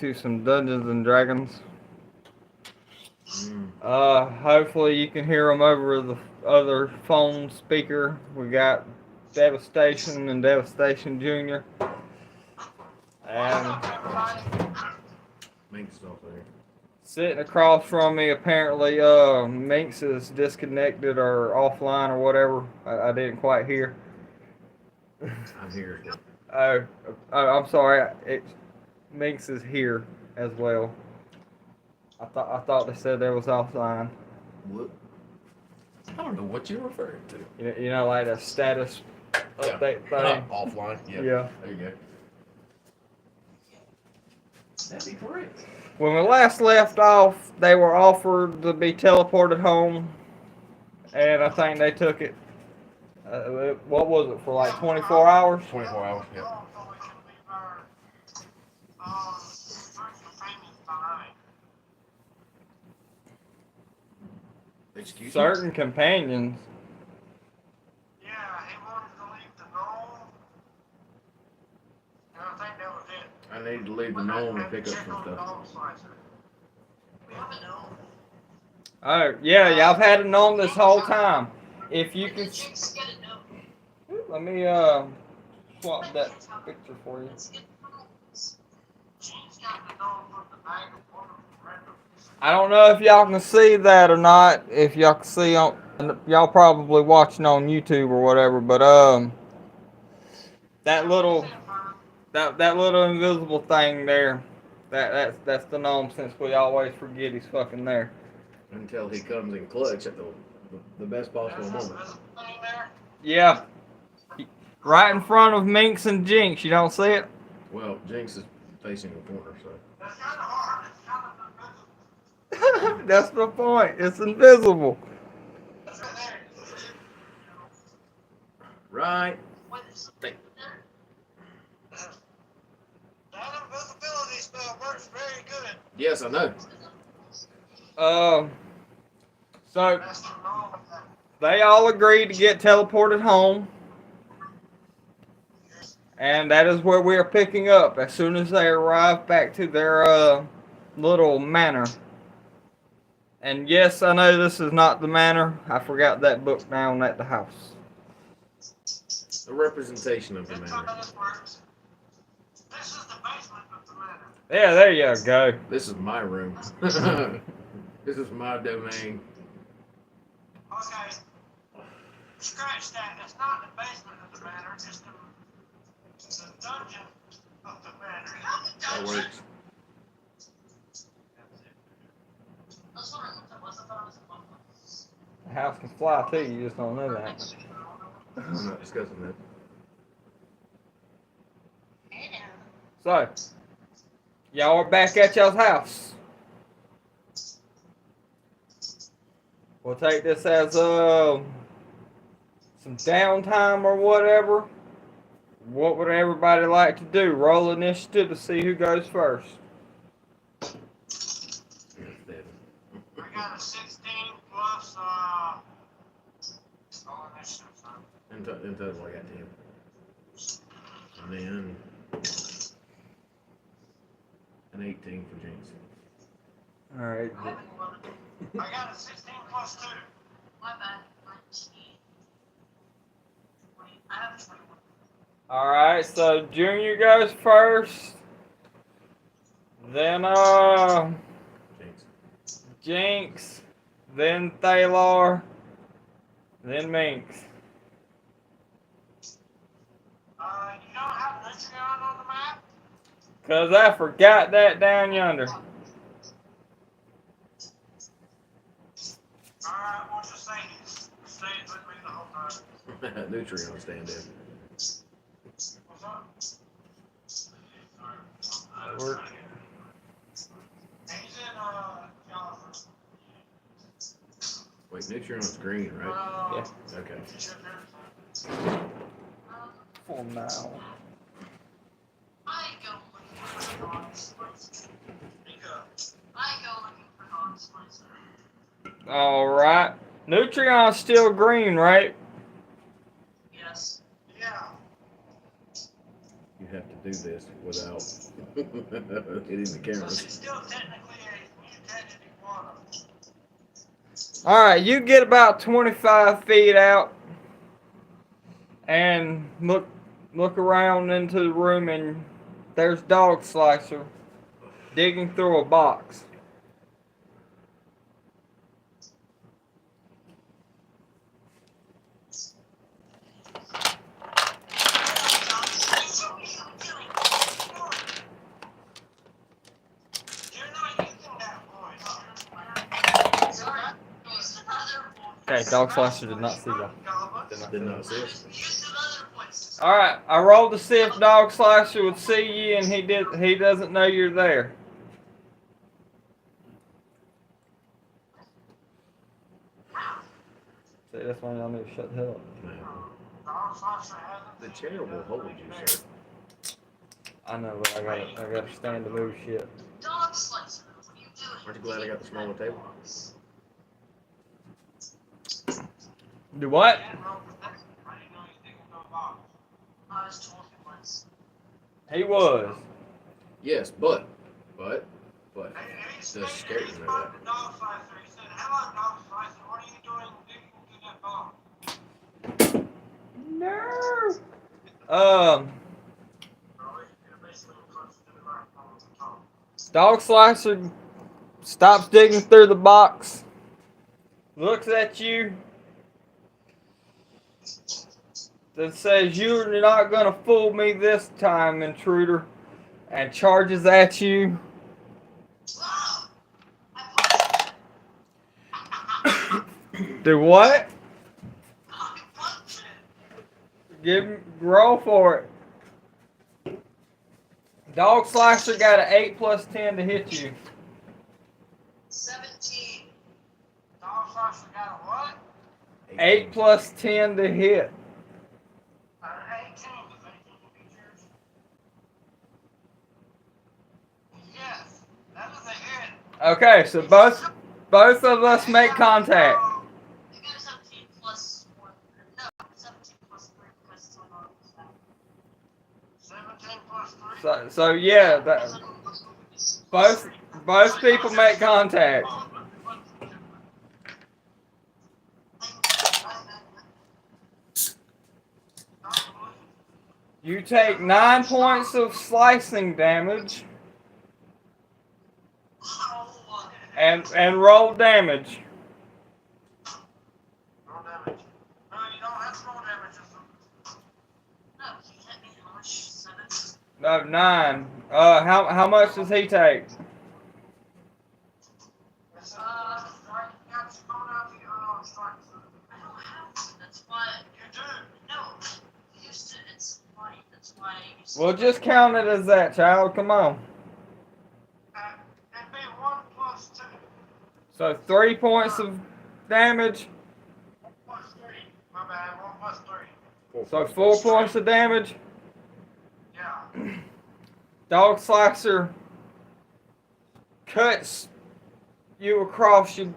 to some Dungeons and Dragons. Hopefully you can hear them over the other phone speaker. We got Devastation and Devastation Jr. And Minx off there. sitting across from me, apparently, Minx is disconnected or offline or whatever. I didn't quite hear. I'm here. Oh, I'm sorry. Minx is here as well. I thought they said there was offline. What? I don't know what you're referring to. You know, like a status update thing. Offline. Yeah. Yeah. There you go. That'd be correct. When we last left off, they were offered to be teleported home, and I think they took it. What was it for? Like 24 hours? 24 hours. Yeah. Excuse me? Certain companions. Yeah, he wanted to leave the gnome. And I think that was it. I need to leave the gnome and pick up some stuff. We have a gnome. Oh, yeah, y'all have had it on this whole time. If you can. Let me swap that picture for you. I don't know if y'all can see that or not. If y'all can see on, y'all probably watching on YouTube or whatever. But that little invisible thing there, that's the gnome. Since we always forget he's fucking there. Until he comes in clutch at the best possible moment. Yeah, right in front of Minx and Jinx. You don't see it? Well, Jinx is facing the corner, so. That's kind of hard. It's kind of invisible. That's the point. It's invisible. Right. That invisibility spell works very good. Yes, I know. So That's the gnome. they all agreed to get teleported home. And that is where we are picking up as soon as they arrive back to their little manor. And yes, I know this is not the manor. I forgot that book down at the house. A representation of the That's how manor. this works. This is the basement of the manor. Yeah, there you go. This is my room. This is my domain. Okay. Scratch that. It's not the basement of the manor. It's the dungeon of the manor. That works. The house can fly too, you just don't know that. I'm not discussing that. So, y'all are back at y'all's house. We'll take this as some downtime or whatever. What would everybody like to do? Roll initiative to see who goes first. I got a 16 plus initiative. In total, I got 10. And then an 18 for Jinx. Alright. I got a 16 plus 2. My bad. 19. I have 21. Alright, so Junior goes first. Then Jinx. Jinx. Then Thalar. Then Minx. You don't have Nutrion on the map? Cause I forgot that down yonder. Alright, we'll just say he stays with me the whole time. Nutrient stand in. What's up? Work. He's in, California. Wait, Nutrion's green, right? Yeah. Okay. For now. I go looking for non-spicy. I go looking for non-spicy. Alright. Nutrion's still green, right? Yes. Yeah. You have to do this without Hitting the So cameras. she's still technically a mutated iguana. Alright, you get about 25 feet out and look around into the room, and there's Dog Slicer digging through a box. You're not using that voice. Sorry. Use another voice. Okay, Dog Slicer did not see y'all. Did not see us. Use another voice. Alright, I rolled to see if Dog Slicer would see you, and he doesn't know you're there. See, that's why y'all need to shut the hell up. The chair will hold you, sir. I know, but I gotta stand to move shit. Dog slicer. What are you doing? Aren't you glad I got the smaller table? Do what? I was told he was. He was. Yes, but. Hey, The scared he me spoke of to Dog Slicer. He said, "Hello, Dog Slicer. What are you doing digging through that box?" No. You're basically close to the microphone to talk. Dog Slicer stops digging through the box, looks at you, then says, "You're not gonna fool me this time, intruder," and charges at you. Wow! I punched Do what? it. I punched it. Roll for it. Dog Slicer got an 8 plus 10 to hit you. 17. Dog Slicer got a what? 8 plus 10 to hit. An 18. Does 18 beat yours? Yes, that is a hit. Okay, so both of us make contact. You got a 17 plus 1. No, 17 plus 3 because it's on our side. 17 plus 3. So yeah, both people make contact. You take 9 points of slicing damage and roll damage. Roll damage. No, you don't have to roll damage. No, he hit me how much? 7? No, 9. How much does he take? I don't have one. That's why. You do. No, I used to. It's funny. That's why I used Well, just count it as that, child. Come on. It'd be 1 plus 2. So 3 points of damage. 1 plus 3. My bad. 1 plus 3. So 4 points of damage. Yeah. Dog Slicer cuts you across your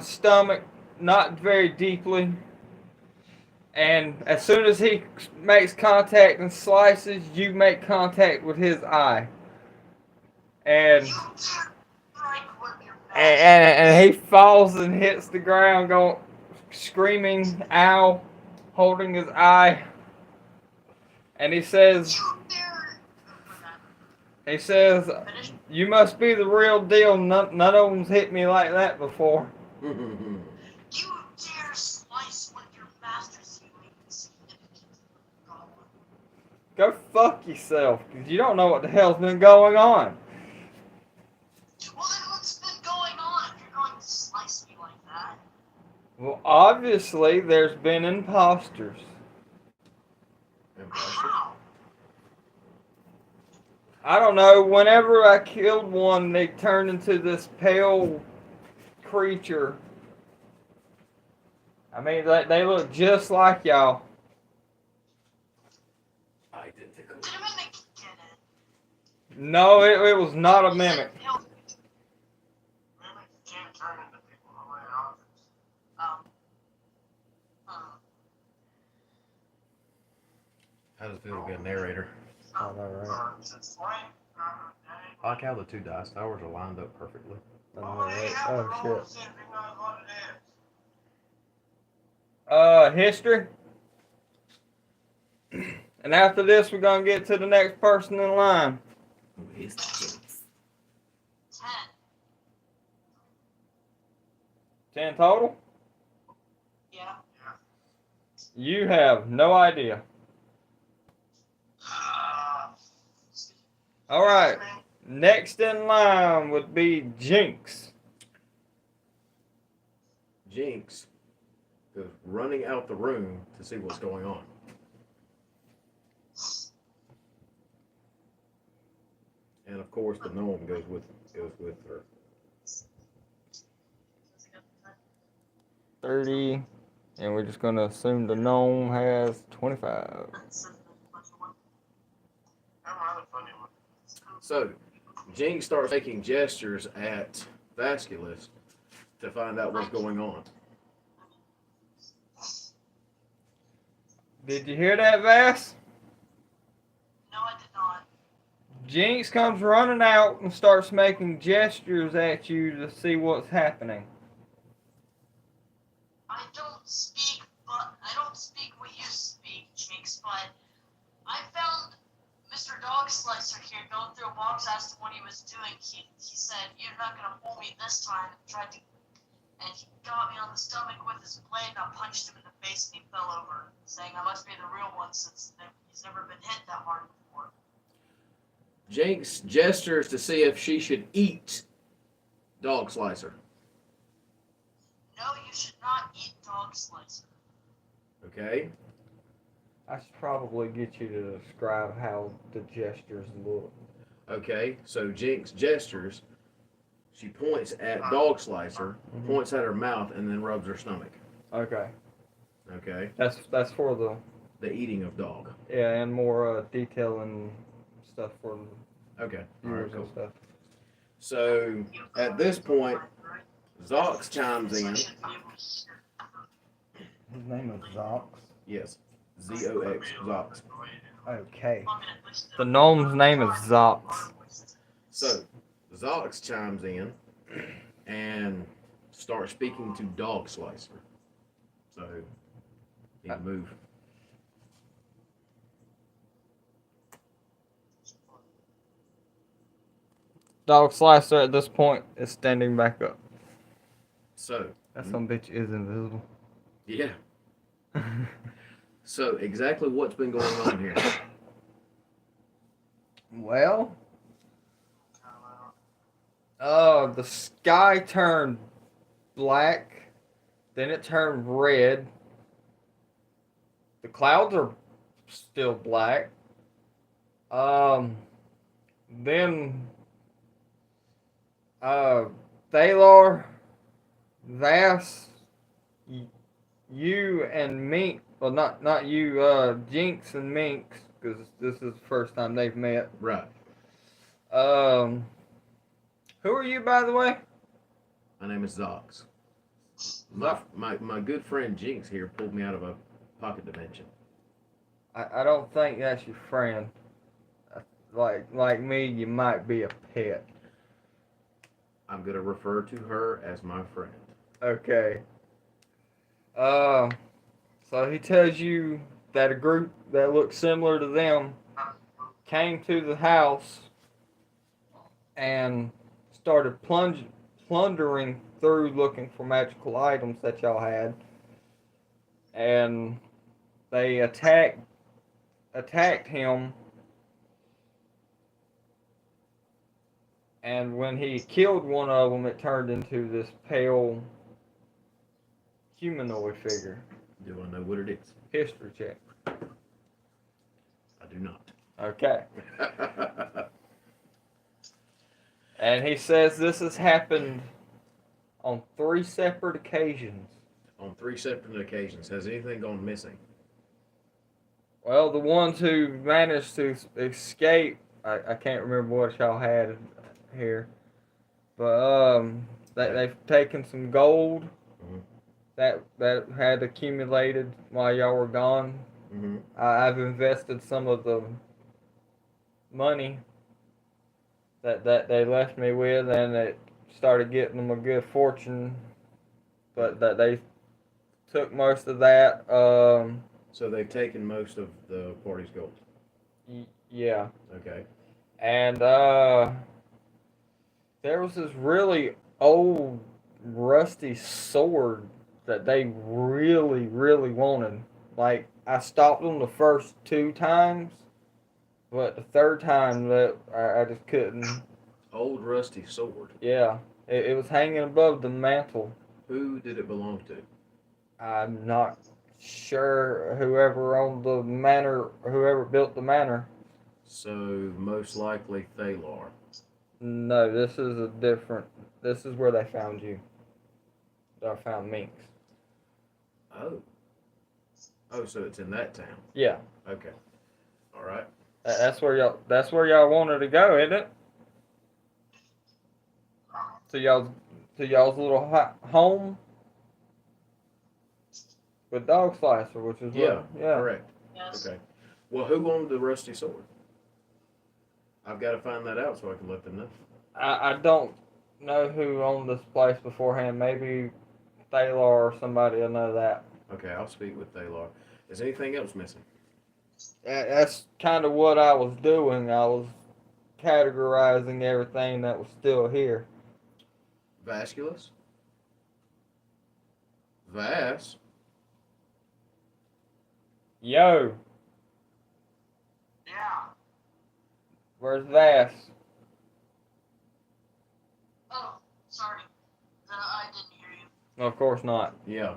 stomach, not very deeply. And as soon as he makes contact and slices, you make contact with his eye. And You can't strike with your and he falls and hits the ground, going screaming, "Ow!" holding his eye. And he says, You dare. Finish. "You must be the real deal. None of them's hit me like that before." You dare slice with your master's healing significant goblin. Go fuck yourself, because you don't know what the hell's been going on. Well, then what's been going on if you're going to slice me like that? Well, obviously, there's been imposters. How? I don't know, whenever I killed one, they turned into this pale creature. I mean, they look just like y'all. Identical. Did a mimic get it? No, it was not a mimic. Mimics can't turn into people the way others. How does it feel to be a narrator? I know, right? Explain. I like how the two dice towers are lined up perfectly. I know, Well, right? you have Oh to roll shit. to see if he knows what it is. History. And after this, we're gonna get to the next person in line. Who is the Jinx? 10. 10 total. Yeah. You have no idea. All right. Next in line would be Jinx. Jinx goes running out the room to see what's going on. And of course, the gnome goes with her. 30. And we're just gonna assume the gnome has 25. So, Jinx starts making gestures at Vasculus to find out what's going on. Did you hear that, Vass? No, I did not. Jinx comes running out and starts making gestures at you to see what's happening. I don't speak what you speak, Jinx, but I found Mr. Dog Slicer here going through a box, asked him what he was doing. He said, "You're not gonna fool me this time," and he got me on the stomach with his blade, and I punched him in the face and he fell over, saying I must be the real one since he's never been hit that hard before. Jinx gestures to see if she should eat Dog Slicer. No, you should not eat Dog Slicer. Okay? I should probably get you to describe how the gestures look. Okay, so Jinx gestures. She points at Dog Slicer, points at her mouth, and then rubs her stomach. Okay. Okay? That's for the The eating of dog. and more detail and stuff for the Okay. All right, viewers cool. and stuff. So at this point, Zox chimes in. His name is Zox. Yes, Zox, Zox. Okay. The gnome's name is Zox. So Zox chimes in and starts speaking to Dog Slicer. So he can move. Dog Slicer at this point is standing back up. So That some bitch is invisible. yeah. So exactly what's been going on here? Well, the sky turned black, then it turned red. The clouds are still black. Then Thalar, Vass, you and Mink, well not you, Jinx and Minx, because this is the first time they've met. Right. Who are you, by the way? My name is Zox. My good friend Jinx here pulled me out of a pocket dimension. I don't think that's your friend. Like me, you might be a pet. I'm gonna refer to her as my friend. Okay. So he tells you that a group that looks similar to them came to the house and started plundering through looking for magical items that y'all had. And they attacked him. And when he killed one of them, it turned into this pale humanoid figure. Do I know what it is? History check. I do not. Okay. And he says this has happened on 3 separate occasions. On 3 separate occasions. Has anything gone missing? Well, the ones who managed to escape, I can't remember what y'all had here, but they've taken some gold that had accumulated while y'all were gone. Mm-hmm. I've invested some of the money that they left me with, and it started getting them a good fortune, but that they took most of that. So they've taken most of the party's gold. Yeah, Okay. and there was this really old rusty sword that they really, really wanted. Like, I stopped them the first 2 times, but the third time that I just couldn't. Old rusty sword. Yeah, it was hanging above the mantle. Who did it belong to? I'm not sure whoever owned the manor, whoever built the manor. So most likely Thalar. No, this is a different. This is where they found you. I found Minx. Oh. Oh, so it's in that town. Yeah, Okay. All right. that's where y'all. That's where y'all wanted to go, isn't it? To y'all's little home with Dog Slicer, which is Yeah. what, yeah. Correct. Yes. Okay. Well, who owned the rusty sword? I've got to find that out so I can let them know. I don't know who owned this place beforehand. Maybe Thalar or somebody will know that. Okay, I'll speak with Thalar. Is anything else missing? That's kind of what I was doing. I was categorizing everything that was still here. Vasculus? Vas? Yo, Yeah. where's Vass? Oh, sorry. I didn't hear you. Of course not. Yeah.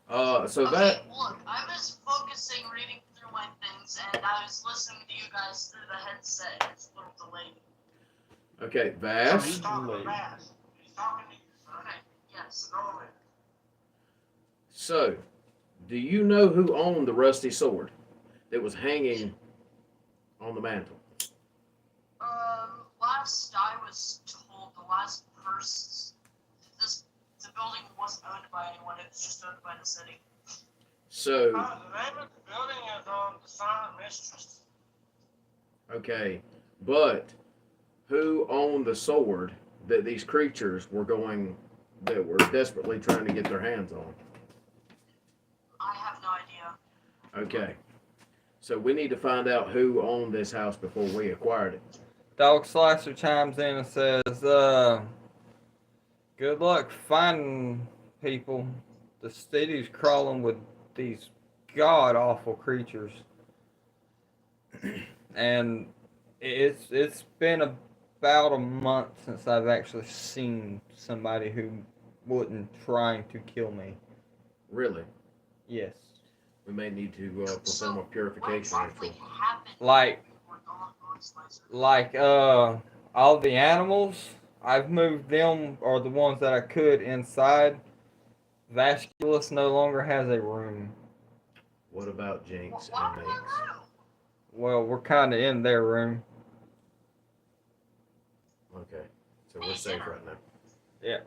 So Okay, that. look, I was focusing, reading through my things, and I was listening to you guys through the headset. It's a little delayed. Okay, So Vas. he's talking to Bass. He's talking to you, son. Okay, yes. Go over it. So, do you know who owned the rusty sword that was hanging on the mantle? Last I was told, the last person, the building wasn't owned by anyone, it was just owned by the city. So, The name of the building is on the Silent Mistress. okay, but who owned the sword that these creatures that were desperately trying to get their hands on? I have no idea. Okay, so we need to find out who owned this house before we acquired it. Dog Slicer chimes in and says, good luck finding people. The city's crawling with these god awful creatures. And it's been about a month since I've actually seen somebody who wasn't trying to kill me. Really? Yes. We may need to perform a What purification exactly ritual. happened? Like- before Dog Slicer? Like all the animals, I've moved them or the ones that I could inside. Vasculus no longer has a room. What about Jinx Why and would Minx? I know? Well, we're kind of in their room. Okay, so we're safe right now.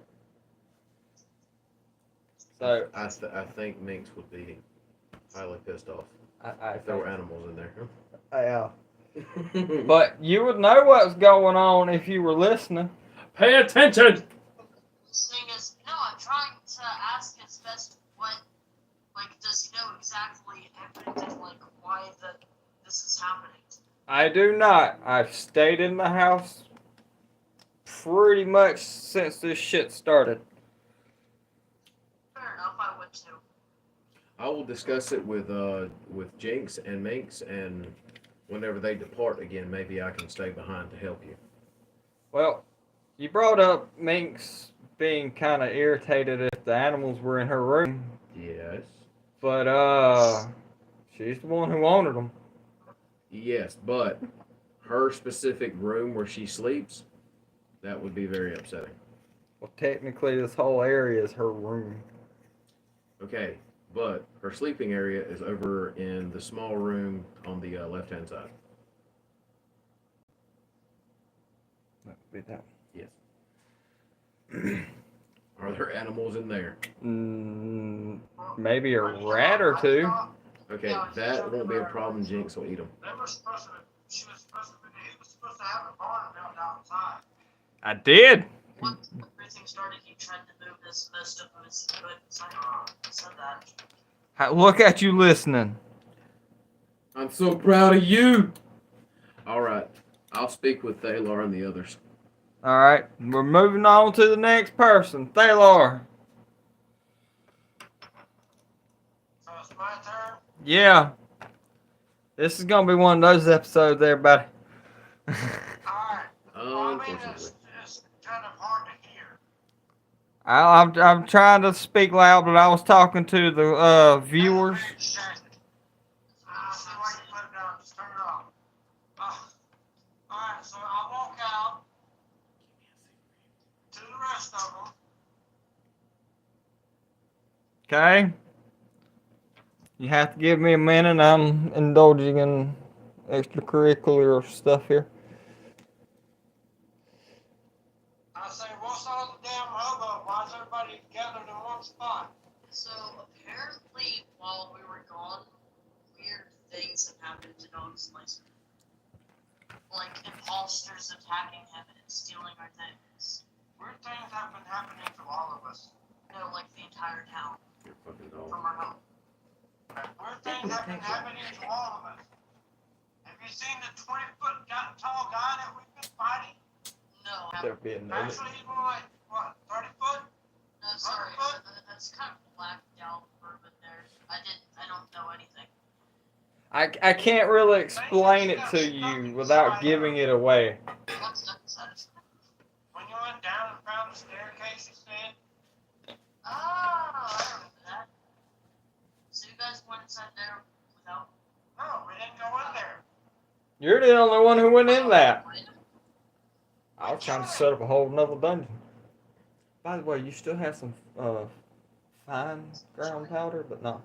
So I think Minx would be highly pissed off I if there were animals in there. yeah. But you would know what's going on if you were listening. Pay attention! Thing is, no, I'm trying to ask his best what, like, does he know exactly everything, like, why this is happening? I do not. I've stayed in the house pretty much since this shit started. Fair enough, I would too. I will discuss it with Jinx and Minx, and whenever they depart again, maybe I can stay behind to help you. Well, you brought up Minx being kind of irritated if the animals were in her room, Yes. but she's the one who wanted them. Yes, but her specific room where she sleeps, that would be very upsetting. Well, technically, this whole area is her room. Okay, but her sleeping area is over in the small room on the left-hand side. That would be that. Are there animals in there? Maybe a rat or two. Okay, that won't be a problem. Jinx will eat them. They were supposed to, she was supposed to, he was supposed to have a barn built outside. I did. Once everything started, he tried to move as most of them as he could. So I said that. Look at you listening. I'm so proud of you. All right, I'll speak with Thalar and the others. All right, we're moving on to the next person, Thalar. So it's my turn. Yeah, this is gonna be one of those episodes, everybody. Alright. Well, I mean, Unfortunately. it's kind of hard to hear. I'm trying to speak loud, but I was talking to the viewers. I see why you put it down. Just turn it off. Alright, so I walk out to the rest of them. Okay. You have to give me a minute. I'm indulging in extracurricular stuff here. I say, what's all the damn hubbub? Why is everybody gathered in one spot? So apparently, while we were gone, weird things have happened to Dog Slicer. Like imposters attacking him and stealing our things. Weird things have been happening to all of us. No, like the entire town. You're fucking dog. From our home. Weird things have been happening to all of us. Have you seen the 20-foot tall guy that we've been fighting? No, There being no. Actually, he's more like, what, 30 foot? no, sorry. That's kind of blacked out bourbon there. I don't know anything. I can't really explain it to you without giving it away. What's that says? When you went down and found the staircase, you said? Oh, I remember that. So you guys went inside there without. No, we didn't go in there. You're the only one who went in that. I was trying to set up a whole nother dungeon. By the way, you still have some fine ground powder, but no,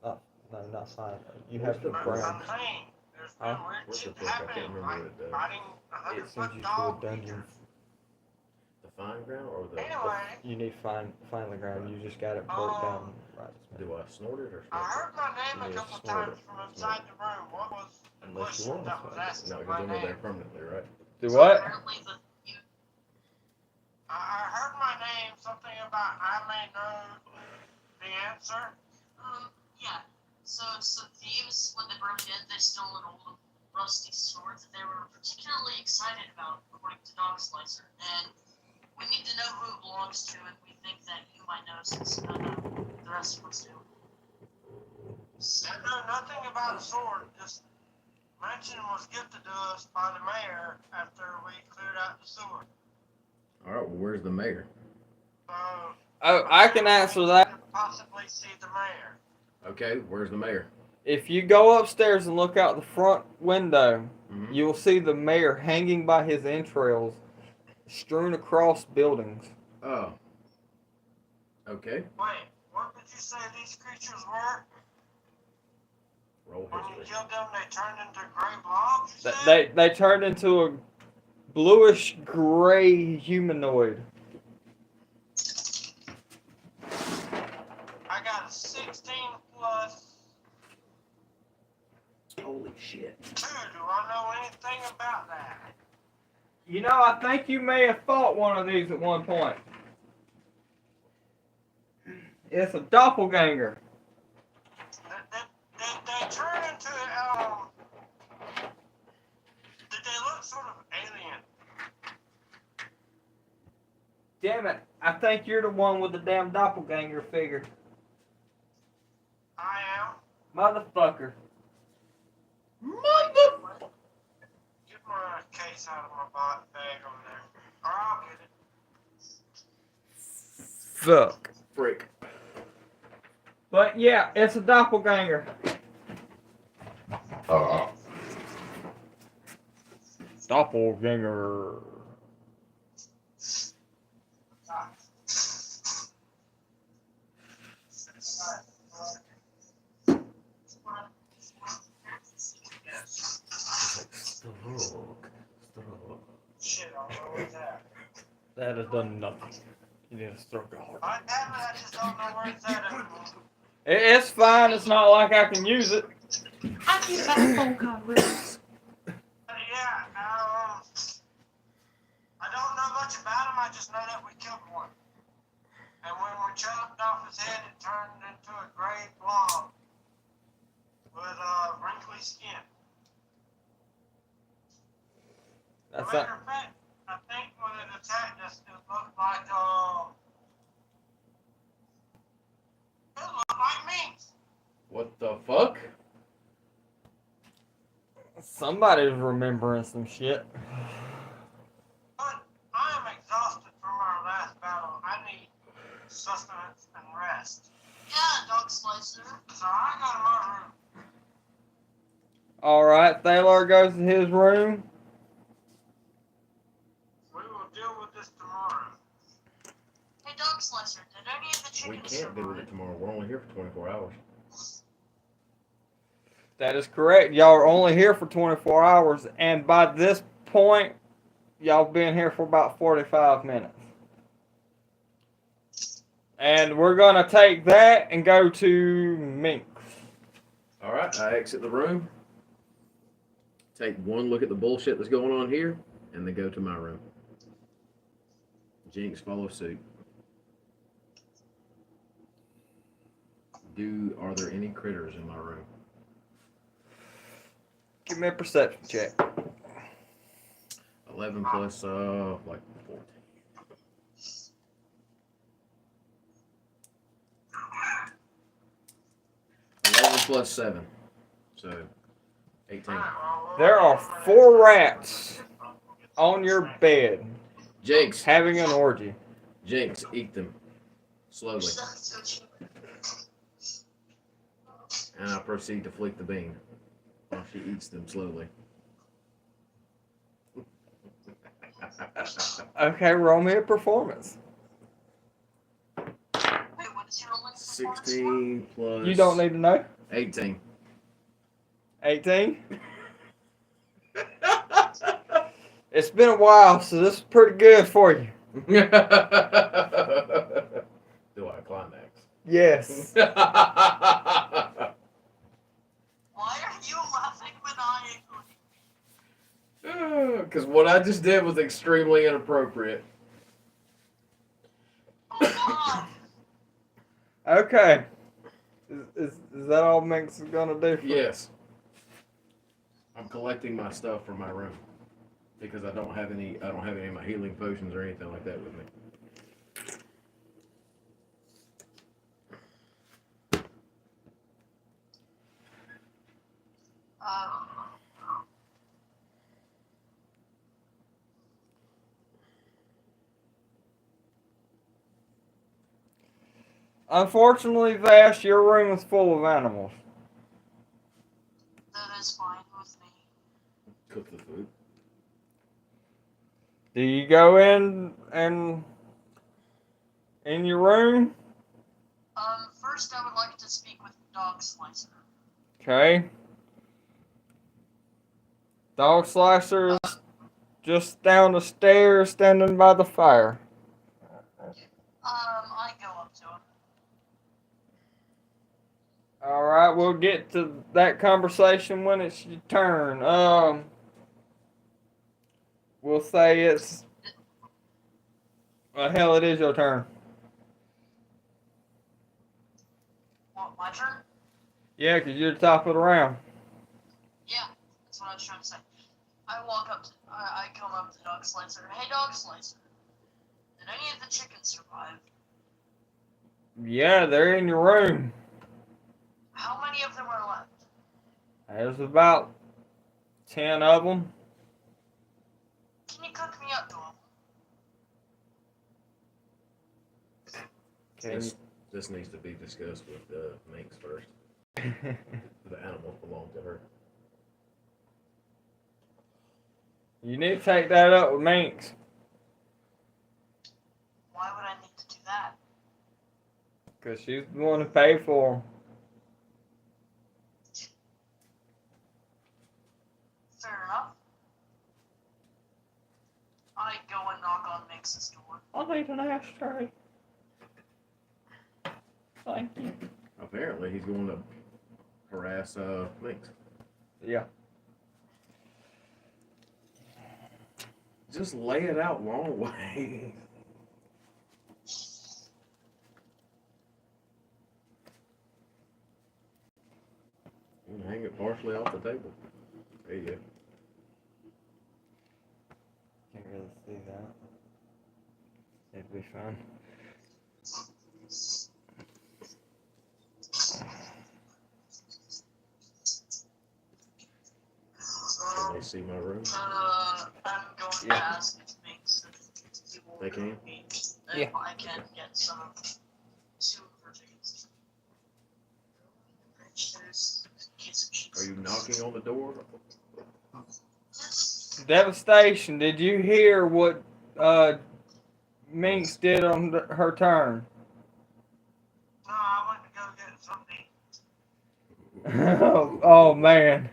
not fine. You have the I'm ground. saying, there's been Huh? weird What's shit the book? I can't happening, remember like what it does. fighting It sends 100-foot you to a dog dungeon. creatures. The fine ground or the. Anyway, You need finely ground. You just got it broke down right. Do I snort it or I smoke heard my name a Yeah, couple snort times it. from inside the room. What was the Unless you question want that to was it? asked No, of because my I'm in there name? permanently, right? Do So what? apparently you. I heard my name, something about I may know the answer. Yeah. So thieves, when they broke in, they stole an old rusty sword that they were particularly excited about, according to Dog Slicer. And we need to know who it belongs to, and we think that you might know since the rest of us do. So, I know nothing about a sword, just mention was gifted to us by the mayor after we cleared out the sewer. All right. Well, where's the mayor? So, Oh, I can answer that. possibly see the mayor. Okay. Where's the mayor? If you go upstairs and look out the front window, Mm-hmm. you'll see the mayor hanging by his entrails, strewn across buildings. Oh. Okay. Wait, what did you say these creatures were? Roll When you history. killed them, they turned into gray blobs, you said? They turned into a bluish gray humanoid. I got a 16 plus Holy shit. 2. Do I know anything about that? You know, I think you may have fought one of these at one point. It's a doppelganger. Did they turn into, did they look sort of alien? Damn it, I think you're the one with the damn doppelganger figure. I am. Motherfucker. Get my case out of my bag over there. Or I'll get it. Fuck. Freak. But yeah, it's a doppelganger. Doppelganger. Yes. Shit, I don't know where it's at. That has done nothing. You need to stroke it hard. I damn it, I just don't know where it's at anymore. It's fine. It's not like I can use it. I get back phone call, Rose. Yeah, much about him. I just know that we killed one. And when we chopped off his head, it turned into a gray blob with wrinkly skin. That's Matter not, of fact, I think when it attacked us, it looked like me. What the fuck? somebody's remembering some shit. But I am exhausted from our last battle. I need sustenance and rest. Yeah, Dog Slicer. So I go to my room. Alright, Thaler goes to his room. We will deal with this tomorrow. Hey, Dog Slicer, did any of the We chickens can't deal with survive? it tomorrow. We're only here for 24 hours. That is correct. Y'all are only here for 24 hours, and by this point, y'all been here for about 45 minutes. And we're gonna take that and go to Minx. All right, I exit the room. Take one look at the bullshit that's going on here, and then go to my room. Jinx follow suit. Are there any critters in my room? Give me a perception check. 11 plus like 14. 11 plus 7. So 18. There are 4 rats on your bed Jinx, having an orgy. Jinx, eat them slowly. And I proceed to flick the bean while she eats them slowly. Okay, roll me a performance. Wait, what is your rolling performance? 16 plus You don't need to know. 18. 18. It's been a while, so this is pretty good for you. Do I climax? Yes. Why are you laughing maniacally? Because what I just did was extremely inappropriate. Oh, Okay. Is that all Minx is gonna do? For Yes. I'm collecting my stuff from my room because I don't have any of my healing potions or anything like that with me. Unfortunately, Vash, your room is full of animals. that is fine with me. Cook the food. Do you go in and in your room? First I would like to speak with Dog Slicer. Okay. Dog Slicer is just down the stairs, standing by the fire. I go up to him. All right, we'll get to that conversation when it's your turn. We'll say it's. Well, hell, it is your turn. What, my turn? Yeah, 'cause you're the top of the round. Yeah, that's what I was trying to say. I come up to Dog Slicer. Hey, Dog Slicer. Did any of the chickens survive? Yeah, they're in your room. How many of them are left? There's about 10 of them. Can you cook me up to them? Okay. This needs to be discussed with Minx first. The animals belong to her. You need to take that up with Minx. Why would I need to do that? Because she's the one to pay for them. Fair enough. I go and knock on Mix's door. I'll need an ashtray. Thank you. Apparently, he's going to harass Minx. Yeah. Just lay it out long way. And hang it partially off the table. There you go. Can't really see that. It'd be fine. Can they see my room? I'm going to Yeah. ask if Minx and people They can? if Yeah. I can get some 2 of her tickets. Are you knocking on the door? Devastation, did you hear what Minx did on her turn? No, I went to go get something. Oh man.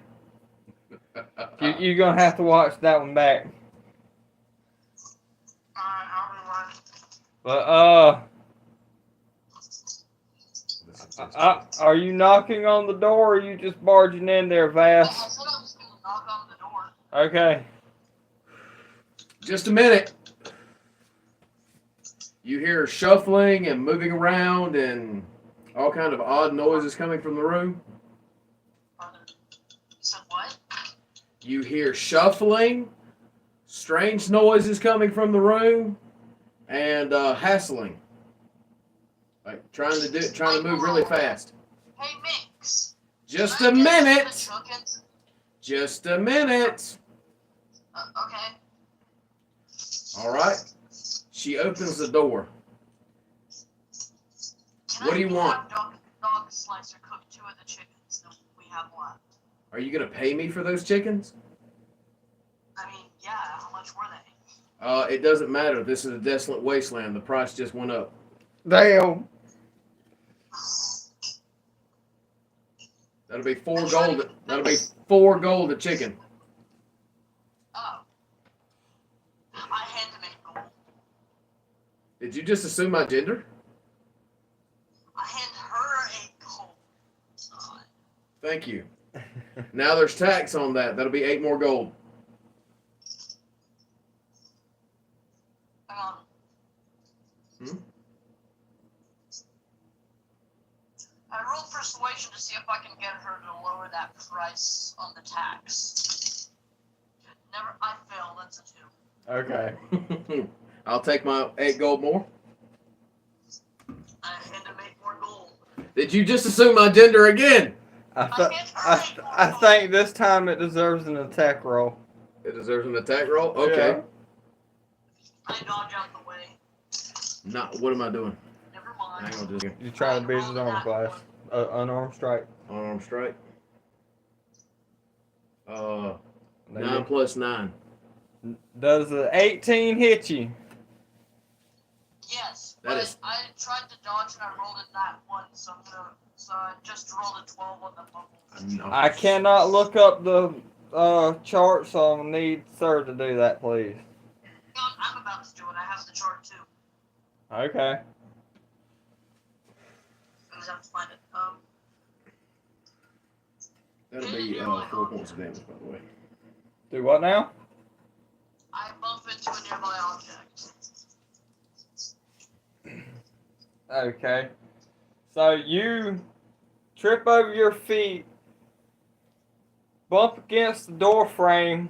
You're gonna have to watch that one back. Alright, I'll rewind. But This is just- are you knocking on the door or are you just barging in there, I Vass? said I was going to knock on the door. Okay. Just a minute. You hear shuffling and moving around and all kind of odd noises coming from the room. You said what? You hear shuffling, strange noises coming from the room, and hassling. Like trying to move really fast. Hey, Minx. Just can a I get some of minute. the chickens? Just a minute. Okay. All right. She opens the door. Can What do you I want? have dog slicer cook 2 of the chickens that we have left? Are you gonna pay me for those chickens? I mean, yeah, how much were they? It doesn't matter. This is a desolate wasteland. The price just went up. Damn. That'll be 4 gold. That'll be 4 gold a chicken. Oh. I had to make gold. Did you just assume my gender? I hand her a gold. Thank you. Now there's tax on that. That'll be 8 more gold. Hmm? I rolled persuasion to see if I can get her to lower that price on the tax. Never, I failed. That's a 2. Okay. I'll take my 8 gold more. I had to make more gold. Did you just assume my gender again? I think this time it deserves an attack roll. It deserves an attack roll? Okay. Yeah. I dodge out the way. Not. What am I doing? Never mind. Hang on just You trying to beat his armor class. Unarmed strike. unarmed strike. 9 Maybe. plus 9. Does the 18 hit you? Yes, That but is- I tried to dodge and I rolled it that one, so I just rolled a 12 on the bubble. I cannot look up the chart, so I'll need Sir to do that, please. I'm about to do it. I have the chart too. Okay. I just have to find it. That'll be 4 points of damage, by the way. Do what now? I bump into a nearby object. Okay. So you trip over your feet, bump against the door frame,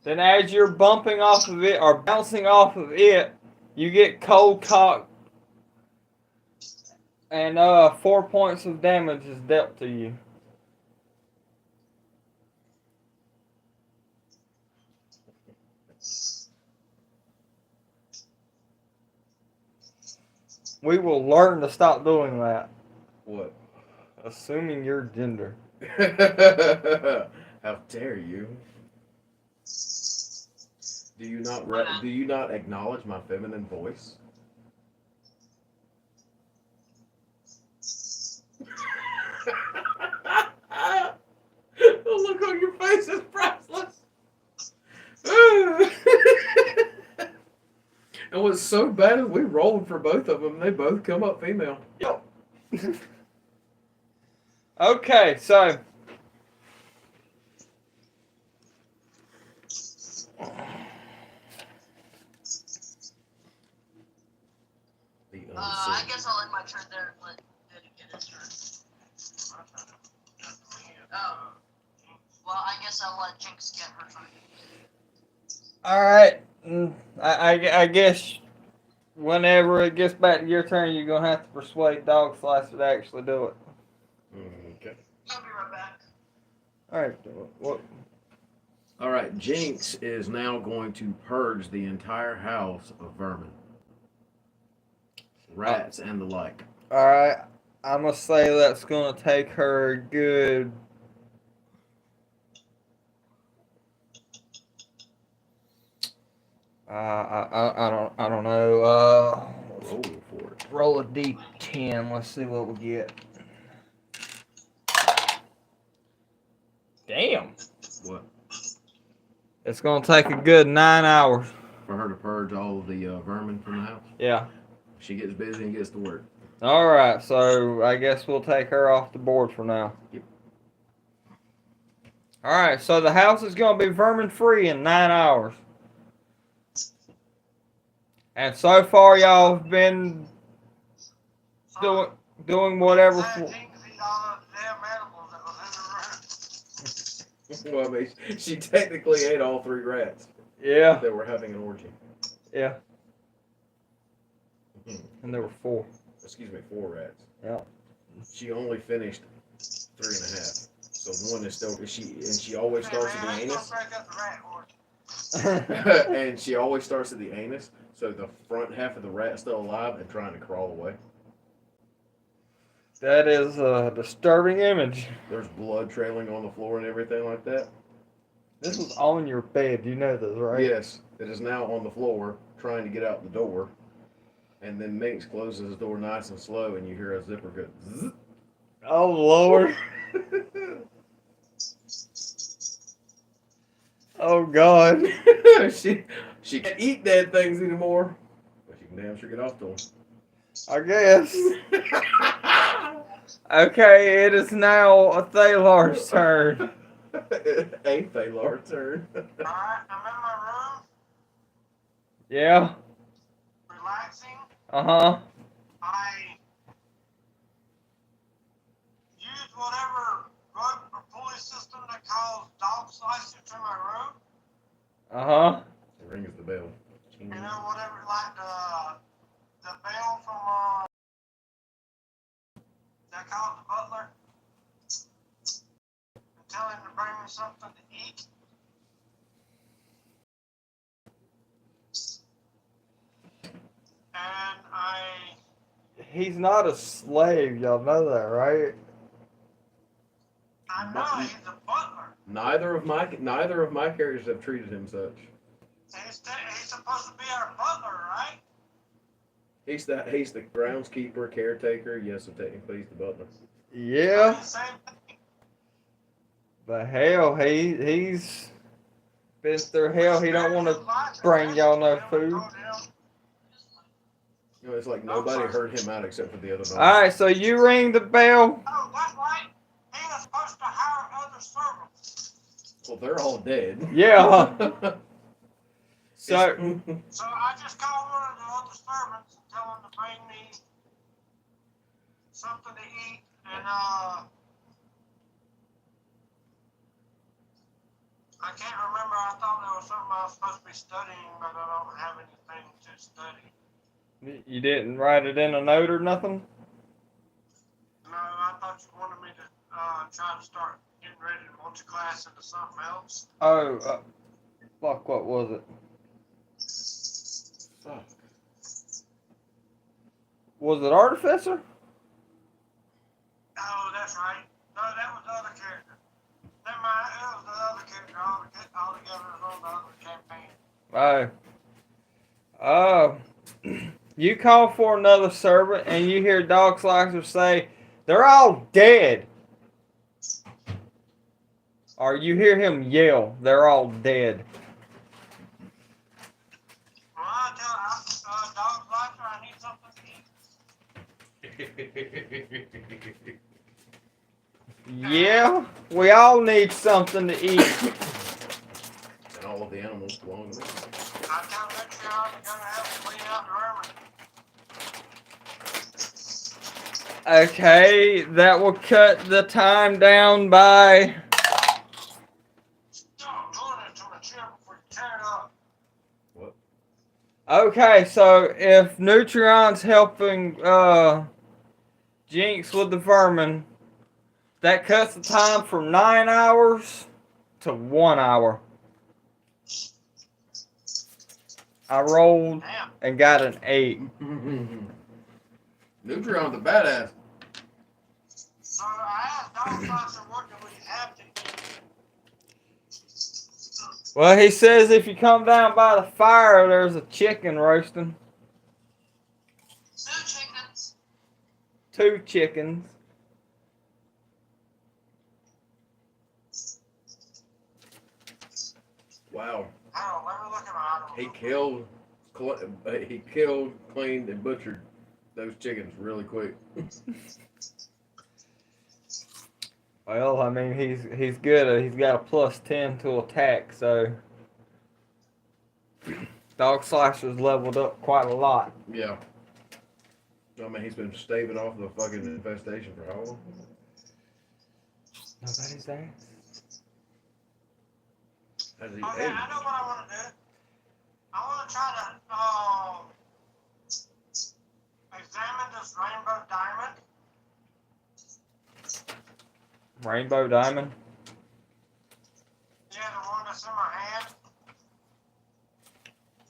then as you're bumping off of it or bouncing off of it, you get cold cocked, and 4 points of damage is dealt to you. We will learn to stop doing that. What? Assuming your gender. How dare you? Do you not acknowledge my feminine voice? The look on your face is priceless. And what's so bad is we rolled for both of them. They both come up female. Yep. Okay, so I guess I'll end my turn there and let Diddy get his turn. Oh. Well, I guess I'll let Jinx get her turn. Alright. I guess whenever it gets back to your turn, you're going to have to persuade Dog Slicer to actually do it. Okay. I'll be right back. Alright. What? All right. Jinx is now going to purge the entire house of vermin, rats, and the like. Alright. I'm going to say that's going to take her a good... I don't know. Roll for it. Roll a d10. Let's see what we get. Damn. What? It's gonna take a good 9 hours. For her to purge all of the vermin from the house. Yeah. She gets busy and gets to work. All right. So I guess we'll take her off the board for now. Yep. All right. So the house is gonna be vermin free in 9 hours. And so far, y'all have been doing whatever. Well, I mean, she technically ate all 3 rats. Yeah. That were having an orgy. Yeah. And there were 4. Excuse me, 4 rats. Yeah. She only finished 3.5. So one is still. She always starts at the anus. And she always starts at the anus. So the front half of the rat's still alive and trying to crawl away. That is a disturbing image. There's blood trailing on the floor and everything like that. This was on your bed. You know this, right? Yes, it is now on the floor trying to get out the door. And then Minx closes the door nice and slow and you hear a zipper go zzz. Oh, Lord. Oh, God. she can't eat dead things anymore. But she can damn sure get off to them. I guess. Okay, it is now a Thalar's turn. A Thalar turn. Alright, I'm in my room, Yeah. relaxing. Uh-huh. I use whatever rope or pulley system that calls Dog Slicer to my room. Uh-huh. It rings the bell. You know, whatever, like the bell from, that calls the butler. And tell him to bring me something to eat. And He's not a slave. Y'all know that, right? I know he's a butler. Neither of my characters have treated him such. He's supposed to be our butler, right? He's the groundskeeper, caretaker. Yes, so technically he's the butler. Yeah. Same thing. But hell, he's been through hell. He don't want to bring y'all no food. You know, it's like nobody heard him out except for the other dogs. Alright, so you ring the bell. Oh, that's right. He was supposed to hire other servants. Well, they're all dead. Yeah. So, So I just called one of the other servants and tell him to bring me something to eat. And I can't remember. I thought there was something I was supposed to be studying, but I don't have anything to study. you didn't write it in a note or nothing? No, I thought you wanted me to try to start getting ready to multi-class into something else. Oh, fuck, what was it? Fuck. Was it Artificer? Oh, that's right. No, that was the other character. Never mind, it was the other character all together on the other campaign. You call for another servant and you hear Dog Slicer say, "They're all dead." Or you hear him yell, "They're all dead." Well, I tell Dog Slicer I need something to eat. Yeah, we all need something to eat. And all of the animals belong to me. I tell him next year I'm going to have to clean out the vermin. Okay, that will cut the time down by. Stop doing it to the chair before you tear it up. What? Okay, so if Neutron's helping Jinx with the vermin, that cuts the time from 9 hours to 1 hour. I rolled Damn. and got an 8. Neutron's a badass. So I asked Dog Slicer what do we have to do? Well, he says if you come down by the fire, there's a chicken roasting. 2 chickens. 2 chickens. Wow. Oh, let me look at my item. He killed, cleaned, and butchered those chickens really quick. Well, I mean, he's good. He's got a +10 to attack, so Dog Slicer's leveled up quite a lot. Yeah. I mean, he's been staving off the fucking infestation for how long? Nobody's there. Has he? Okay, I know what I want to do. I want to try to examine this rainbow diamond. Rainbow Diamond. Yeah, the one that's in my hand.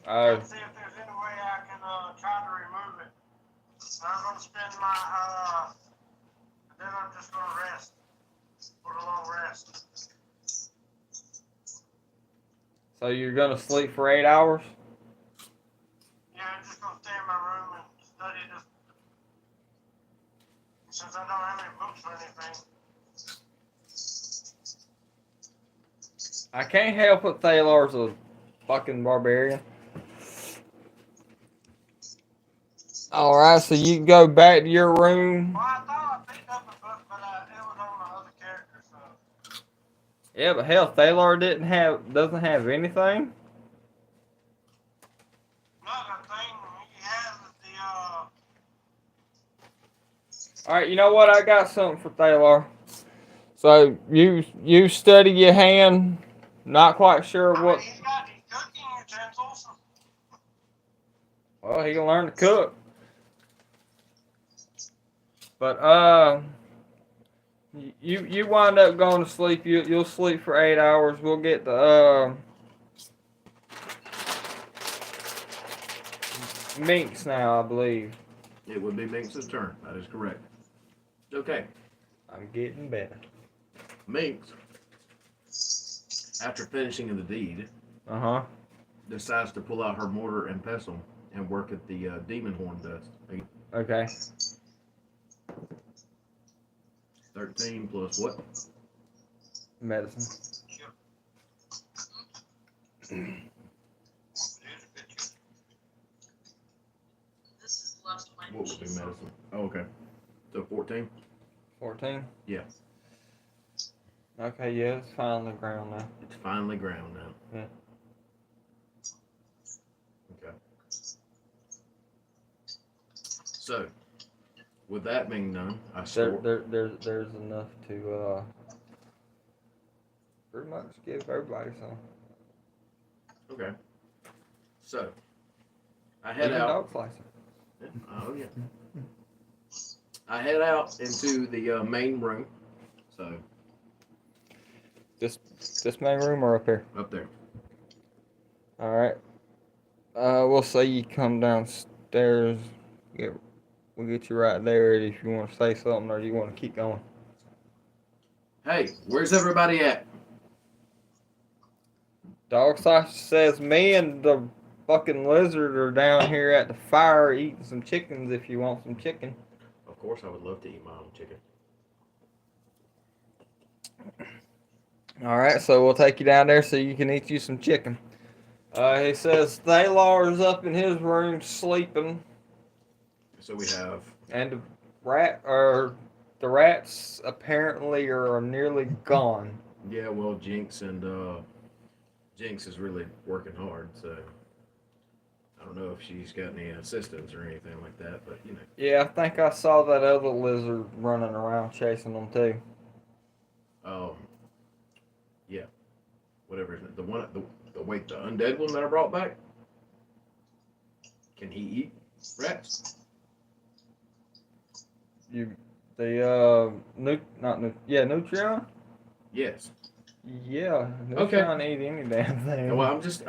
Oh, And see if there's any way I can try to remove it. And I'm going to spend my, and then I'm just going to rest. For a long rest. so you're gonna sleep for 8 hours? Yeah, I'm just going to stay in my room and study this. Since I don't have any books or anything. I can't help it. Thalar's a fucking barbarian. All right, so you can go back to your room. Well, I thought I picked up a book, but it was on my other character, so. Yeah, but hell, Thalar doesn't have anything. Another thing he has is the, All right, you know what? I got something for Thalar. So you study your hand. Not quite sure I mean, what. he's got these cooking utensils. Well, he can learn to cook. But you wind up going to sleep. You'll sleep for 8 hours. We'll get the minks now, I believe. It would be Minx's turn. That is correct. Okay. I'm getting better. Minx, after finishing the deed, Uh-huh. decides to pull out her mortar and pestle and work at the demon horn dust. Okay. 13 plus what? Medicine. This is the last of my What would be medicine? Oh, okay. So 14? 14? Yeah. Okay, yeah, it's fine on the ground now. It's finally ground now. Yeah. Okay. So, with that being done, I store. There's enough to pretty much give everybody some. Okay. So, I head Even out. Dog Slicer. Yeah. Oh yeah. I head out into the main room. So This main room or up here? up there. All right. We'll say you come downstairs. We'll get you right there if you want to say something or you want to keep going. Hey, where's everybody at? Dog Slicer says me and the fucking lizard are down here at the fire eating some chickens if you want some chicken. Of course, I would love to eat my own chicken. All right, so we'll take you down there so you can eat you some chicken. He says Thalar's up in his room sleeping, So we have. and the rats apparently are nearly gone. Yeah, well, Jinx is really working hard. So I don't know if she's got any assistants or anything like that, but you know. Yeah, I think I saw that other lizard running around chasing them too. Um, yeah, whatever. The one, the wait, the undead one that I brought back. Can he eat rats? Neutron? Yes. Yeah, Neutron eat any damn thing. Well, I'm just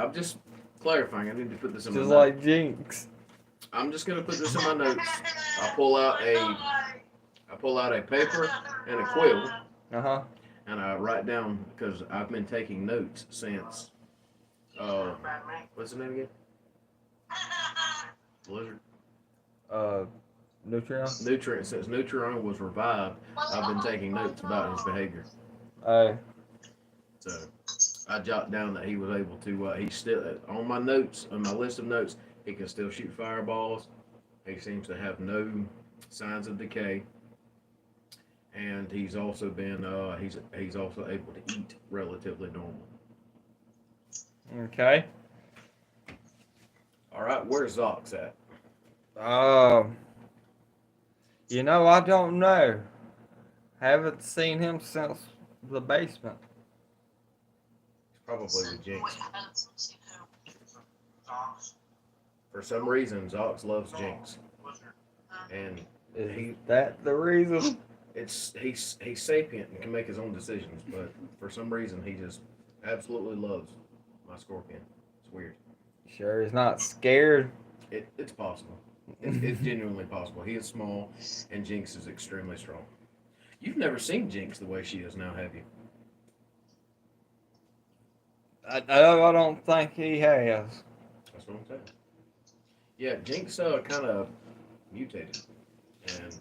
clarifying. I need to put this in Just my like notes. Jinx. I'm just gonna put this in my notes. I pull out a paper and a quill, Uh-huh. and I write down because I've been taking notes since. What's the name again? Blizzard. Neutron? Nutrient. Since Neutron was revived, I've been taking notes about his behavior. So I jot down that he was able to. He's still on my notes, on my list of notes. He can still shoot fireballs. He seems to have no signs of decay, and he's also been. He's also able to eat relatively normal. Okay. All right, where's Zox at? I don't know. Haven't seen him since the basement. He's probably with Jinx. Wait, haven't seen who? Dogs. For some reason, Zox loves Jinx, Wizard. and Is that the reason? he's sapient and can make his own decisions, but for some reason he just absolutely loves my scorpion. It's weird. Sure he's not scared. It's possible. It's genuinely possible. He is small, and Jinx is extremely strong. You've never seen Jinx the way she is now, have you? I don't think he has. That's what I'm saying. Yeah, Jinx kind of mutated, and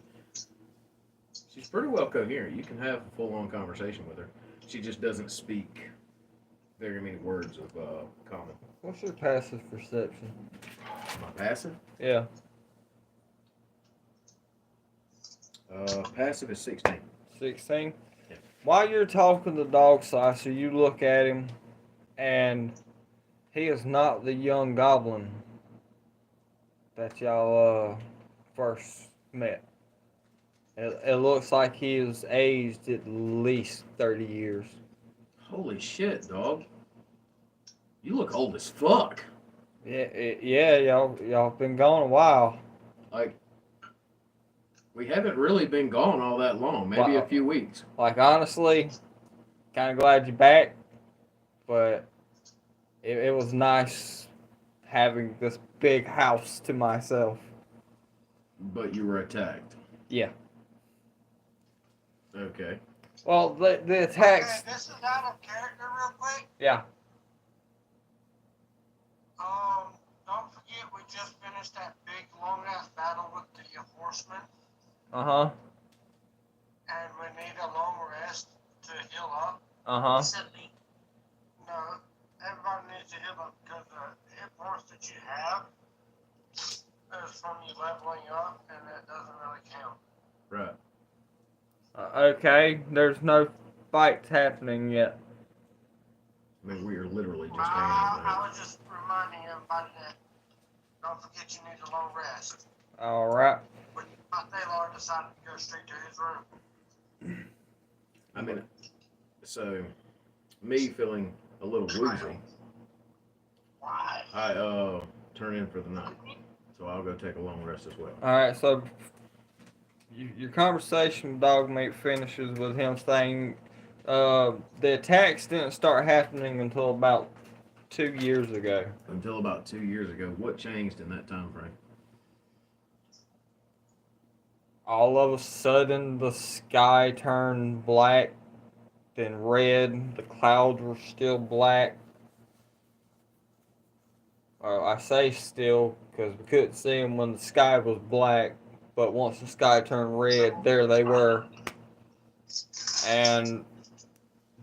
she's pretty well coherent. You can have a full-on conversation with her. She just doesn't speak very many words of common. What's your passive perception? My passive? Yeah. Passive is 16. 16? Yeah. While you're talking to Dog Slicer, you look at him, and he is not the young goblin that y'all first met. It looks like he is aged at least 30 years. Holy shit, dog. You look old as fuck. Yeah, y'all been gone a while. Like, we haven't really been gone all that long. Maybe Wow. a few weeks. Like, honestly, kind of glad you're back, but it was nice having this big house to myself. But you were attacked. Yeah. Okay. Well, the attacks. Okay, this is out of character real quick. Yeah. Don't forget we just finished that big long ass battle with the horsemen, Uh-huh. and we need a long rest to heal up. Uh-huh. Except me. No, everybody needs to heal up because the hit points that you have is from you leveling up, and that doesn't really count. Right. Okay, there's no fights happening yet. I mean, we are literally just I hanging out. was just reminding everybody that don't forget you need a long rest. Alright. But Taylor decided to go straight to his room. I mean, so me feeling a little woozy, Why? I turn in for the night. So I'll go take a long rest as well. Alright, so your conversation with Dogmeat finishes with him saying the attacks didn't start happening until about 2 years ago. Until about 2 years ago, what changed in that time frame? All of a sudden, the sky turned black, then red. The clouds were still black. I say still because we couldn't see them when the sky was black, but once the sky turned red, there they were. And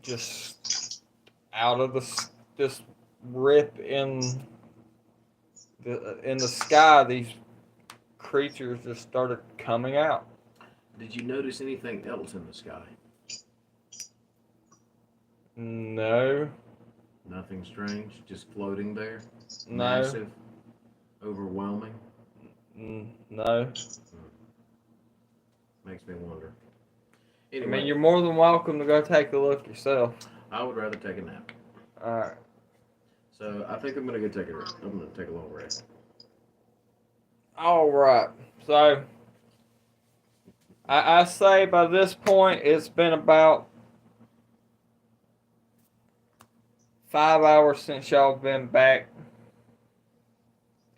just out of this rip in the sky, these creatures just started coming out. Did you notice anything else in the sky? No. Nothing strange, just floating there. No. Massive. overwhelming? No. Makes me wonder. I Anyway, mean, you're more than welcome to go take a look yourself. I would rather take a nap. Alright. So I think I'm gonna go take a rest. I'm gonna take a long rest. Alright. So, I say by this point, it's been about 5 hours since y'all been back.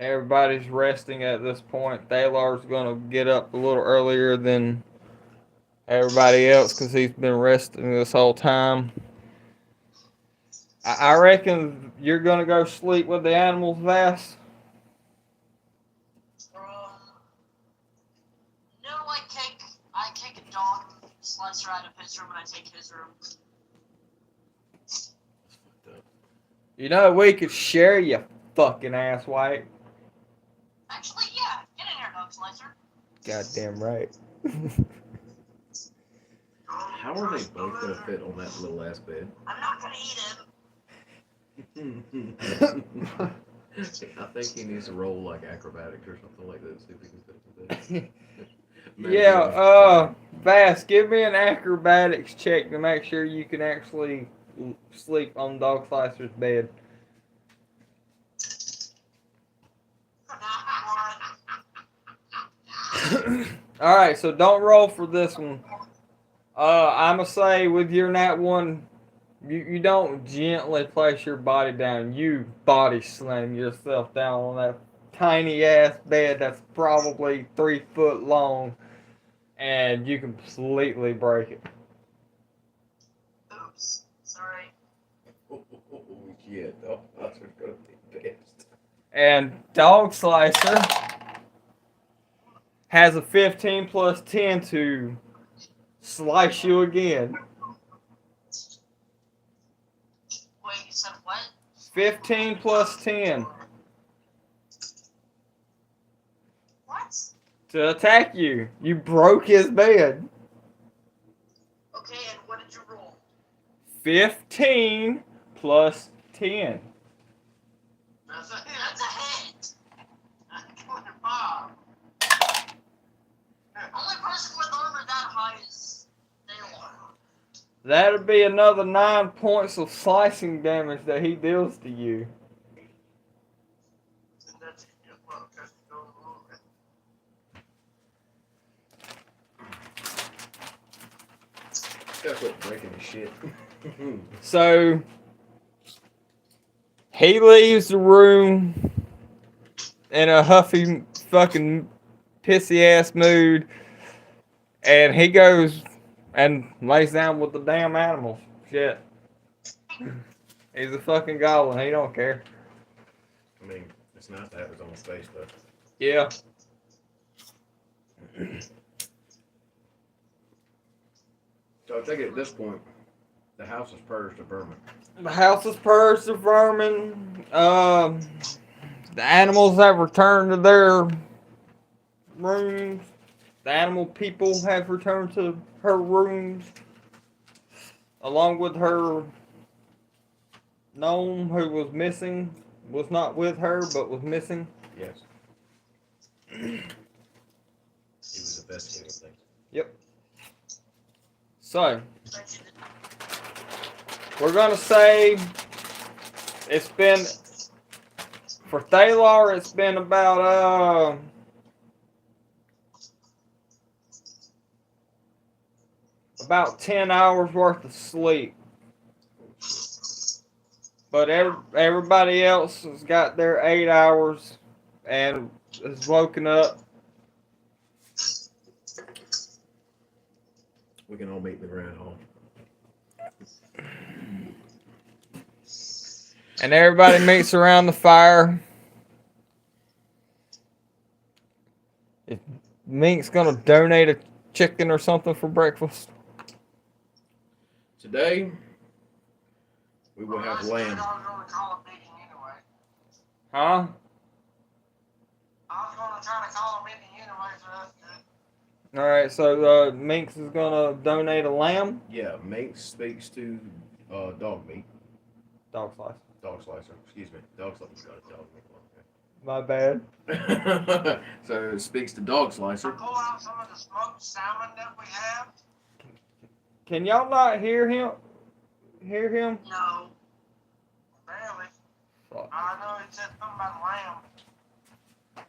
Everybody's resting at this point. Thalar's gonna get up a little earlier than everybody else because he's been resting this whole time. I reckon you're gonna go sleep with the animals, Vass. No, I kick a dog slicer out of his room and I take his room. You know we could share, you fucking ass white. Actually, yeah, get in here, dog slicer. Goddamn right. How are they both gonna fit on that little ass bed? I'm not gonna eat him. I think he needs to roll like acrobatics or something like that. See if he can fit the bed. Yeah, Vass, give me an acrobatics check to make sure you can actually sleep on Dog Slicer's bed. Alright, so don't roll for this one. I'ma say with your nat one, you don't gently place your body down. You body slam yourself down on that tiny ass bed that's probably 3 foot long, and you completely break it. Oops, sorry. Oh yeah, dog slicer's gonna be pissed. And Dog Slicer has a 15 plus 10 to slice you again. Wait, you said what? 15 plus 10 What? to attack you. You broke his bed. Okay, and what did you roll? 15 plus 10. That's a hit. That's a hit. Bob. Only person with armor that high is Thalar. That'd be another 9 points of slicing damage that he deals to you. That's well, just go move it. Gotta quit breaking his shit. So he leaves the room in a huffy, fucking pissy ass mood, and he goes and lays down with the damn animals. Shit. He's a fucking goblin. He don't care. I mean, it's nice to have his own space, though. Yeah. So I think at this point, the house is purged of vermin. The house is purged of vermin. The animals have returned to their rooms. The animal people have returned to her rooms, along with her gnome who was missing. Was not with her, but was missing. Yes. He was investigating things. Yep. So, we're gonna say it's been, for Thalar, it's been about, about 10 hours worth of sleep. But everybody else has got their 8 hours and has woken up. We can all meet in the grand hall. And everybody meets around the fire. If Mink's gonna donate a chicken or something for breakfast. Today, we will have Well, lamb. I was going to call a meeting anyway. Huh? I was going to try to call a meeting anyway, so that's good. Alright, so Minx is gonna donate a lamb. Yeah, Mink speaks to dog meat. Dog slice. Dog slicer. Excuse me. Dog slicer. Got a dog meat one. My bad. So it speaks to Dog I Slicer. pull out some of the smoked salmon that we have. Can y'all not hear him? Hear him? No. Barely. Fuck. I know it said something about lamb.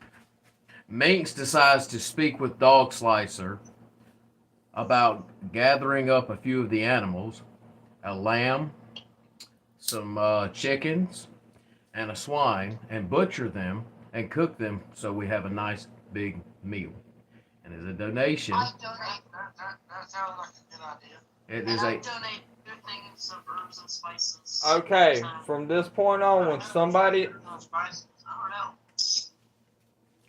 Minx decides to speak with Dog Slicer about gathering up a few of the animals, a lamb, some chickens, and a swine, and butcher them and cook them so we have a nice big meal. And as a donation, I donate. That sounds like a good idea. it And is I a donate good things of herbs and spices. Okay, So, from this point on, when somebody No spices. I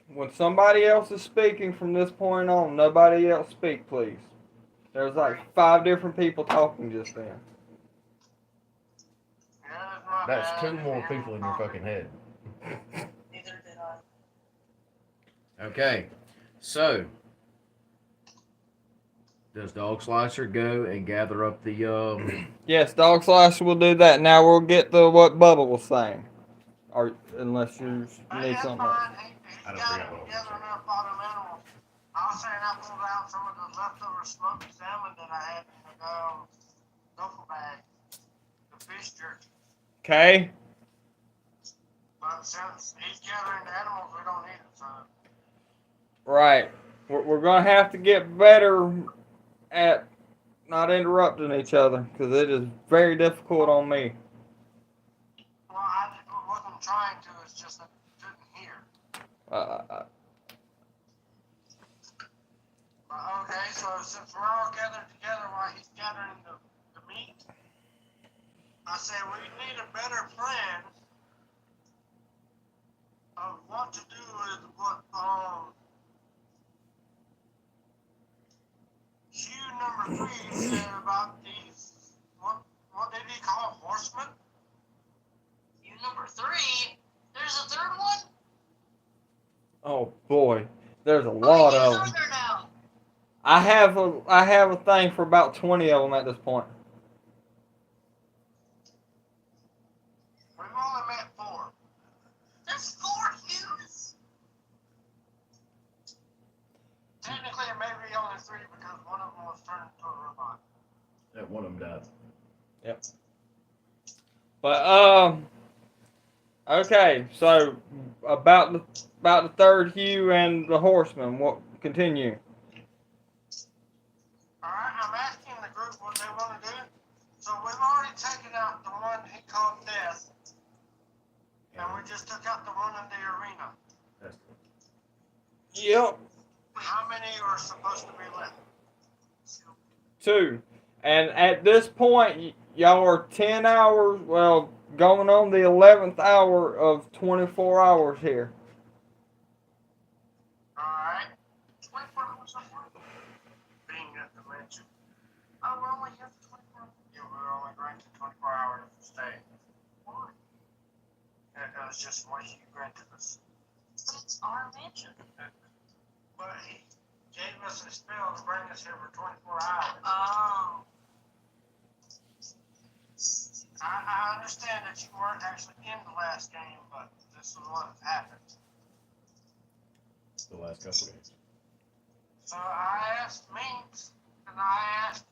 don't know. else is speaking from this point on, nobody else speak, please. There's like 5 different people talking just then. Yeah, that's my that's bad. two more people in your fucking head. Neither did I. Okay, so does Dog Slicer go and gather up the Yes, Dog Slicer will do that. Now we'll get to what Bubba was saying. Or unless you need That's something else. fine. He I don't got forget it what it together enough bottom animals. I was saying I pulled out some of the leftover smoked salmon that I had in the duffel bag. The fish jerky. Okay? But since he's gathering the animals, we don't need it, so. Right. We're going to have to get better at not interrupting each other because it is very difficult on me. Well, I wasn't trying to, it's just that I couldn't hear. Uh, But okay, so since we're all gathered together while he's gathering the meat, I say we need a better plan of what to do with what, Hugh number 3 said about these, what did he call horsemen? You number 3. There's a third one. oh boy, there's a How lot many of are them. there now? I have a thing for about 20 of them at this point. We've only met 4. There's 4 Hughs. Technically, it may be only 3 because one of them was turned into a robot. that one of them died. But okay, so about the third Hugh and the horseman. What continue? Alright, I'm asking the group what they want to do. So we've already taken out the one he called Death, and we just took out the one in the arena. That's Yep, How many are supposed to be left? 2. And at this point, y'all are 10 hours. Well, going on the 11th hour of 24 hours here. Alright, 24 hours of work. being at the mansion. Oh, we're only here for 24 hours. Yeah, we're only granted 24 hours to stay. Why? It was just what he granted us. But it's our mansion. But he gave us a spell to bring us here for 24 hours. Oh. I understand that you weren't actually in the last game, but this is what happened. the last couple of days. So I asked Minx and I asked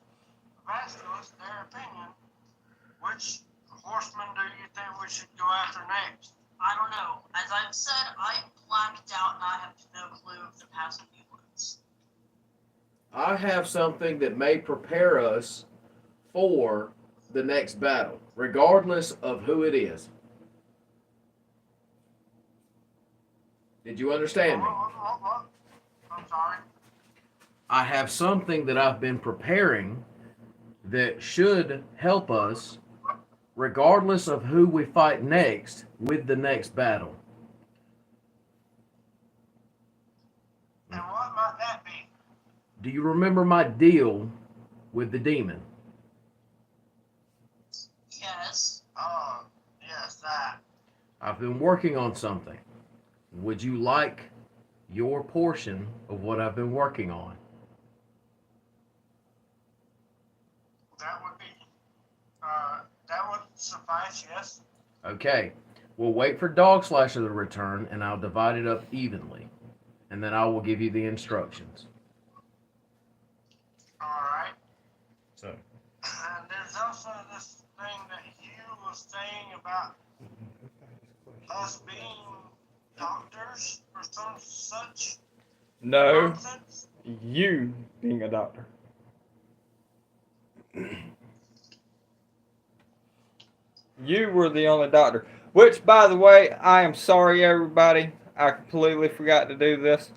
Vasculus their opinion. Which horseman do you think we should go after next? I don't know. As I've said, I blacked out and I have no clue of the past few months. I have something that may prepare us for the next battle, regardless of who it is. Did you understand me? What? I'm sorry. I have something that I've been preparing that should help us, regardless of who we fight next, with the next battle. And what might that be? Do you remember my deal with the demon? Yes. Oh, yes, that. I've been working on something. Would you like your portion of what I've been working on? That would be, that would suffice, yes. Okay. We'll wait for Dog Slasher to return, and I'll divide it up evenly. And then I will give you the instructions. Alright. So, And there's also this thing that you was saying about us being doctors or some such No, nonsense. you being a doctor. You were the only doctor. Which, by the way, I am sorry, everybody. I completely forgot to do this.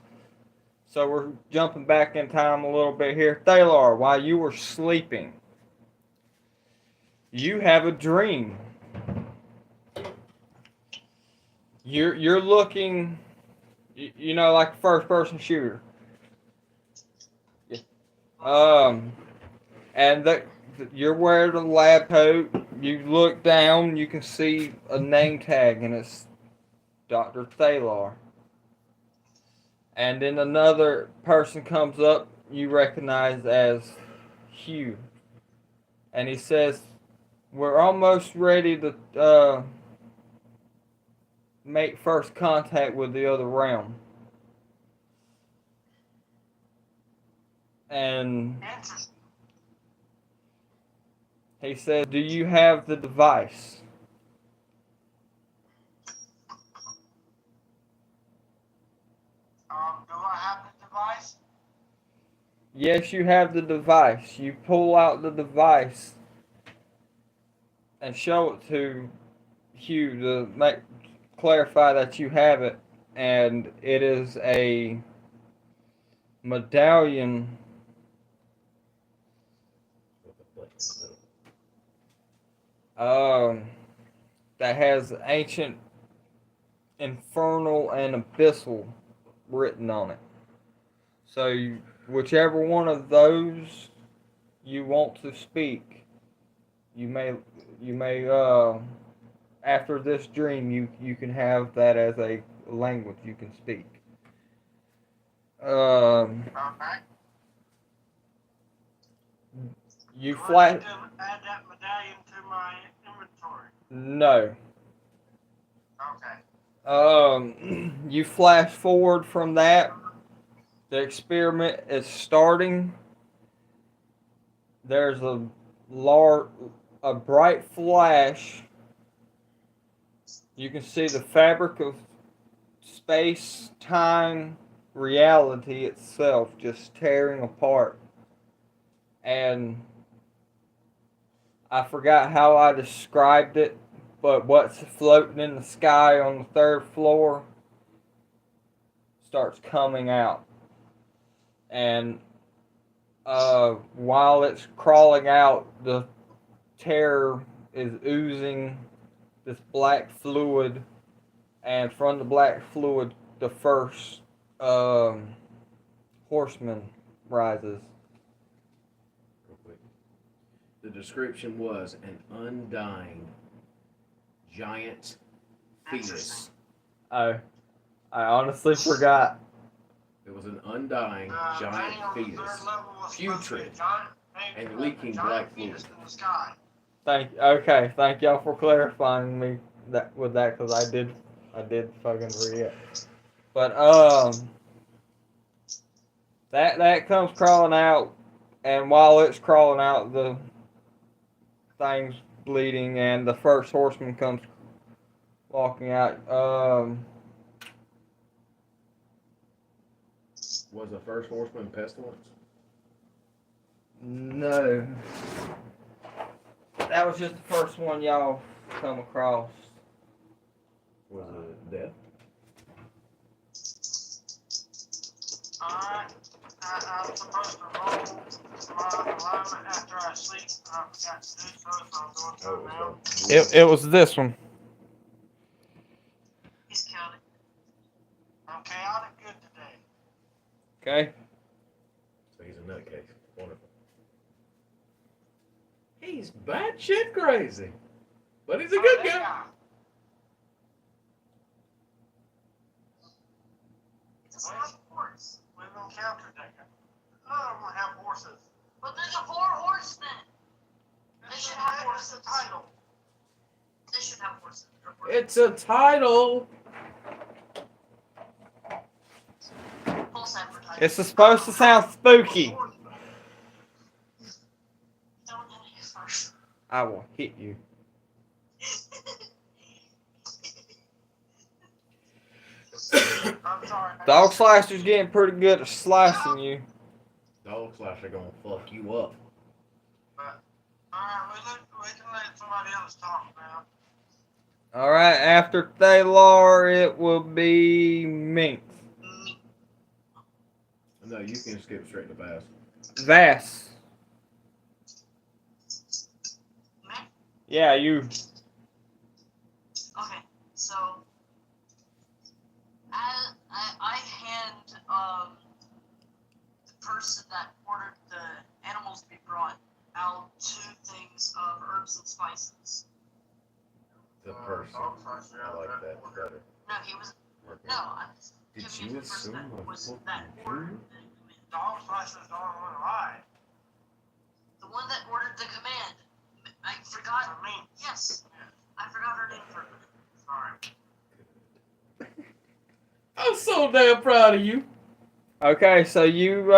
So we're jumping back in time a little bit here. Thalar, while you were sleeping, you have a dream. You're looking, you know, like a first-person shooter. And you're wearing a lab coat. You look down, you can see a name tag, and it's Dr. Thalar. And then another person comes up you recognize as Hugh. And he says, we're almost ready to make first contact with the other realm. And Interesting. he says, do you have the device? Do I have the device? Yes, you have the device. You pull out the device and show it to Hugh to clarify that you have it, and it is a medallion that has ancient, infernal, and abyssal written on it. So whichever one of those you want to speak, you may after this dream you can have that as a language you can speak. Okay. You Do I flash. need to add that medallion to my inventory? No. Okay. You flash forward from that. The experiment is starting. There's a bright flash. You can see the fabric of space, time, reality itself just tearing apart. And I forgot how I described it, but what's floating in the sky on the third floor starts coming out. And while it's crawling out, the terror is oozing this black fluid, and from the black fluid, the first horseman rises. the description was an undying giant fetus. Oh, I honestly forgot. It was an undying giant fetus, putrid, and leaking black fluid. Thank y'all for clarifying me with that, because I did fucking forget. But that comes crawling out, and while it's crawling out, the thing's bleeding, and the first horseman comes walking out. Was the first horseman Pestilence? No. That was just the first one y'all come across. Was it Death? Alright, I'm supposed to roll my alignment after I sleep. I forgot to do so, so I'm doing so now. It was this one. He's chaotic. I'm chaotic good today. Okay. So he's a nutcase. Wonderful. He's batshit crazy, but he's a good guy. Yeah. It's a smart horse. We've encountered that guy. None of them have horses. But there's a 4 horsemen. They This should is have the horses. title. They should have horses. It's a title. False advertising. It's supposed to sound spooky. Don't get it first. I will hit you. I'm sorry. Dog Slicer's getting pretty good at slicing you. Dog Slasher gonna fuck you up. Alright, we can let somebody else talk now. Alright, after Thalar, it will be Minx. No, you can skip straight to Bass. Vass. Me? Yeah, you. Okay, so I hand the person that ordered the animals to be brought out 2 things of herbs and spices. The person. I like that better. No, he was Okay. no. I'm Did giving you the person assume that I was fucking that knew? ordered the command. Dog Slicer's the only one alive. The one that ordered the command. I forgot. For me. Yes, I forgot her name for a minute. Sorry. I'm so damn proud of you. Okay, so you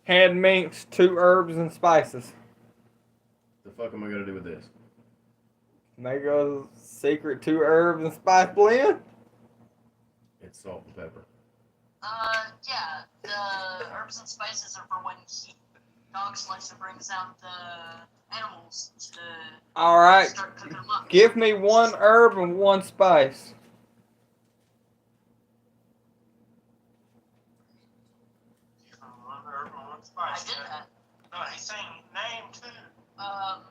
hand Minx 2 herbs and spices. The fuck am I gonna do with this? Make a secret 2 herbs and spice blend. It's salt and pepper. Yeah, the herbs and spices are for when Dog Slicer brings out the animals to Alright, start cooking them up. give me 1 herb and 1 spice. One herb and one I spice. did that. No, he's saying name 2. Name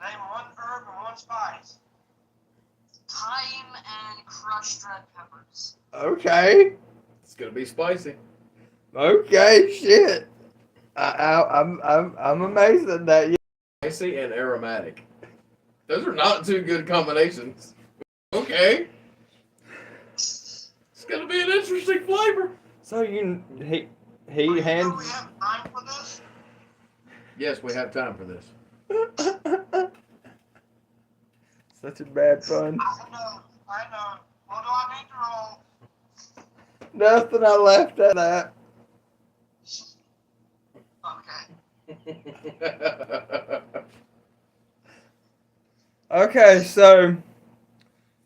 Name 1 herb and 1 spice. thyme and crushed red peppers. Okay. It's gonna be spicy. Okay, shit. I'm amazed at that. Spicy and aromatic. Those are not 2 good combinations. Okay. It's gonna be an interesting flavor. So he You know hands. we have time for this? Yes, we have time for this. Such a bad pun. I know. What do I need to roll? Nothing. I left at that. Okay. Okay, so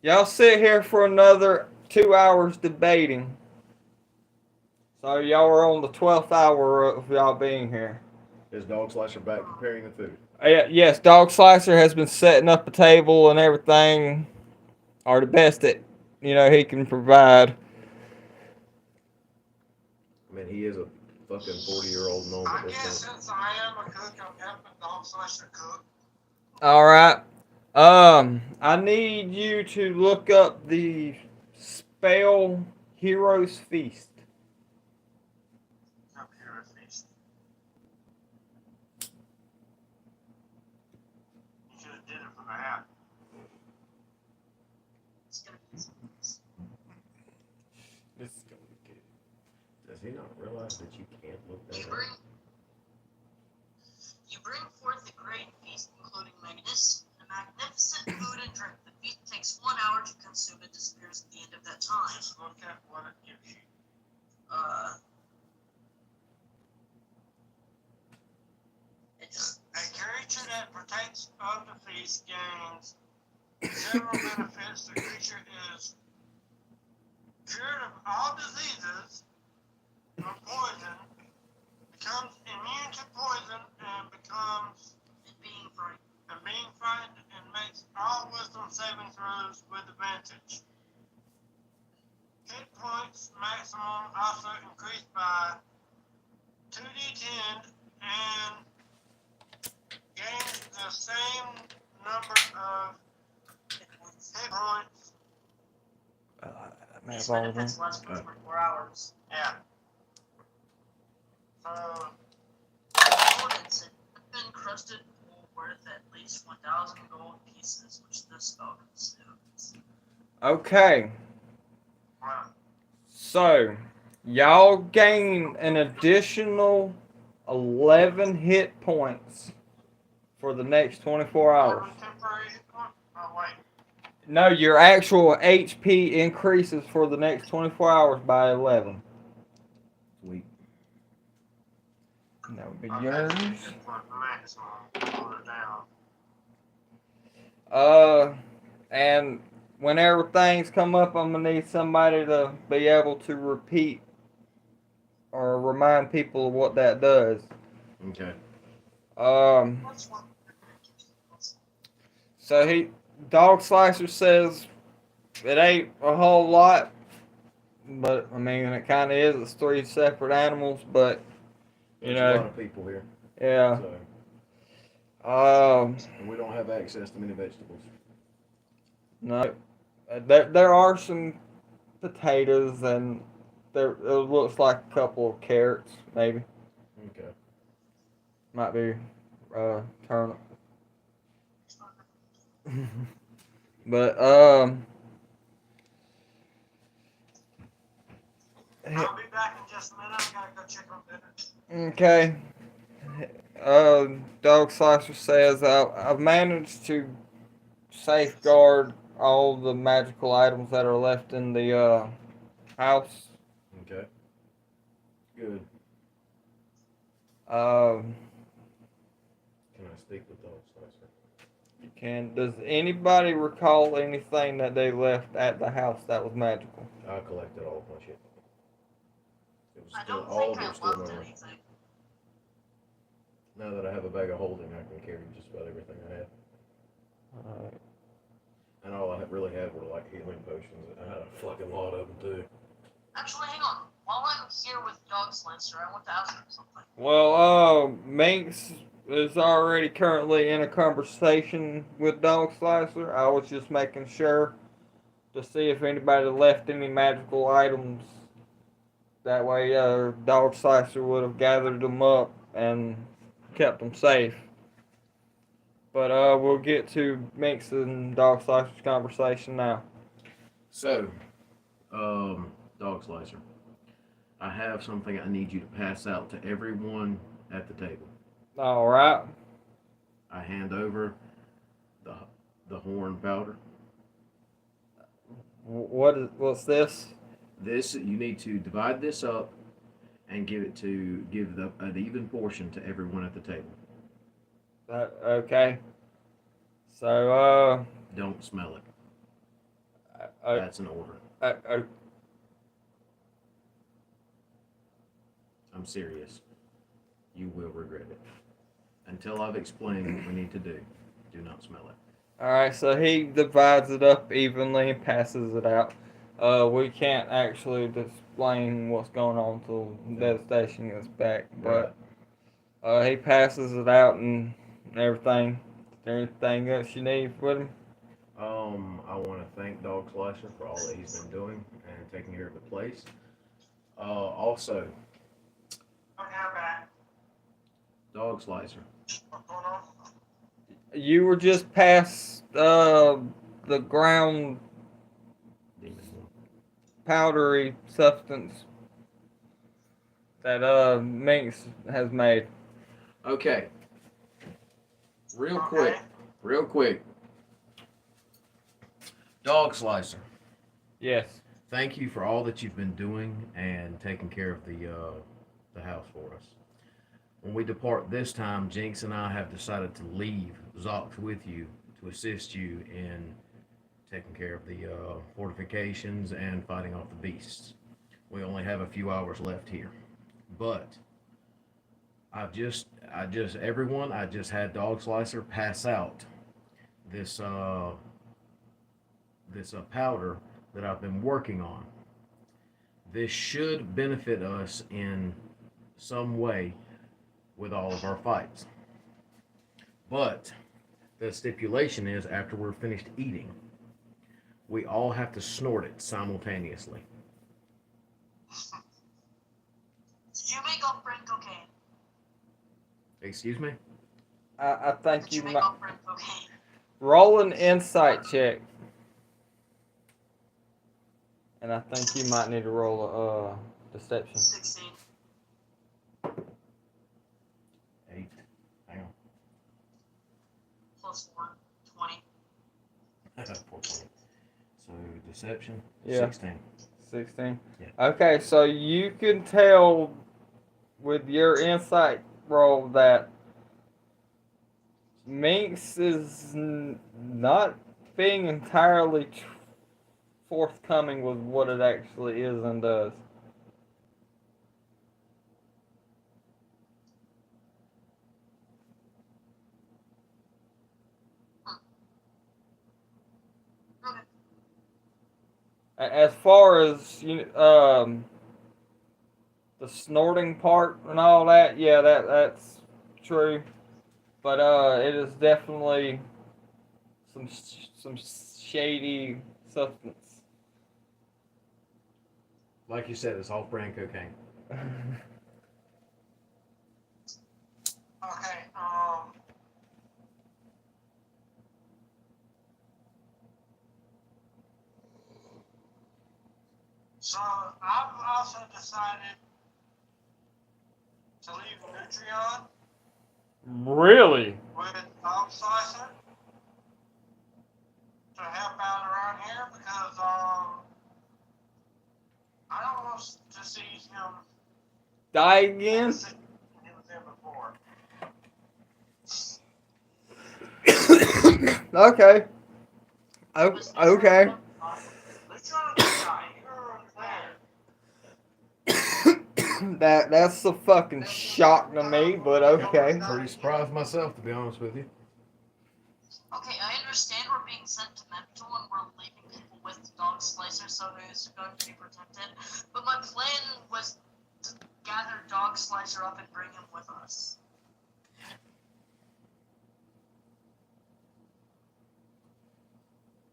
y'all sit here for another 2 hours debating. So y'all are on the 12th hour of y'all being here. Is Dog Slasher back preparing the food? Yes, Dog Slicer has been setting up a table and everything, or the best that he can provide. I mean, he is a fucking 40-year-old gnome I at this guess point. since I am a cook, I'm helping Dog Slicer cook. All right. I need you to look up the spell Hero's Feast. Up here at least. You should have did it for the hat. It's gonna be This is gonna be good. Does he not realize that you can't look that up? You bring forth the great feast, including magnificent food and drink. The feast takes 1 hour to consume and disappears at the end of that time. Just look at what it gives you. It just A creature that partakes of the feast gains several benefits. The creature is cured of all diseases or poison, becomes immune to poison, and becomes being frightened. frightened and makes all wisdom saving throws with advantage. Hit points maximum also increased by 2d10 and gains the same number of hit points. These benefits last for 24 hours. Yeah. So, Ordnance and encrusted wool worth at least 1,000 gold pieces, which this spell consumes. Okay. wow. So, y'all gain an additional 11 hit points for the next 24 hours. Temporary hit point? Oh, wait. No, your actual HP increases for the next 24 hours by 11. Sweet. That would be Okay, yours. it's like maximum. Pull it down. And whenever things come up, I'm gonna need somebody to be able to repeat or remind people of what that does. Okay. What's one? So Dog Slicer says it ain't a whole lot, but I mean it kind of is. It's 3 separate animals, but There's a lot of people here. yeah. So, and we don't have access to many vegetables. No, there are some potatoes and there it looks like a couple of carrots, maybe. Okay. Might be turnip. But I'll be back in just a minute. I gotta go check on dinner. okay. Dog Slicer says I've managed to safeguard all the magical items that are left in the house. Okay. Good. Um, Can I speak with Dog Slicer? you can. Does anybody recall anything that they left at the house that was magical? I collected all of my shit. It was I still, don't all think of it I was still left mine. anything. Now that I have a bag of holding, I can carry just about everything I have. And all I really had were like healing potions. I had a fucking lot of them too. Actually, hang on. While I'm here with Dog Slicer, I want to ask him something. Well, Minx is already currently in a conversation with Dog Slicer. I was just making sure to see if anybody left any magical items. That way, Dog Slicer would have gathered them up and kept them safe. But we'll get to Minx and Dog Slicer's conversation now. So, Dog Slicer, I have something I need you to pass out to everyone at the table. All right. I hand over the horn powder. What's this? This you need to divide this up and give an even portion to everyone at the table. Okay. So Don't smell it. uh, That's an order. I'm serious. You will regret it. Until I've explained what we need to do, do not smell it. all right. So he divides it up evenly and passes it out. We can't actually explain what's going on till the devastation gets back, but he passes it out and everything. Is there anything else you need with him? I want to thank Dog Slicer for all that he's been doing and taking care of the place. Also, Okay, I'm back. Dog Slicer. What's going on? You were just past the ground Demon one. powdery substance that Minx has made. Okay. Real Okay. quick. Dog Slicer. Yes. Thank you for all that you've been doing and taking care of the house for us. When we depart this time, Jinx and I have decided to leave Zox with you to assist you in taking care of the fortifications and fighting off the beasts. We only have a few hours left here, but I just had Dog Slicer pass out this powder that I've been working on. This should benefit us in some way with all of our fights. But the stipulation is after we're finished eating, we all have to snort it simultaneously. Did you make off brand cocaine? Excuse me? I think Did you you make might off brand cocaine? roll an insight check. And I think you might need to roll a deception. 16. 8. Hang Plus 4. 20. on. 4 points. So deception. Yeah. 16. 16. Yeah. Okay, so you can tell with your insight roll that Minx is not being entirely forthcoming with what it actually is and does. Okay. As far as the snorting part and all that, yeah, that's true. But it is definitely some shady substance. Like you said, it's off-brand cocaine. Okay, so I've also decided to leave Nutrion Really? with Dog Slicer to help out around here because I don't want to see him Die in the again? situation he was in before. Okay. Okay. Let's try to die. You're there. That's a fucking shock to me, but okay. Pretty surprised myself, to be honest with you. Okay, I understand we're being sentimental and we're leaving people with Dog Slicer so who's going to be protected, but my plan was to gather Dog Slicer up and bring him with us.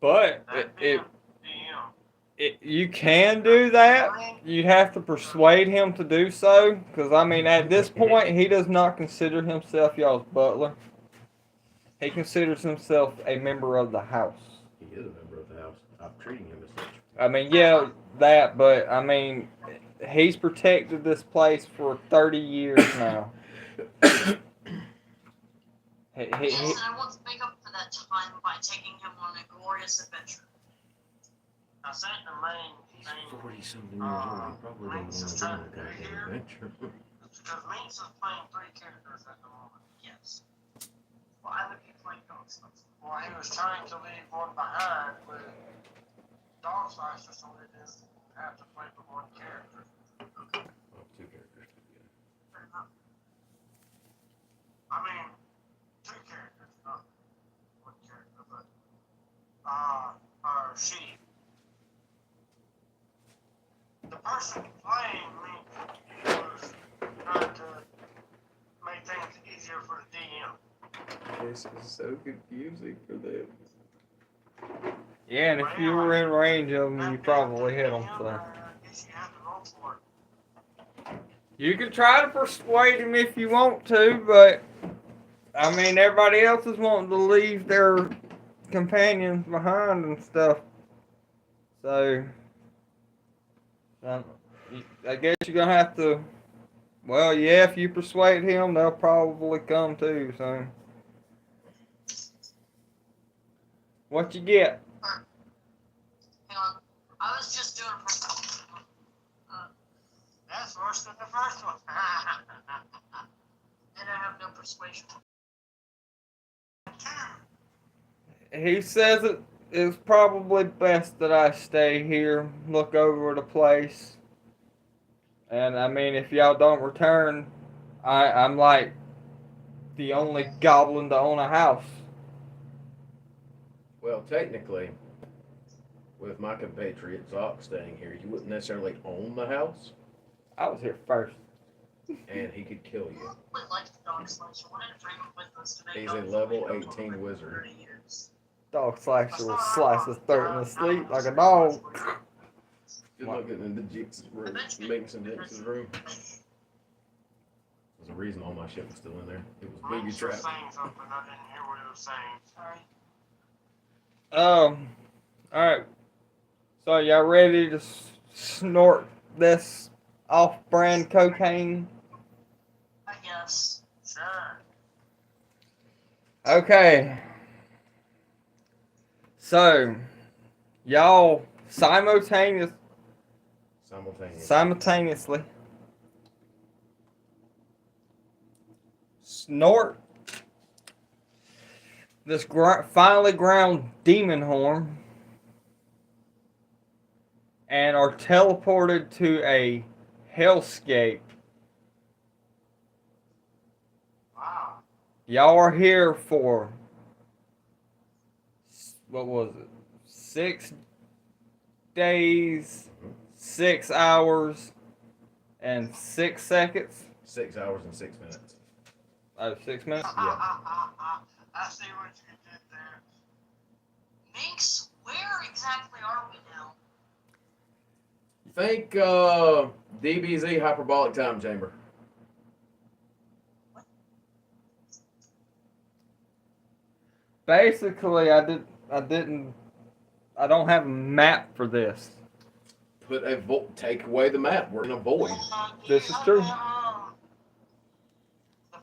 But That'd be a DM. you can do that. You have to persuade him to do so, because I mean, at this point, he does not consider himself y'all's butler. He considers himself a member of the house. He is a member of the house. I'm treating him as such. I mean, yeah, that, but I mean, he's protected this place for 30 years now. Yes, and I want to make up for that time by taking him on a glorious adventure. I think the main He's thing 40-something years old. He probably don't Minx want is to trying do to that do here adventure. is because Minx is playing 3 characters at the moment. Yes. Well, I would be playing Dog Slicer. Well, he was trying to leave one behind with Dog Slicer so he didn't have to play with 1 character. Well, 2 characters. Fair enough. I mean, 2 characters, not 1 character, but or she. The person playing me was trying to make things easier for the DM. This is so confusing for them. Yeah, and if you were in range of them, you probably hit them. So I guess you have to roll for it. you can try to persuade him if you want to, but I mean, everybody else is wanting to leave their companions behind and stuff. So I guess you're gonna have to. Well, yeah, if you persuade him, they'll probably come too. So what you get? Hang on. I was just doing That's worse than the first one. and I have no persuasion. 2. He says it is probably best that I stay here, look over the place. And I mean, if y'all don't return, I'm like the only goblin to own a house. Well, technically, with my compatriot Zoc staying here, you wouldn't necessarily own the house, I was here first. and he could kill you. I really liked the Dog Slicer. Wanted to bring him with us to make He's up a for level what we've done 18 for wizard. 30 years. Dog Slicer will slice his throat in his sleep like a dog. Good looking in the Jinx's room, making some Jinx's room. There's a reason all my shit was still in there. It was booby Minx was trapped. saying something. I didn't hear what he was saying. Sorry. Alright. So y'all ready to snort this off-brand cocaine? I guess. Sure. Okay. So, y'all Simultaneous. simultaneously snort this finely ground demon horn and are teleported to a hellscape. Wow. Y'all are here for, what was it, 6 days, 6 hours, and 6 seconds? 6 hours and 6 minutes. Oh, 6 minutes? Yeah. I see what you did there. Minx, where exactly are we now? Think DBZ hyperbolic time chamber. Basically, I don't have a map for this. Take away the map. We're in a void. This is true. The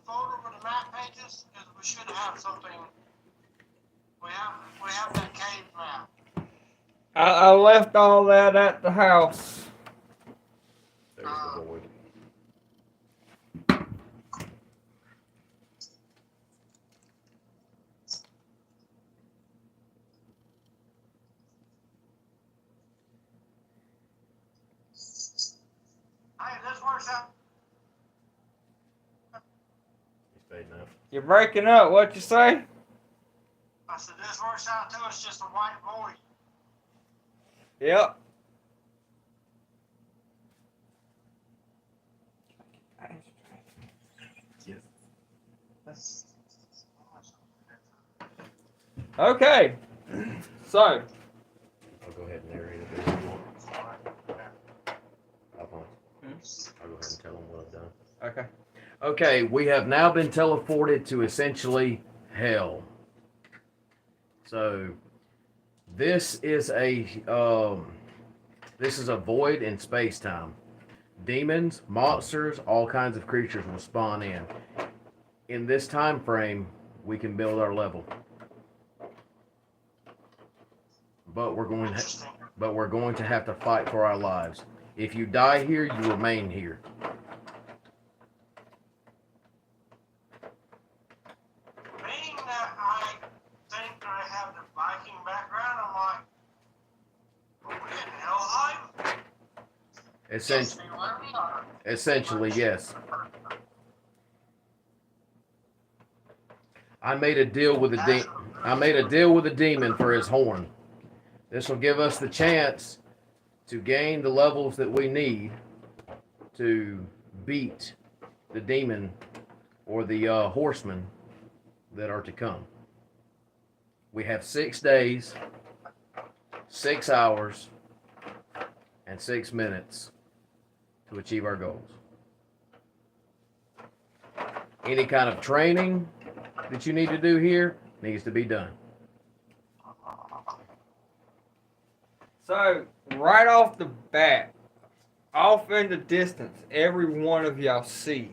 folder with the map pages, because we should have something. We have that cave map. I left all that at the house. There's the void. Hey, this works out. He's fading out. You're breaking up. What you say? I said this works out too. It's just a white void. Yep. Yes. Okay. So, I'll go ahead and narrate it if you want. I'll go ahead and tell them what I've done. okay. Okay, we have now been teleported to essentially hell. So this is a void in space time. Demons, monsters, all kinds of creatures will spawn in. In this time frame, we can build our level. But we're going to have to fight for our lives. If you die here, you remain here. Being that I think I have the Viking background, I'm like, are we in Helheim? Essentially, Yes, where we are. essentially, yes. I made a deal with a demon for his horn. This will give us the chance to gain the levels that we need to beat the demon or the horsemen that are to come. We have 6 days, 6 hours, and 6 minutes to achieve our goals. Any kind of training that you need to do here needs to be done. So, right off the bat, off in the distance, every one of y'all see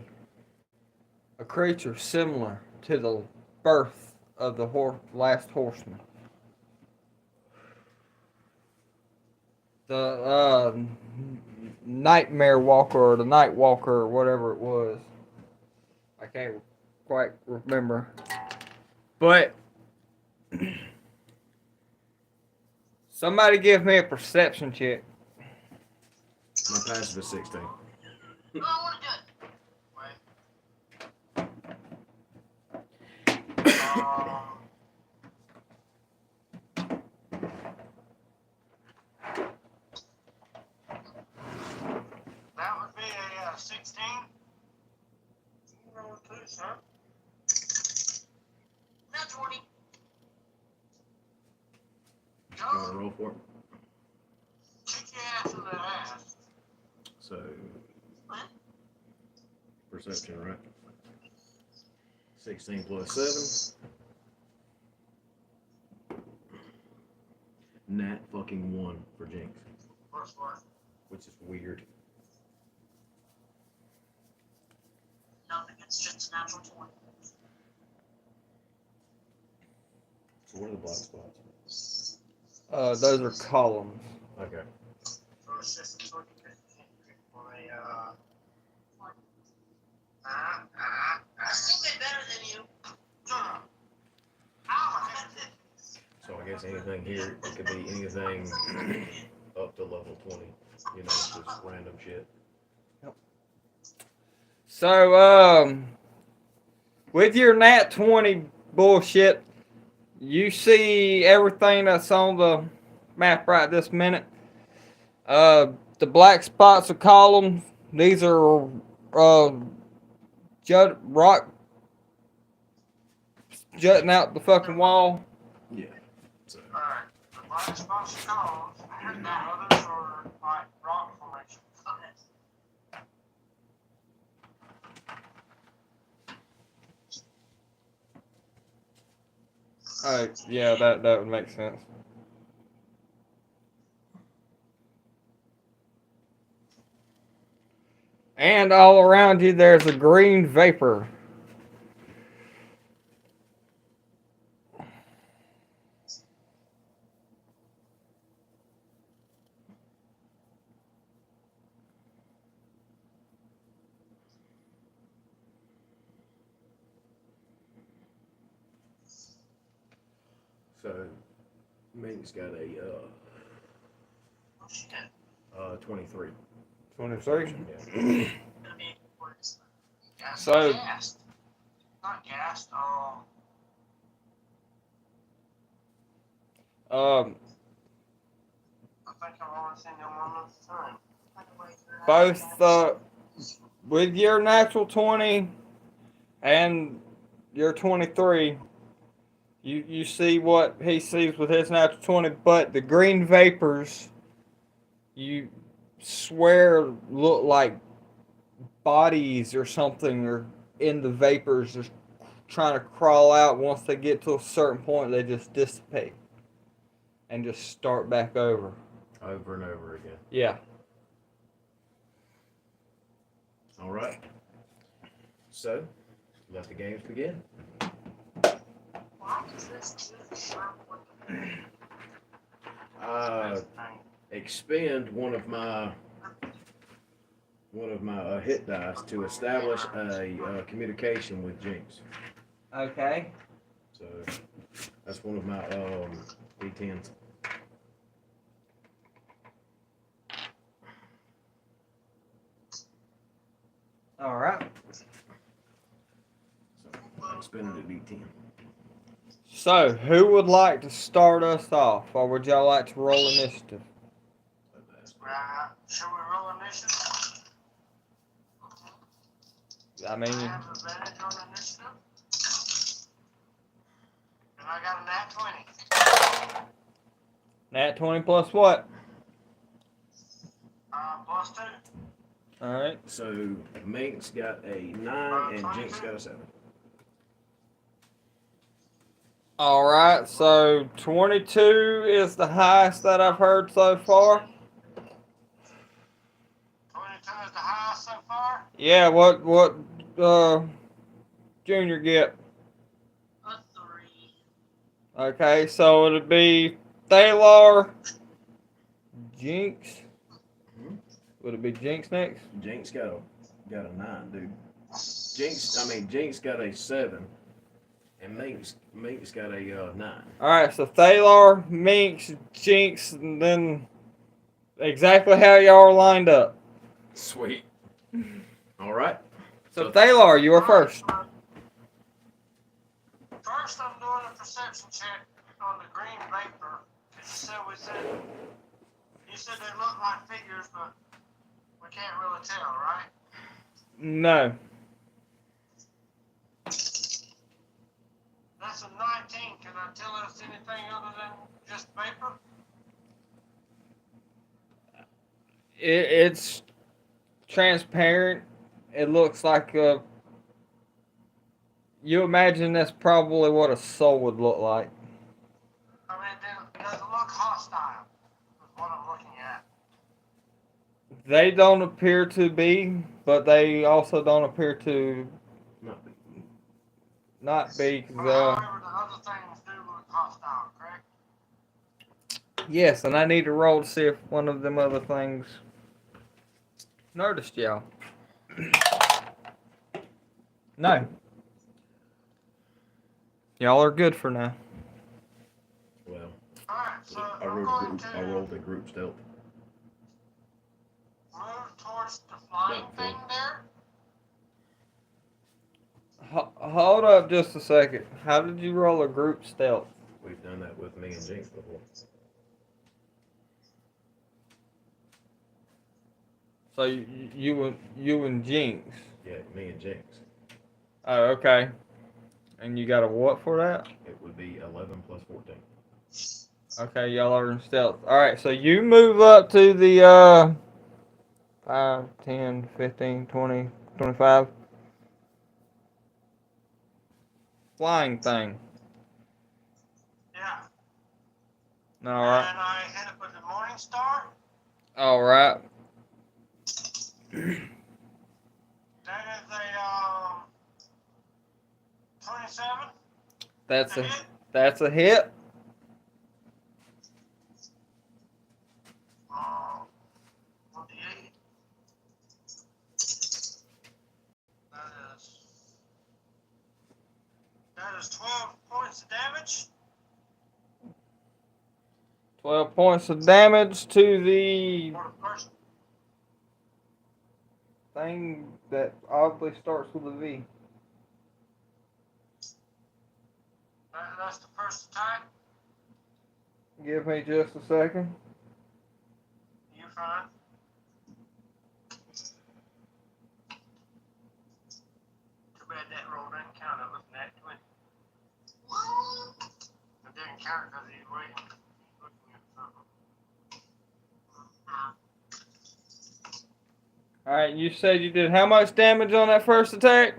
a creature similar to the birth of the last horseman. The nightmare walker or the night walker or whatever it was. I can't quite remember. But somebody give me a perception check. My passive is 16. Oh, I want to do it. That would be a 16. Roll 2, sir. Not 20. You want to roll for it? Kick your ass in the ass. So, What? perception, right? 16 plus 7. Nat fucking 1 for Jinx, First one. which is weird. Nothing. It's just a natural 20. So what are the black spots? Those are columns. Okay. So it's just a sort of for a Still been better than you. So I guess anything here, it could be anything up to level 20. You know, just random shit. So, with your nat 20 bullshit, you see everything that's on the map right this minute. The black spots are columns. These are rock jutting out the fucking wall. Yeah. So, Alright, the black spots are columns, and the others are like rock formations. Yeah, that would make sense. And all around you, there's a green vapor. so Mink's got a 23. 23. Yeah. So- Gassed. Not gassed, Um, I think I've only seen them one other time. both with your natural 20 and your 23, you see what he sees with his natural 20, but the green vapors, you swear, look like bodies or something are in the vapors, just trying to crawl out. Once they get to a certain point, they just dissipate and just start back over. Over and over again. Yeah. All right. So, let the games begin. Why does this tooth sharp looking? Expend one of my hit dice to establish a communication with Jinx. Okay. So that's one of my D10s. All right. So I expended a D10. So, who would like to start us off, or would y'all like to roll initiative? Should we roll initiative? I I mean, have advantage on initiative. And I got a nat 20. nat 20 plus what? Plus 2. All right. So Mink's got a 9 and Jinx got a 7. All right. So 22 is the highest that I've heard so far. 22 is the highest so far. Yeah. What Junior get? A 3. Okay. So it'd be Thalar, Jinx. Would it be Jinx next? Jinx got a 9, dude. Jinx got a 7, and Mink's got a 9. All right. So Thalar, Minx, Jinx, and then exactly how y'all are lined up. Sweet. All right. So Thalar, you were first. First, I'm doing a perception check on the green vapor. You said they look like figures, but we can't really tell, right? No. That's a 19. Can I tell us anything other than just vapor? It's transparent. It looks like you imagine that's probably what a soul would look like. I mean, does it look hostile? Is what I'm looking at. They don't appear to be, but they also don't appear to not be. However, the other things do look hostile, correct? Yes, and I need to roll to see if one of them other things noticed y'all. No. Y'all are good for now. Well, Alright, so I I'm rolled going a group. I to rolled a group stealth. move towards the flying Not thing full. there. Hold up just a second. How did you roll a group stealth? We've done that with me and Jinx before. So you and Jinx. Yeah, me and Jinx. Oh, okay. And you got a what for that? It would be 11 plus 14. Okay, y'all are in stealth. Alright, so you move up to the 5, 10, 15, 20, 25 flying thing. Yeah. Alright. And I hit it with the Morning Star. Alright. That is a 27. That's To a hit. that's a hit. Uh, 28. That is 12 points of damage. 12 points of damage to the For the first. thing that obviously starts with a V. That's the first attack. Give me just a second. You fine. Too bad that roll didn't count. It was net 20. It didn't count because he's waiting. He's looking at something. Alright, you said you did how much damage on that first attack?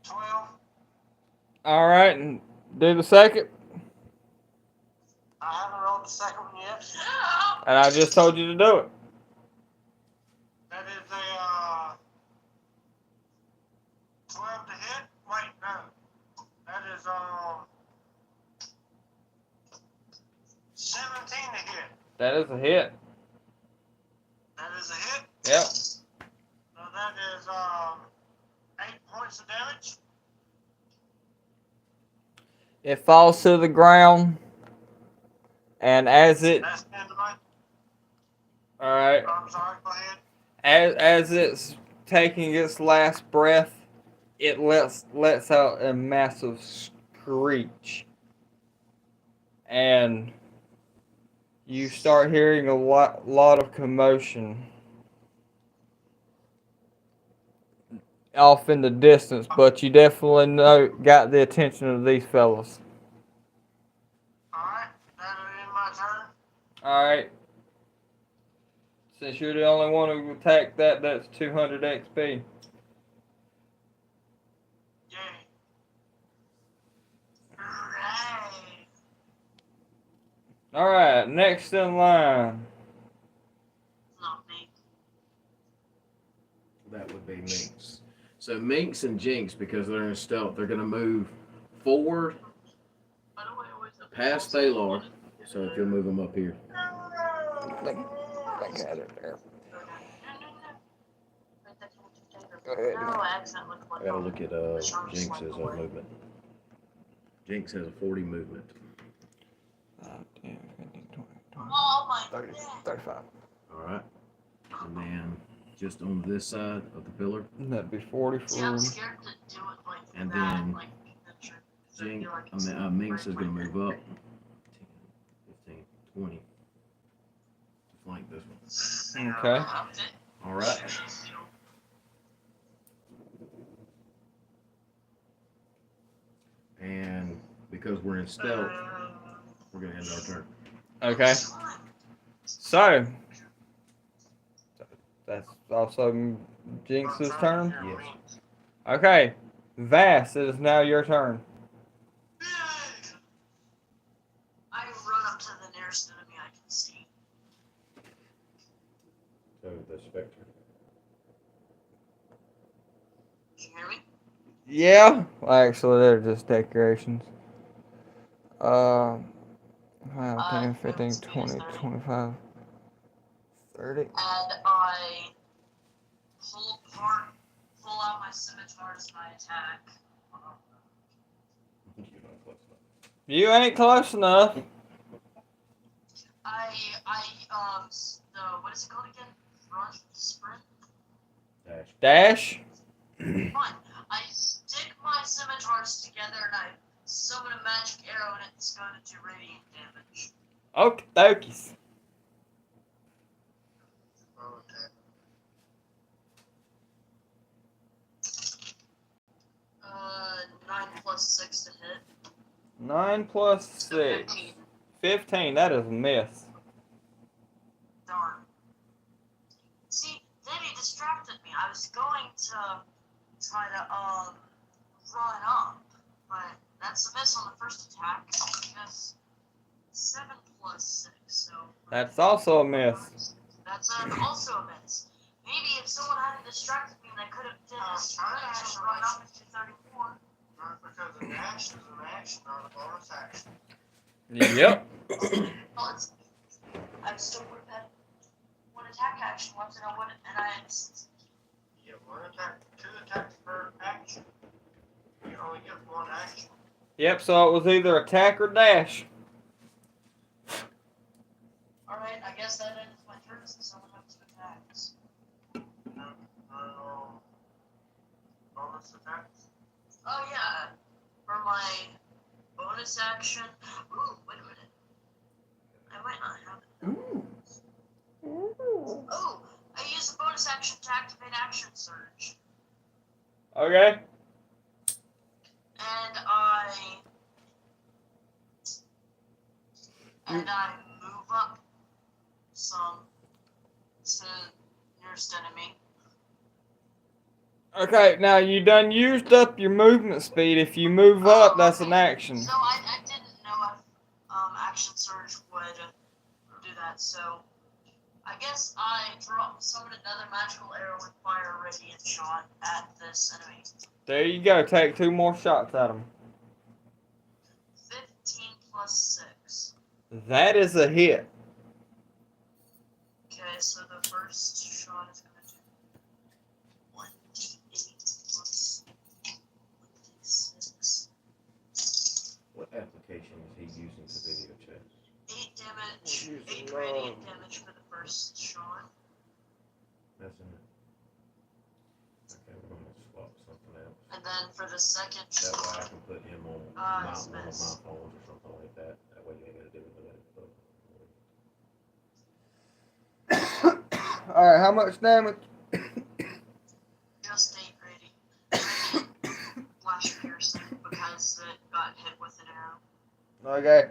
12. Alright, and do the second. I haven't rolled the second one yet. And I just told you to do it. That is a 12 to hit. Wait, no. That is 17 to hit. That is a hit. That is a hit. Yep. So that is 8 points of damage. It falls to the ground. And as it That's the end of my. alright. I'm sorry. Go ahead. As it's taking its last breath, it lets out a massive screech. And you start hearing a lot of commotion off in the distance, but you definitely got the attention of these fellas. Alright. That'll end my turn. Alright. Since you're the only one who attacked that's 200 XP. Yay. Hooray. Alright, next in line. Not me. That would be Minx. So Minx and Jinx, because they're in stealth, they're going to move forward By the way, always the past Thalar. So if you'll move them up here. Look at it there. Go No, ahead. I accidentally I clicked got to on look it. at Jinx's movement. Jinx has a 40 movement. 10, 15, 20, Oh my 30, god. 35. All right. And then just on this side of the pillar, That'd be 40 See, I'm for scared to do it like And that, then like the trick. 'Cause I Jinx, feel like it's Minx is right going to like move that. up 10, 15, 20 to flank this one. Okay. All right. And because we're in stealth, we're going to end our turn. Okay. So, that's also Jinx's turn. Yes. Okay. Vass, it is now your turn. I run up to the nearest enemy I can see. So the Spectre. Did you hear me? Yeah. Well, actually, they're just decorations. 5, 10, 15, 20, 25, 30. And I pull out my scimitars and I attack. You ain't close enough. What is it called again? Run, sprint? Dash. Fine. I stick my scimitars together and I summon a magic arrow and it's going to do radiant damage. Okie dokies. Okay. 9 plus 6 to hit. 9 plus So 6. 15. 15. That is a miss. Darn. See, then he distracted me. I was going to try to run up, but that's a miss on the first attack. That's 7 plus 6, so That's also a miss. that's also a miss. Maybe if someone hadn't distracted me, I could have did this to run up into 34. Not because a dash is an action, not a bonus action. Yep. Well, I still would have had one attack action left, and I wouldn't, and I had. You get one attack, 2 attacks per action. You only get 1 action. Yep, so it was either attack or dash. Alright, I guess that ends my turn since I only have 2 attacks. Bonus attacks? Oh, yeah. For my bonus action. Ooh, wait a minute. I might not have it. Oh, I use the bonus action to activate Action Surge. Okay. And I move up some to nearest enemy. Okay, now you done used up your movement speed. If you move up, that's an action. So I didn't know if Action Surge would do that, so I guess I summon another magical arrow with fire radiant shot at this enemy. There you go. Take 2 more shots at him. 15 plus 6. That is a hit. Okay, so the first shot is going to do 1d8 plus 1d6. What application is he using to video chat? 8 damage, 8 radiant damage for the first shot. That's in it. Okay, we're gonna swap something else. And then for the second That way I shot, can put him on it's one of my miss. phones or something like that. That way you ain't gotta do it with it. Alright, how much damage? Just 8 radiant flash piercing because it got hit with an arrow. Okay.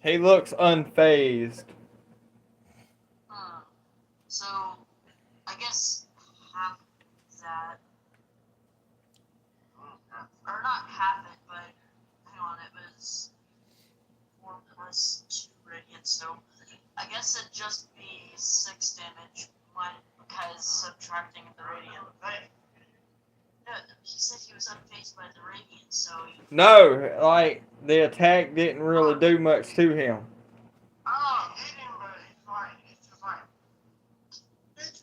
He looks unfazed. So, I guess half that, or not half it, but hang on, it was 4 plus 2 radiant, so I guess it'd just be 6 damage, because subtracting the radiant. No, he said he was unfazed by the radiant, so. No, like, the attack didn't really do much to him. Oh, hit him, but he's fine. He's just fine.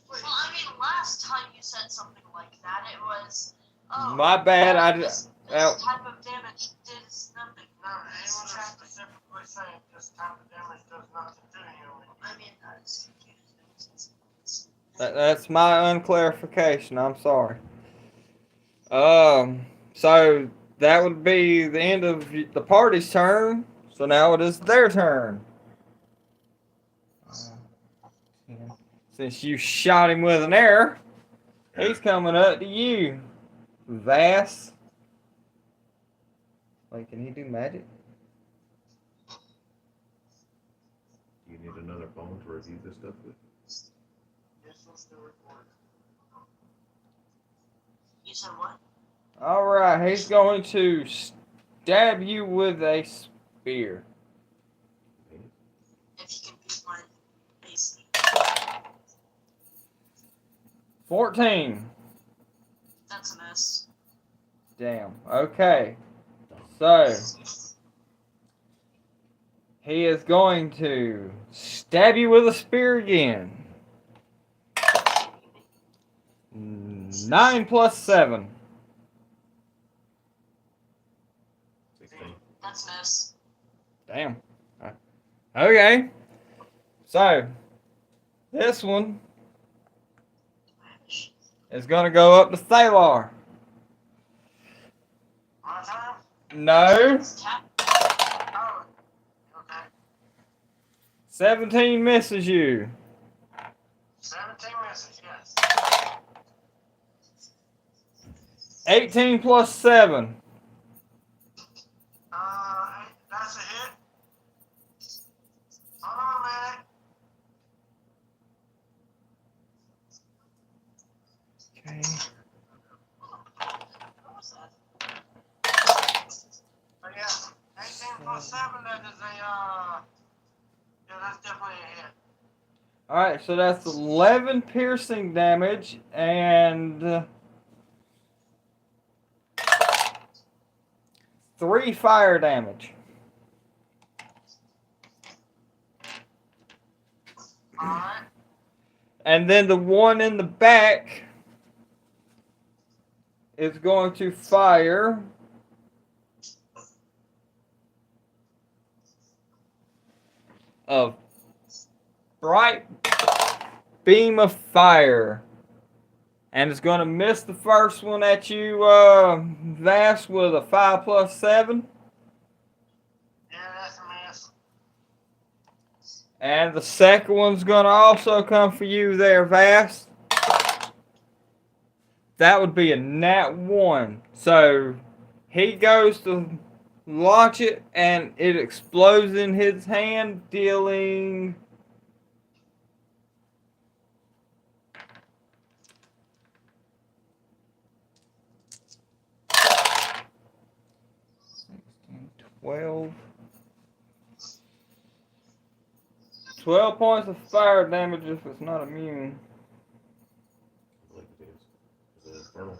Well, I mean, last time you said something like that, it was. Oh, My bad, this well, type of damage did nothing. No, he was specifically saying this type of damage does nothing to him. I mean, that's confusing. that's my unclarification. I'm sorry. So that would be the end of the party's turn. So now it is their turn. Since you shot him with an arrow, he's coming up to you, Vass. Wait, can he do magic? Do you need another phone to review this stuff with? Yes, we'll still record. You said what? Alright, he's going to stab you with a spear. If you can beat my AC. 14. That's a miss. Damn. Okay. So, He is going to stab you with a spear again. 9 plus 7. 16. That's miss. Damn. Okay. So, this one is going to go up to Thalar. My turn? No. Oh, okay. 17 misses you. 17 misses, yes. 18 plus 7. That's a hit. Hold on a minute. Okay. What was that? But yeah, 18 plus 7, that is a, yeah, that's definitely a hit. Alright, so that's 11 piercing damage and 3 fire damage. Alright. And then the one in the back is going to fire a bright beam of fire. And it's going to miss the first one at you, Vass, with a 5 plus 7. Yeah, that's a miss. And the second one's going to also come for you there, Vass. That would be a nat 1. So he goes to launch it and it explodes in his hand, dealing 12 points of fire damage if it's not immune. I believe it is. Is it infernal?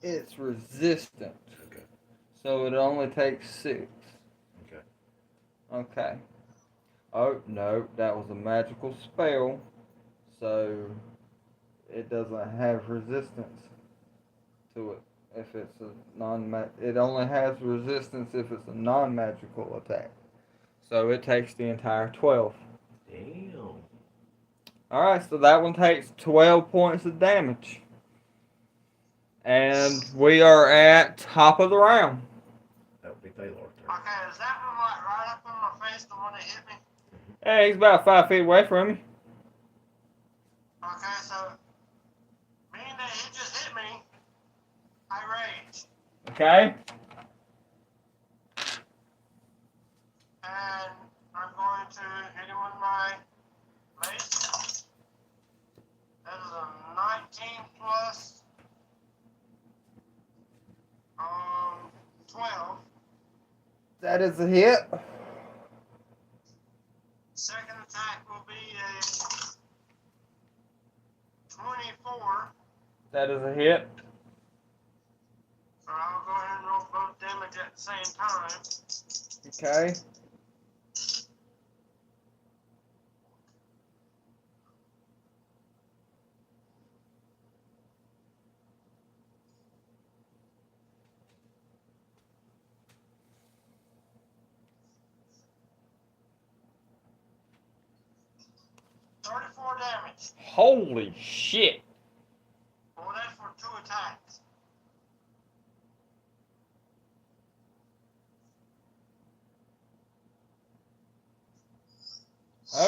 It's resistant. Okay. So it only takes 6. Okay. Okay. Oh, no, that was a magical spell. So it doesn't have resistance to it if it's a it only has resistance if it's a non-magical attack. So it takes the entire 12. Damn. Alright, so that one takes 12 points of damage. And we are at top of the round. That would be Thalar's turn. Okay, is that one like right up in my face, the one that hit me? Hey, he's about 5 feet away from me. Okay, so being that he just hit me, I rage. Okay? And I'm going to hit him with my mace. That is a 19 plus 12. That is a hit. Second attack will be a 24. That is a hit. So I'll go ahead and roll both damage at the same time. Okay. Damage. Holy shit. Well, that's for 2 attacks.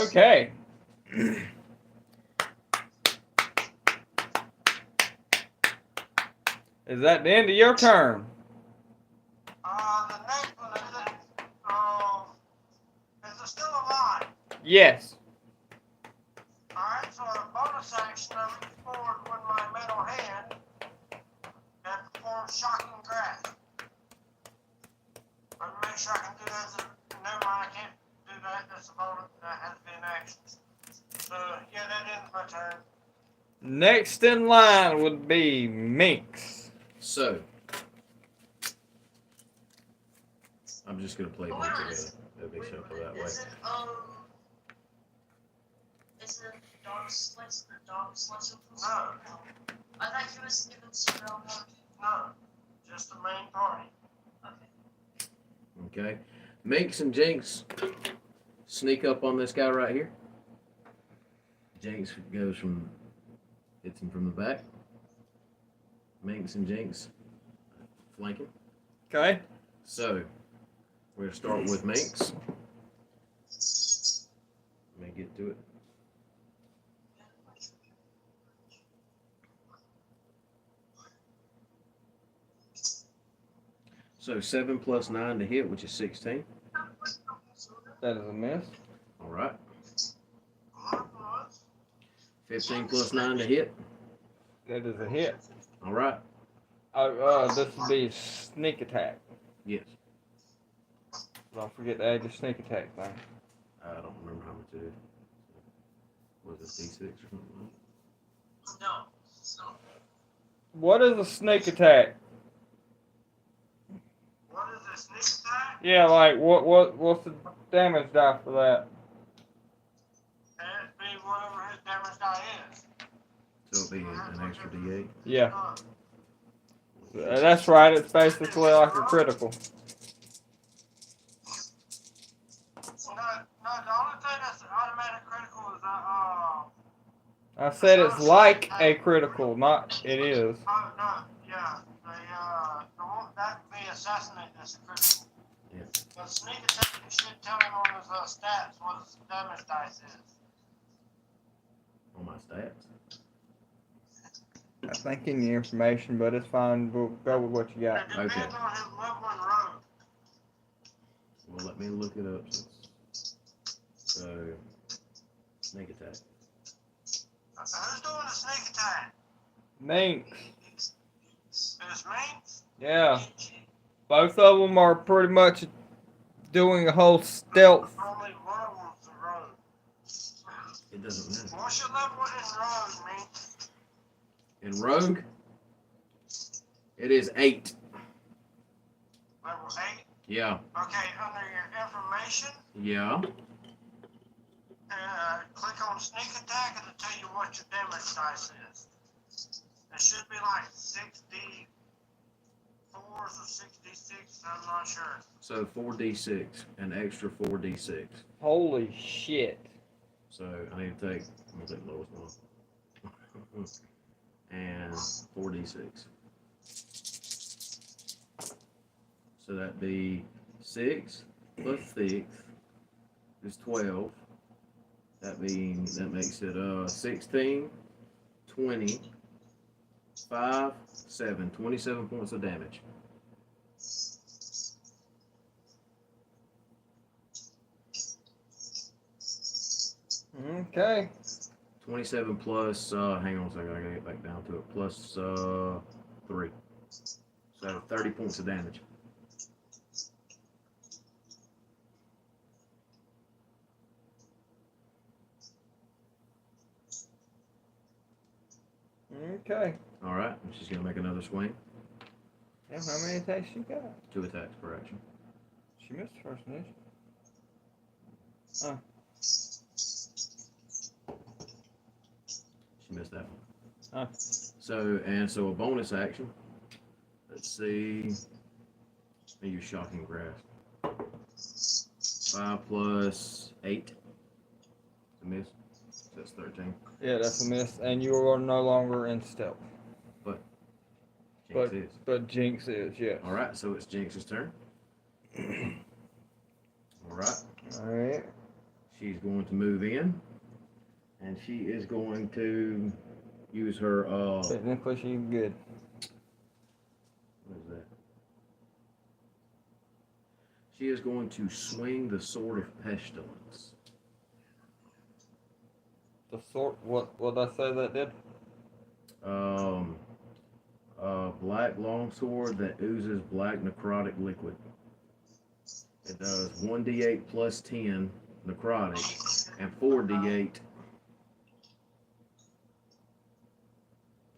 Okay. Is that the end of your turn? The next one is it still alive? Yes. Alright, so a bonus action, I reach forward with my metal hand and perform shocking grasp. Let me make sure I can do that as a, never mind, I can't do that, that's a bonus, that has to be an action. So, yeah, that ends my turn. Next in line would be Minx. So, I'm just going to play them together. It'll be Wait a simpler minute, that way. Isn't dog slice the dog slicer? No. I thought he was given cereal more. No, just the main party. Okay. Okay. Minx and Jinx sneak up on this guy right here. Jinx hits him from the back. Minx and Jinx flank him. Okay. So, we're going to start with Minx. Let me get to it. So 7 plus 9 to hit, which is 16. That is a miss. All right. 15 Jinx, plus 9 to hit. That is a hit. All right. This would be sneak attack. Yes. Don't forget to add your sneak attack thing. I don't remember how much it is. Was it D6 or something? No. So, What is a sneak attack? What is this sneak attack? Yeah, like what's the damage die for that? It'd be whatever his damage die is. So it'll be an extra D8. Yeah, Uh, that's right. It's basically like a critical. No, the only thing that's automatic critical is I said it's like a critical, not it is. oh no, yeah, the one that would be assassinate that's a critical. Yeah. The sneak attack should tell him on his stats what his damage dice is. On my stats. I think in the information, but it's fine. We'll go with what you got. It depends Okay. on his level and road. Well, let me look it up. So, sneak attack. Who's doing the sneak attack? Minx. It's me? Yeah, both of them are pretty much doing a whole stealth. Only one of them's the road. It doesn't matter. What's your level in road, me? In Rogue, it is 8. Level 8? Yeah. Okay, under your information, Yeah. click on sneak attack and it'll tell you what your damage dice is. It should be like 64s or 66, I'm not sure. So 4d6, an extra 4d6. Holy shit. So I need to take, I'm gonna take the lowest one. And 4d6. So that'd be 6 plus 6 is 12. That makes it 16, 20, 5, 7, 27 points of damage. Okay. 27 plus, hang on a second, I gotta get back down to it, plus 3. So 30 points of damage. Okay. Alright, and she's gonna make another swing. Damn, how many attacks you got? 2 attacks per action. She missed the first one, didn't She missed that one. Huh. So a bonus action. Let's see. I use shocking grasp. 5 plus 8. A miss. That's 13. Yeah, that's a miss. And you are no longer in stealth. Jinx is. But Jinx is, yes. Alright, so it's Jinx's turn. Alright. Alright. She's going to move in. And she is going to use her Technically, she's good. what is that? She is going to swing the sword of pestilence. The sword, what did I say that did? Black longsword that oozes black necrotic liquid. It does 1d8 plus 10 necrotic and 4d8.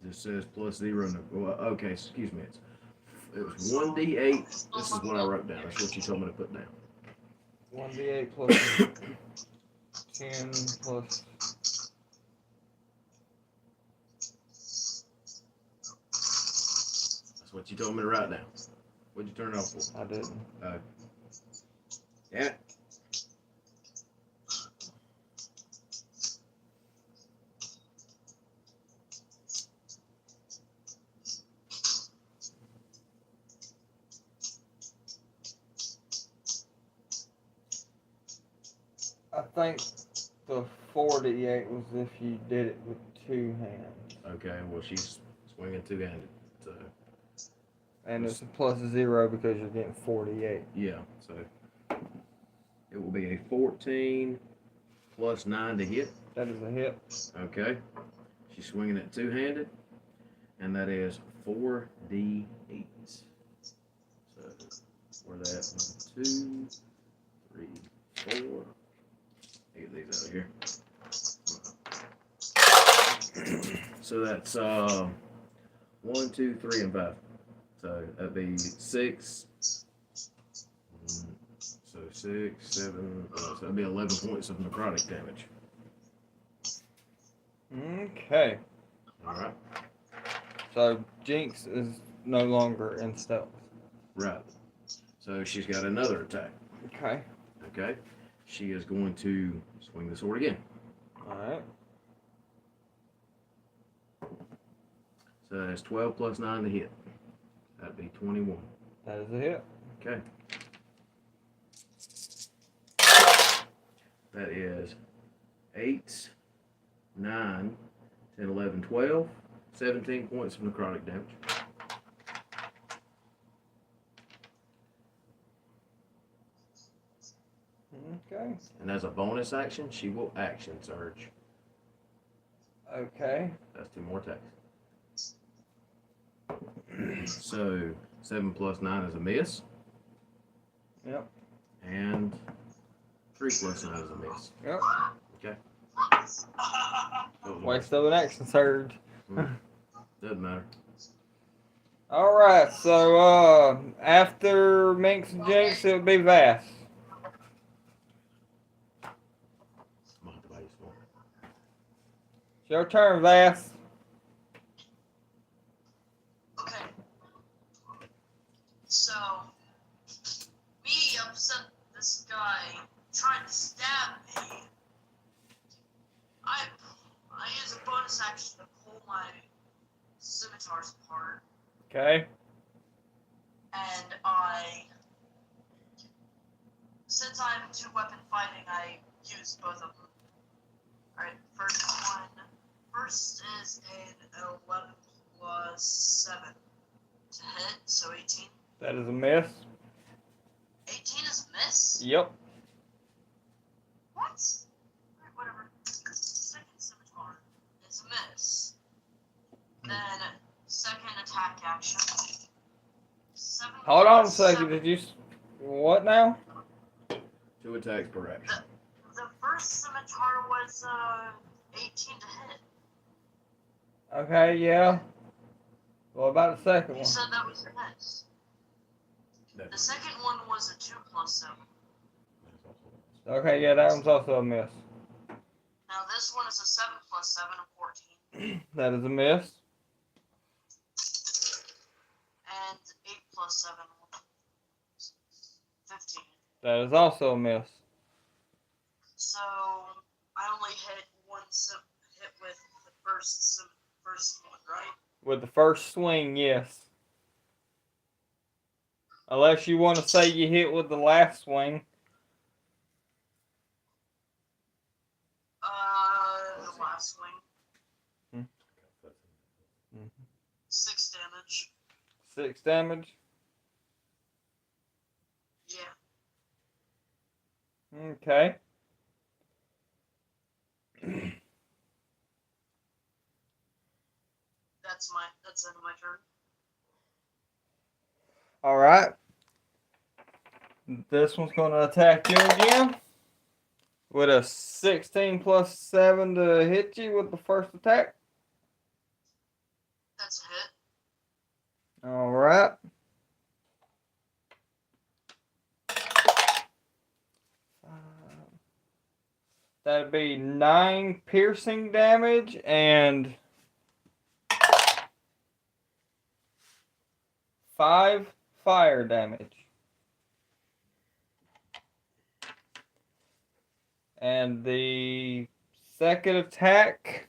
It says plus 0. Well, okay, excuse me. It was 1d8. This is what I wrote down. That's what you told me to put down. 1d8 plus 10 plus. That's what you told me to write down. What'd you turn it off for? I didn't. Yeah. I think the 4d8 was if you did it with two hands. Okay, well, she's swinging two-handed. So, And it's a plus 0 because you're getting 48. yeah, so it will be a 14 plus 9 to hit. That is a hit. Okay. She's swinging it two-handed, and that is 4d8. So, we're that 1, 2, 3, 4. Get these out of here. So that's 1, 2, 3, and 5. So that'd be 6. So 6, 7. So that'd be 11 points of necrotic damage. Okay. All right. So Jinx is no longer in stealth. Right. So she's got another attack. Okay. Okay. She is going to swing the sword again. Alright. So that's 12 plus 9 to hit. That'd be 21. That is a hit. Okay. That is 8, 9, 10, 11, 12, 17 points of necrotic damage. Okay. And as a bonus action, she will action surge. Okay. That's 2 more attacks. So 7 plus 9 is a miss. Yep. And 3 plus 9 is a miss. Yep. Okay. Waste of an action surge. Doesn't matter. Alright, so after Minx and Jinx, it would be Vass. It's your turn, Vass. Okay. So, me upset this guy trying to stab me. I use a bonus action to pull my scimitars apart, Okay. and since I'm two-weapon fighting, I use both of them. Alright, first is an 11 plus 7 to hit, so 18. That is a miss. 18 is a miss? Yep. What? Alright, whatever. Second scimitar is a miss. Then, second attack action. 7 Hold on a plus second. 7. Did you... What now? 2 attacks per action. The first scimitar was 18 to hit. Okay, yeah. What about the second You one? said that was a miss. The second one was a 2 plus 7. Okay, yeah, that one's also a miss. Now this one is a 7 plus 7 of 14. That is a miss. And 8 plus 7 15. That is also a miss. So I only hit hit with the first one, right? With the first swing, yes. Unless you want to say you hit with the last swing. The last swing. 6 damage. 6 damage. Yeah. Okay. That's the end of my turn. Alright. This one's going to attack you again. With a 16 plus 7 to hit you with the first attack. That's a hit. Alright. That'd be 9 piercing damage and 5 fire damage. And the second attack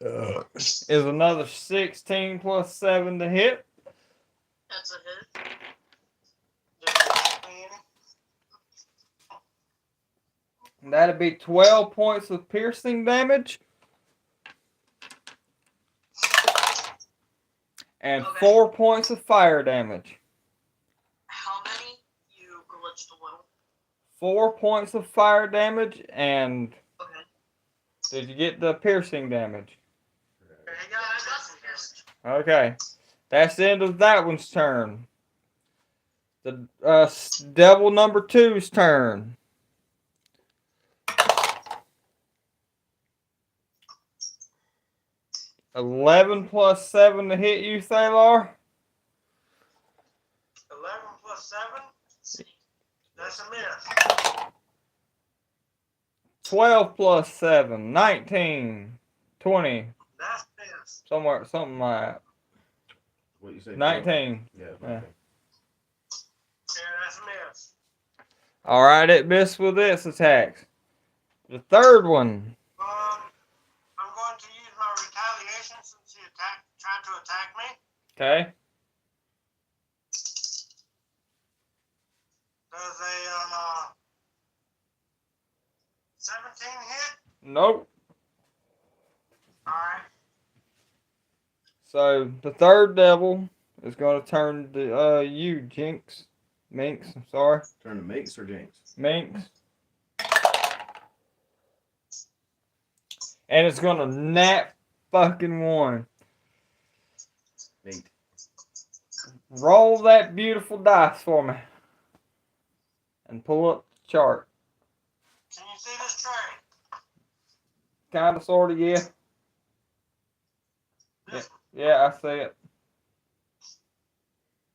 is another 16 plus 7 to hit. That's a hit. And that'd be 12 points of piercing damage. And Okay. 4 points of fire damage. How many? You glitched a little. 4 points of fire damage and Okay. did you get the piercing damage? Hey, Yeah, I got some piercing. Okay. That's the end of that one's turn. The devil number 2's turn. $11 plus 7 to hit you, Thalar. 11 plus 7? That's a miss. 12 plus 7, 19, 20, That's miss. something like that. What you say? 19. Yeah. Yeah. Okay. Yeah, that's a miss. Alright, it missed with its attacks. The third one. I'm going to use my retaliation since he tried to attack me. Okay. Does a 17 hit? Nope. Alright. So the third devil is going to turn to you, Minx. I'm sorry. Turn to Minx or Jinx? Minx. And it's going to nap fucking one. Neat. Roll that beautiful dice for me. And pull up the chart. Can you see this tray? Kinda, sorta, yeah. This Yeah, I see it.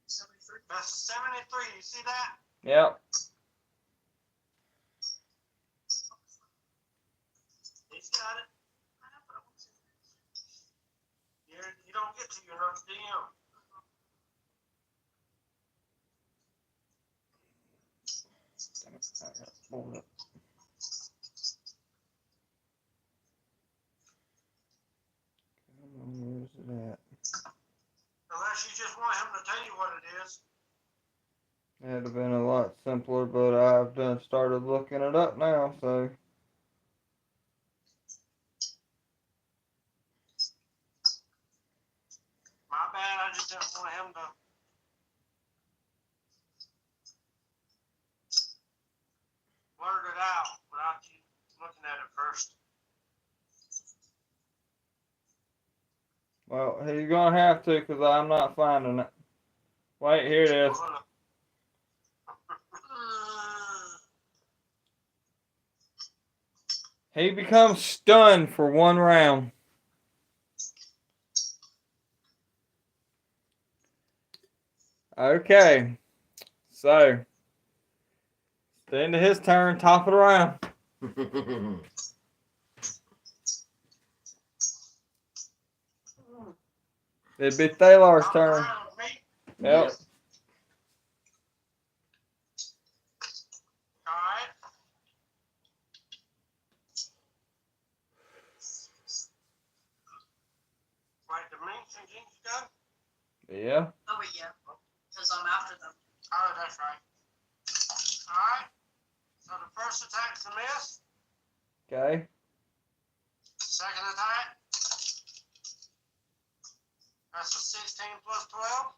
73. That's 73. You see that? Yep. He's got it. You don't get to, you're not the DM. Damn it, I got it pulled up. Come on, where's it at? Unless you just want him to tell you what it is. It'd have been a lot simpler, but I've done started looking it up now, so. My bad, I just didn't want him to. Blurt it out without you looking at it first. Well, he's gonna have to, because I'm not finding it. Wait, here it is. He becomes stunned for 1 round. Okay. So, it's the end of his turn, top of the round. It'd be Thalar's turn. Yep. Alright. Right, the Minx and Jinx go? Yeah. Oh, wait, yeah. Because I'm after them. Oh, that's right. Alright. So the first attack's a miss. Okay. Second attack. That's a 16 plus 12.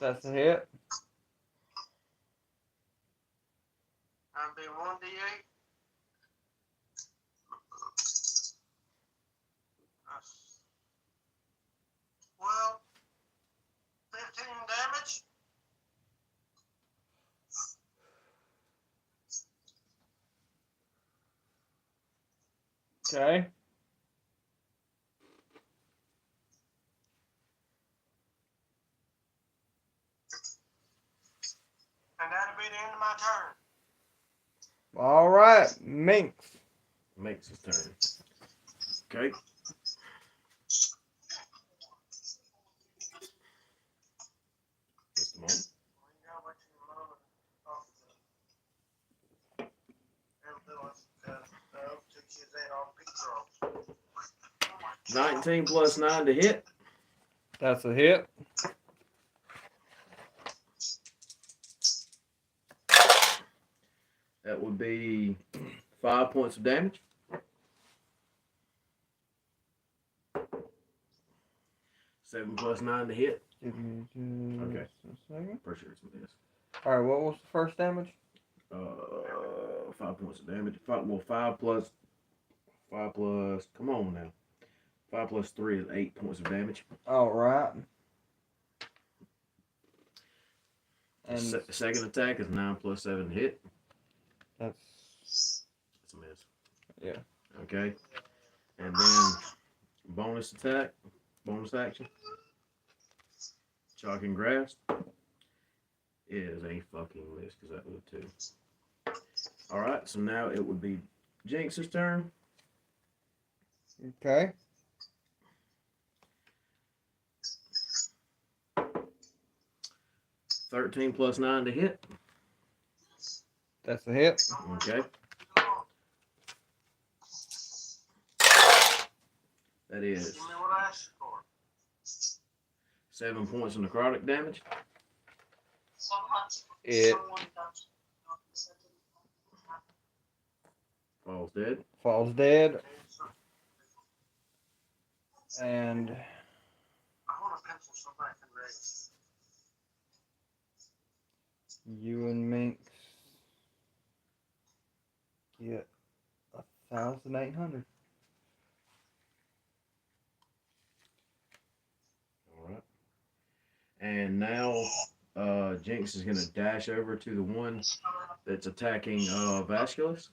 That's a hit. That'd be 1d8. That's 12. 15 damage. Okay. And that'll be the end of my turn. All right, Minx. Makes his turn. Okay. Just a moment. 19 plus 9 to hit. That's a hit. That would be 5 points of damage. Seven plus 9 to hit. Give me just Okay. a second. For sure it's a miss. All right, what was the first damage? 5 points of damage. 5 plus. Come on now. 5 plus 3 is 8 points of damage. All right. The And second attack is 9 plus 7 to hit. that's It's a miss. Yeah. Okay. And then bonus attack. Bonus action. Shocking grasp. Is a fucking miss because that was a 2. Alright, so now it would be Jinx's turn. okay. 13 plus 9 to hit. That's a hit. Okay. That is Give me what I asked for. 7 points of necrotic damage. It Falls dead. falls dead, and I want a pencil so I can raise. you and Minx get 1,800. Alright. And now Jinx is going to dash over to the one that's attacking Vasculus.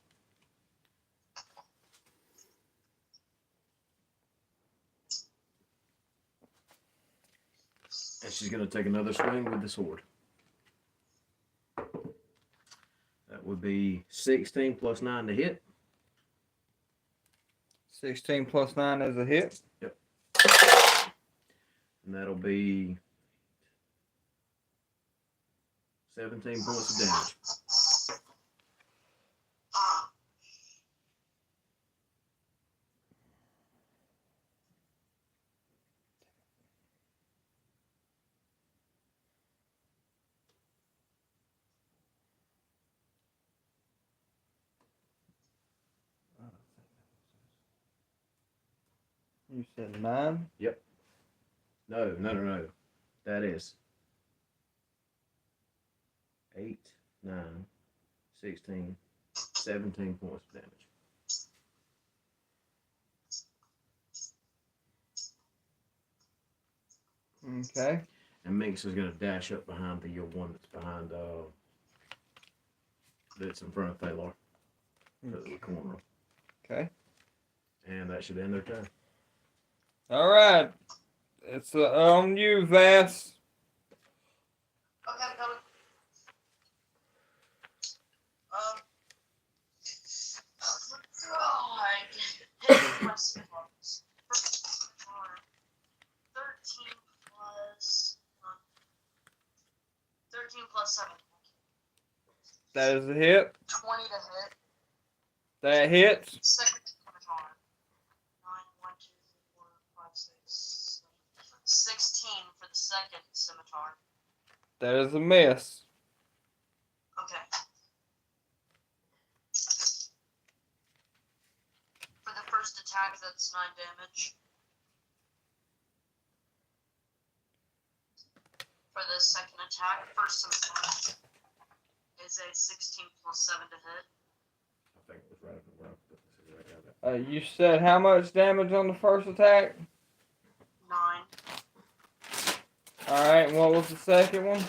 And she's going to take another swing with the sword. That would be 16 plus 9 to hit. 16 plus 9 is a hit. And that'll be 17 points of damage. You said 9? No. That is 8, 9, 16, 17 points of damage. Okay. And Minx is going to dash up behind the one that's behind, that's in front of Thalar. The corner. Okay. And that should end their turn. All right. It's on you, Vass. Okay, I'm coming. God. My scores. 13 plus 7. That is a hit. 20 to hit. That hits. Second scimitar. 9, 1, 2, 3, 4, 5, 6, 7. 16 for the second scimitar. That is a miss. Okay. For the first attack, that's 9 damage. For the second attack, first scimitar is a 16 plus 7 to hit. I think it was right up the rough. You said how much damage on the first attack? 9. All right. And what was the second one? Okay,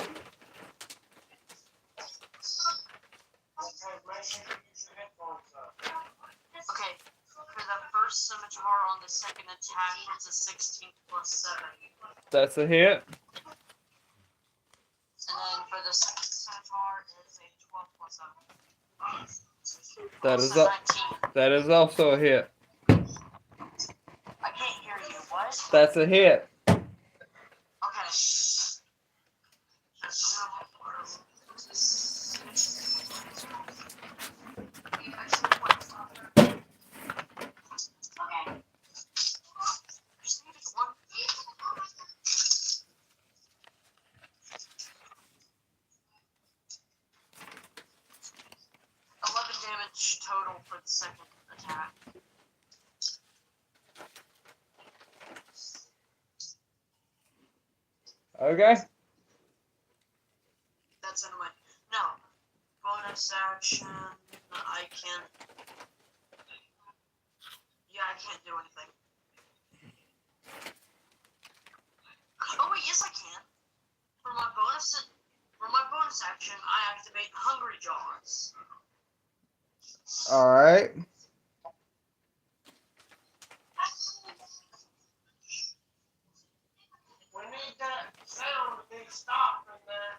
make sure you use your headphones up. Okay, for the first scimitar on the second attack, it's a 16 plus 7. That's a hit. And then for the second scimitar, it's a 12 plus 7. That It's is a up. 19. That is also a hit. I can't hear you. What? That's a hit. Okay. Okay. Just need one. 11 damage total for the second attack. Okay. That's in my no bonus action. I can. Yeah, I can't do anything. Oh wait, yes I can. For my bonus action, I activate Hungry Jaws. All right. We need that sound to be stopped from there.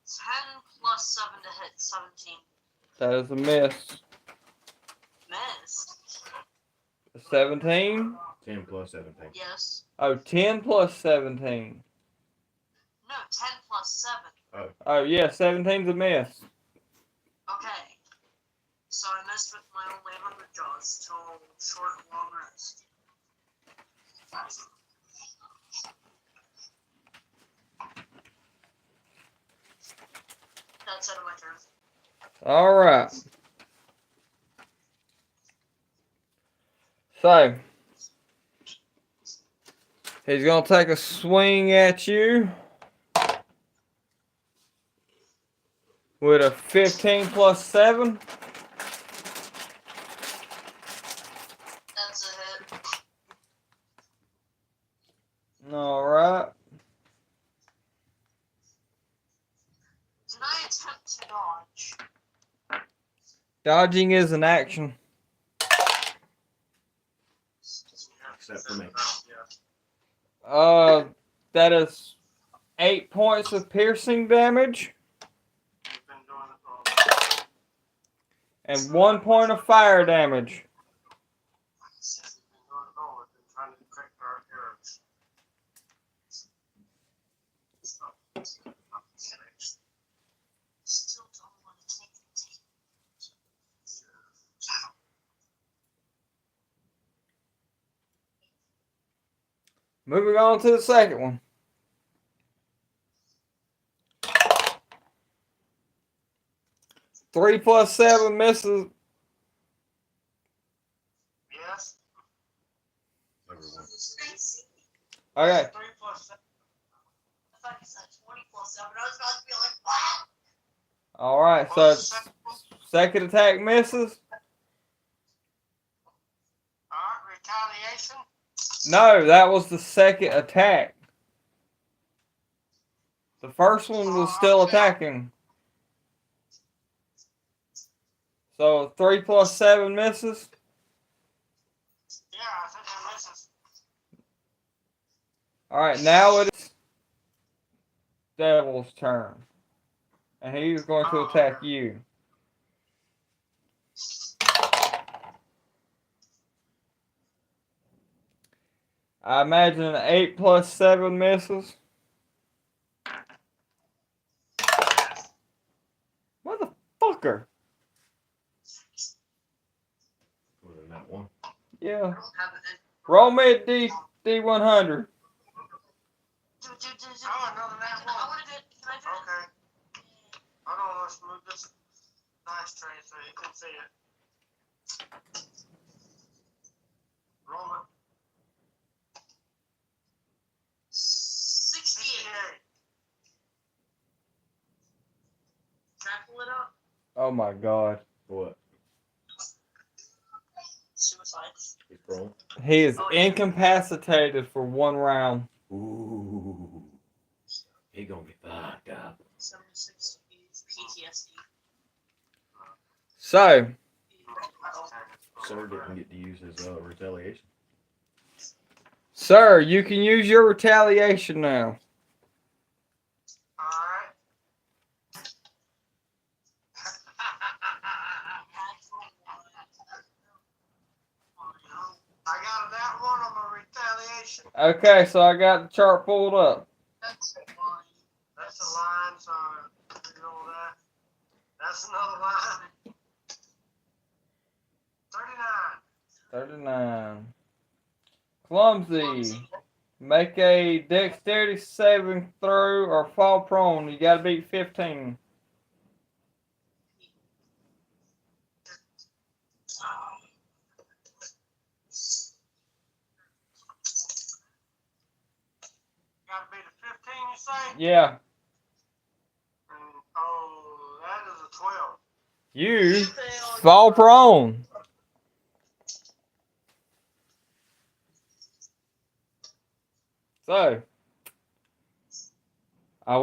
10 plus 7 to hit, 17. That is a miss. Missed. 17. 10 plus 17. Yes. Oh, 10 plus 17. No, 10 plus 7. Oh yeah, 17's a miss. Okay. So I missed with my only 100 jaws till short and long rest. That's out of my turn. All right. So he's gonna take a swing at you with a 15 plus 7. That's a hit. All right. Did I attempt to dodge? Dodging is an action. Except for me. That is 8 points of piercing damage We've been doing it for and 1 point of fire damage. We've been trying to detect our errors. Still don't want to take the tape. Moving on to the second one. Three plus 7 misses. Yes. Everyone. Okay. 3 plus 7. I thought you said 20 plus 7. I was about to be like, what? All right. So second attack misses. Alright, retaliation. No, that was the second attack. The first one was still attacking. So 3 plus 7 misses. Yeah, I think that misses. All right, now it is Devil's turn, and he's going to attack you. I imagine an 8 plus 7 misses. Motherfucker. Was it that one? Yeah. I don't have it. Roll me a D100. Oh, another nat one. I want to do it. Can I do it? Okay. Hold on, let's move this dice tray so you can see it. Roll it. 68. Can I pull it up? Oh my god. What? Suicide. He's prone? He is Oh, yeah. incapacitated for 1 round. Ooh. He gonna get fucked up. 76 PTSD. So, Sir didn't get to use his retaliation. sir, you can use your retaliation now. Alright. location. Okay, so I got the chart pulled up. That's fine. That's a line, so you know that. That's another line. 39. 39. Clumsy. Make a dexterity saving throw or fall prone. You gotta beat 15. Gotta be the 15, you say? Yeah. Oh, that is a 12. You fall prone. So, I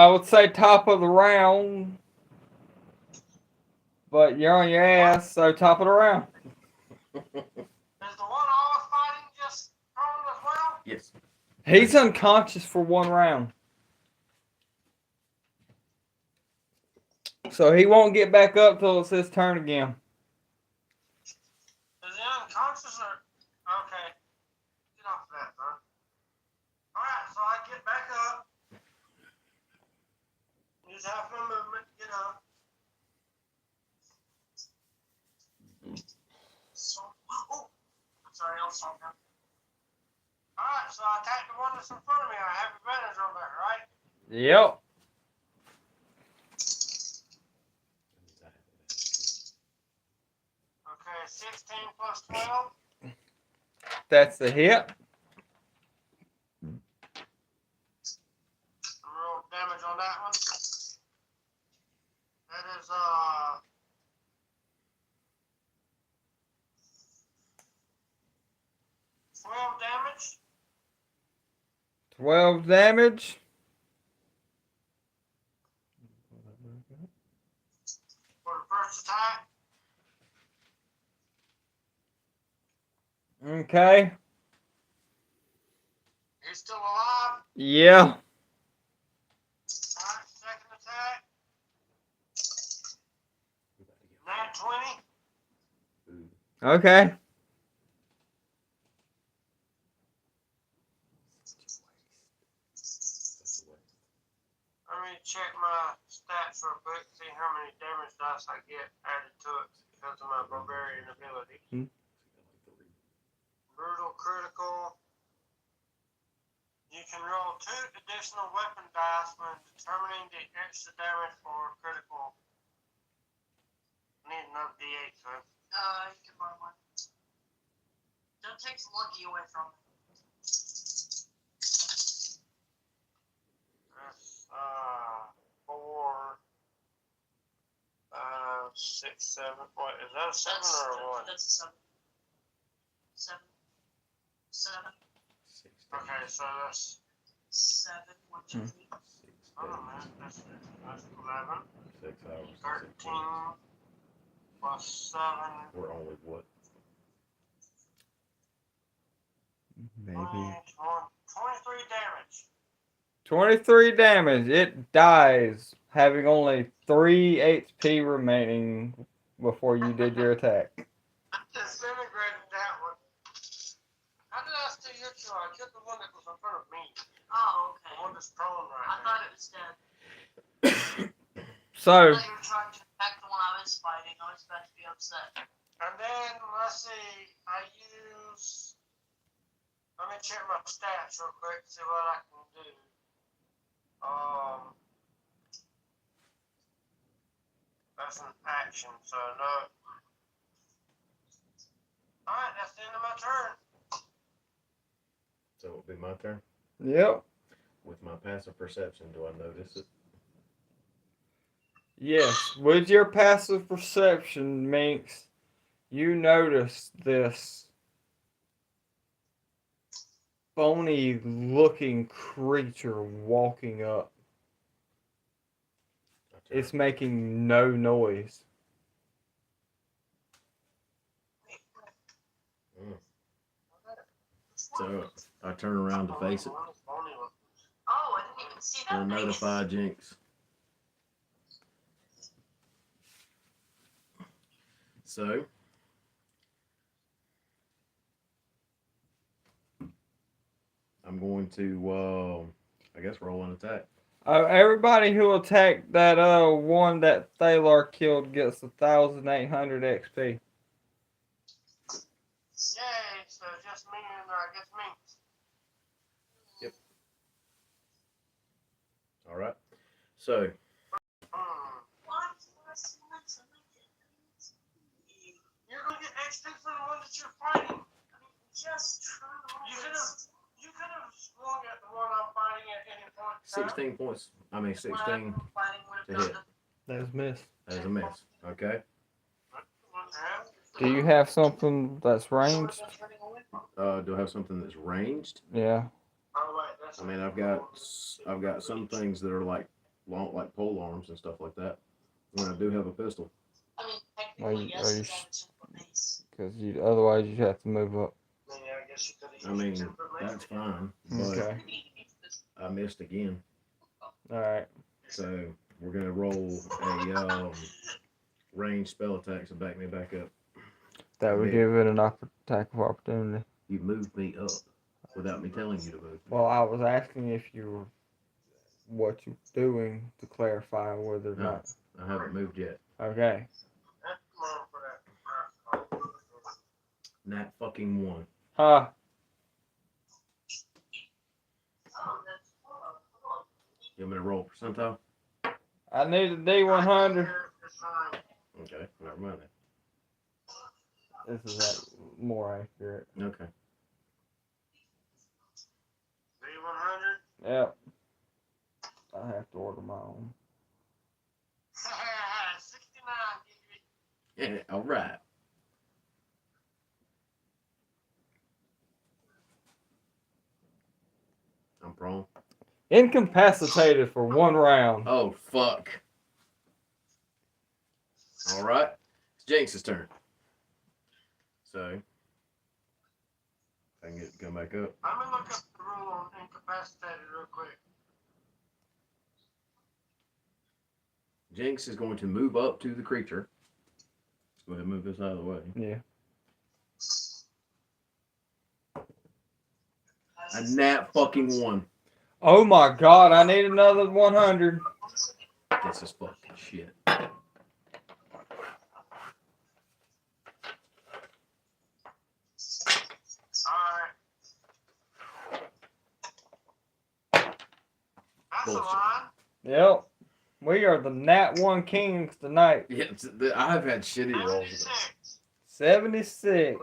would say top of the round, but you're on your ass, so top of the round. Is the one I was fighting just prone as well? Yes. He's unconscious for 1 round. So he won't get back up till it's his turn again. Is he unconscious or? Okay. Get off that, bro. Alright, so I get back up. Use half my movement to get up. So, oh, I'm sorry, I was talking. Alright, so I attack the one that's in front of me. I have advantage on that, right? Yep. Okay, 16 plus 12. That's the hit. Roll damage on that one. That is 12 damage. 12 damage. For the first attack. Okay. He's still alive. Yeah. Alright, second attack. Nat 20. Okay. Let me check my stats real quick, see how many damage dice I get added to it because of my barbarian ability. Brutal critical. You can roll 2 additional weapon dice when determining the extra damage for critical. Need another D8, so. You can borrow one. Don't take the lucky away from it. That's 4, 5, 6, 7. What is that? A 7 or a 1? That's a 7. 7. Okay, so that's 7. 1, 2, 3. that's 11. 6 hours. 13 plus 7. We're only what? Maybe. 23 damage. 23 damage. It dies, having only 3 HP remaining before you did your attack. I disintegrated that one. How did I still hit you? I killed the one that was in front of me. Oh, The okay. one that's prone right I now. thought it was dead. So, I thought you were trying to attack the one I was fighting. I was about to be upset. And then, let's see, I use. Let me check my stats real quick, see what I can do. That's an action, so no. Alright, that's the end of my turn. So it'll be my turn. yep. With my passive perception, do I notice it? Yes. With your passive perception, Minx, you notice this phony looking creature walking up. It's making no noise. So I turn around to face it Oh, I didn't even see that and thing. notify Jinx. So going to, I guess, roll an attack. Everybody who attacked that one that Thalar killed gets 1,800 XP. Yay, so just me and I guess me. All right. So, You're gonna get XP for the one that you're fighting. Just try. You could have swung at the one I'm fighting at any point in time. 16 points. I mean, 16 to hit. That's miss. That is a miss. Okay. Do you have something that's ranged? Do I have something that's ranged? Yeah. Oh, wait, that's I mean, I've got some things that are like long, like pole arms and stuff like that. And I do have a pistol. I mean, Are technically, you- yes, are you it's sh- on a base. Because otherwise you have to move up. I guess you could have I mean, that's fine, but Okay. I missed again. All right. So we're gonna roll a ranged spell attack to back me back up. That would Big. give it an attack of opportunity. You moved me up without me telling you to move. Well, I was asking if you were what you're doing to clarify whether or No. not. I haven't moved yet. Okay. Nat fucking one. Huh. You want me to roll percentile? I need a D100. Okay, never mind that. This is more accurate. Okay. D100. Yep. I have to order my own. 69. Yeah, all right. I'm prone. Incapacitated for 1 round. Oh, fuck. All right. It's Jinx's turn. So, if I can get it to come back up. I'm gonna look up the rule on incapacitated real quick. Jinx is going to move up to the creature. Let's go ahead and move this out of the way. Yeah. A nat fucking one. Oh my god, I need another 100. This is fucking shit. Alright. That's a Bullshit. line. Yep. We are the Nat 1 Kings tonight. Yeah, I've had shitty rolls. 76. 76.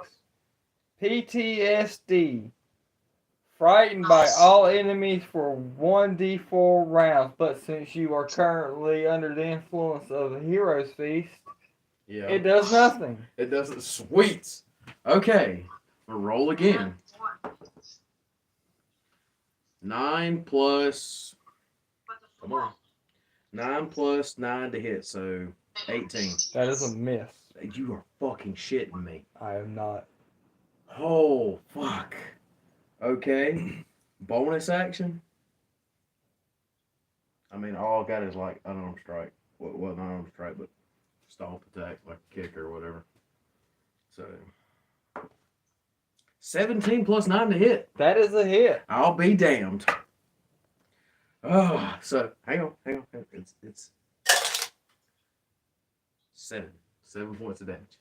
PTSD. Frightened by all enemies for 1d4 rounds, but since you are currently under the influence of a hero's feast, Yeah. it does nothing. It doesn't. Sweet. Okay. We'll roll again. 9 plus. Come on. 9 plus 9 to hit, so 18. That is a miss. You are fucking shitting me. I am not. Oh, fuck. Okay. Bonus action? I mean, all I got is like unarmed strike. Well, not unarmed strike, but stomp attack, like a kick or whatever. So, 17 plus 9 to hit. That is a hit. I'll be damned. Oh, so hang on. It's 7 points of damage,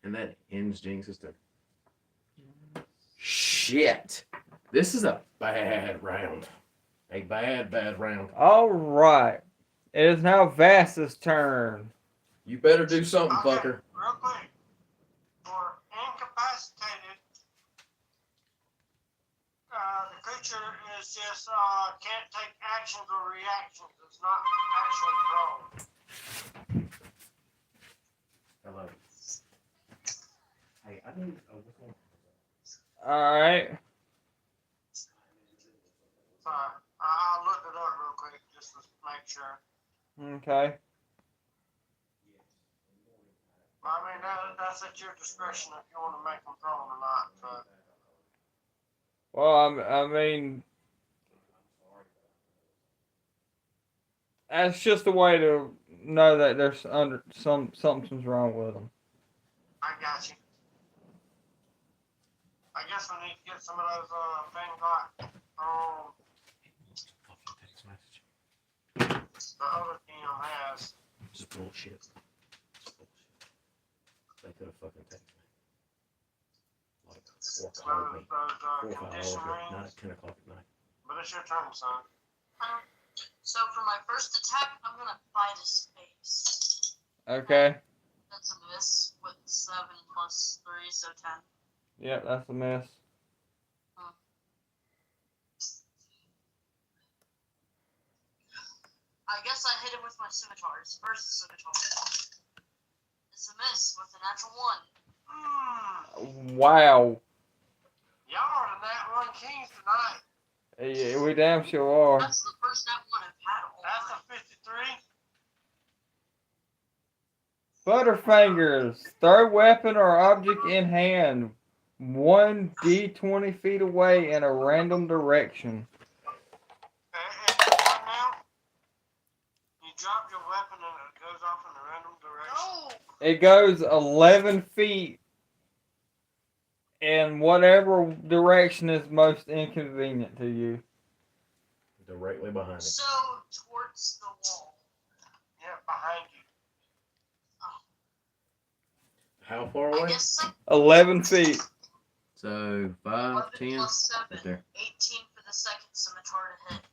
and that ends Jinx's turn. Shit, this is a bad round. A bad round. All right. It is now Vass's turn. You better do something, Okay, fucker. real quick. For incapacitated, the creature is just can't take actions or reactions. It's not actually prone. Hello. Hey, I need. All right. So I'll look it up real quick just to make sure. Okay. I mean, that's at your discretion if you want to make them prone or not. So. Well, I mean, that's just a way to know that there's something's wrong with them. I got you. I guess we need to get some of those things like Text message. the other team has. It's bullshit. It's bullshit. They could have fucking texted me. Like, or called me. 4 or 5 hours Condition ago. Not rings. at 10 o'clock at night. But it's your turn, son. So for my first attack, I'm gonna bite his face. Okay. That's a miss with 7 plus 3, so 10. Yep, that's a miss. I guess I hit him with my scimitars. First scimitar. It's a miss with a natural 1. Wow. Y'all are the Nat 1 Kings tonight. Yeah, we damn sure are. That's the first Nat 1 I've had all That's night. a 53. Butterfingers. Throw weapon or object in hand. 1d20 feet away in a random direction. And right now, you drop your weapon and it goes off in a random direction. No! It goes 11 feet in whatever direction is most inconvenient to you. Directly behind it. So, towards the wall. Yeah, behind you. How far I away? guess some 11 feet. So 5, 11 10. plus 7. Right there. 18 for the second scimitar to hit.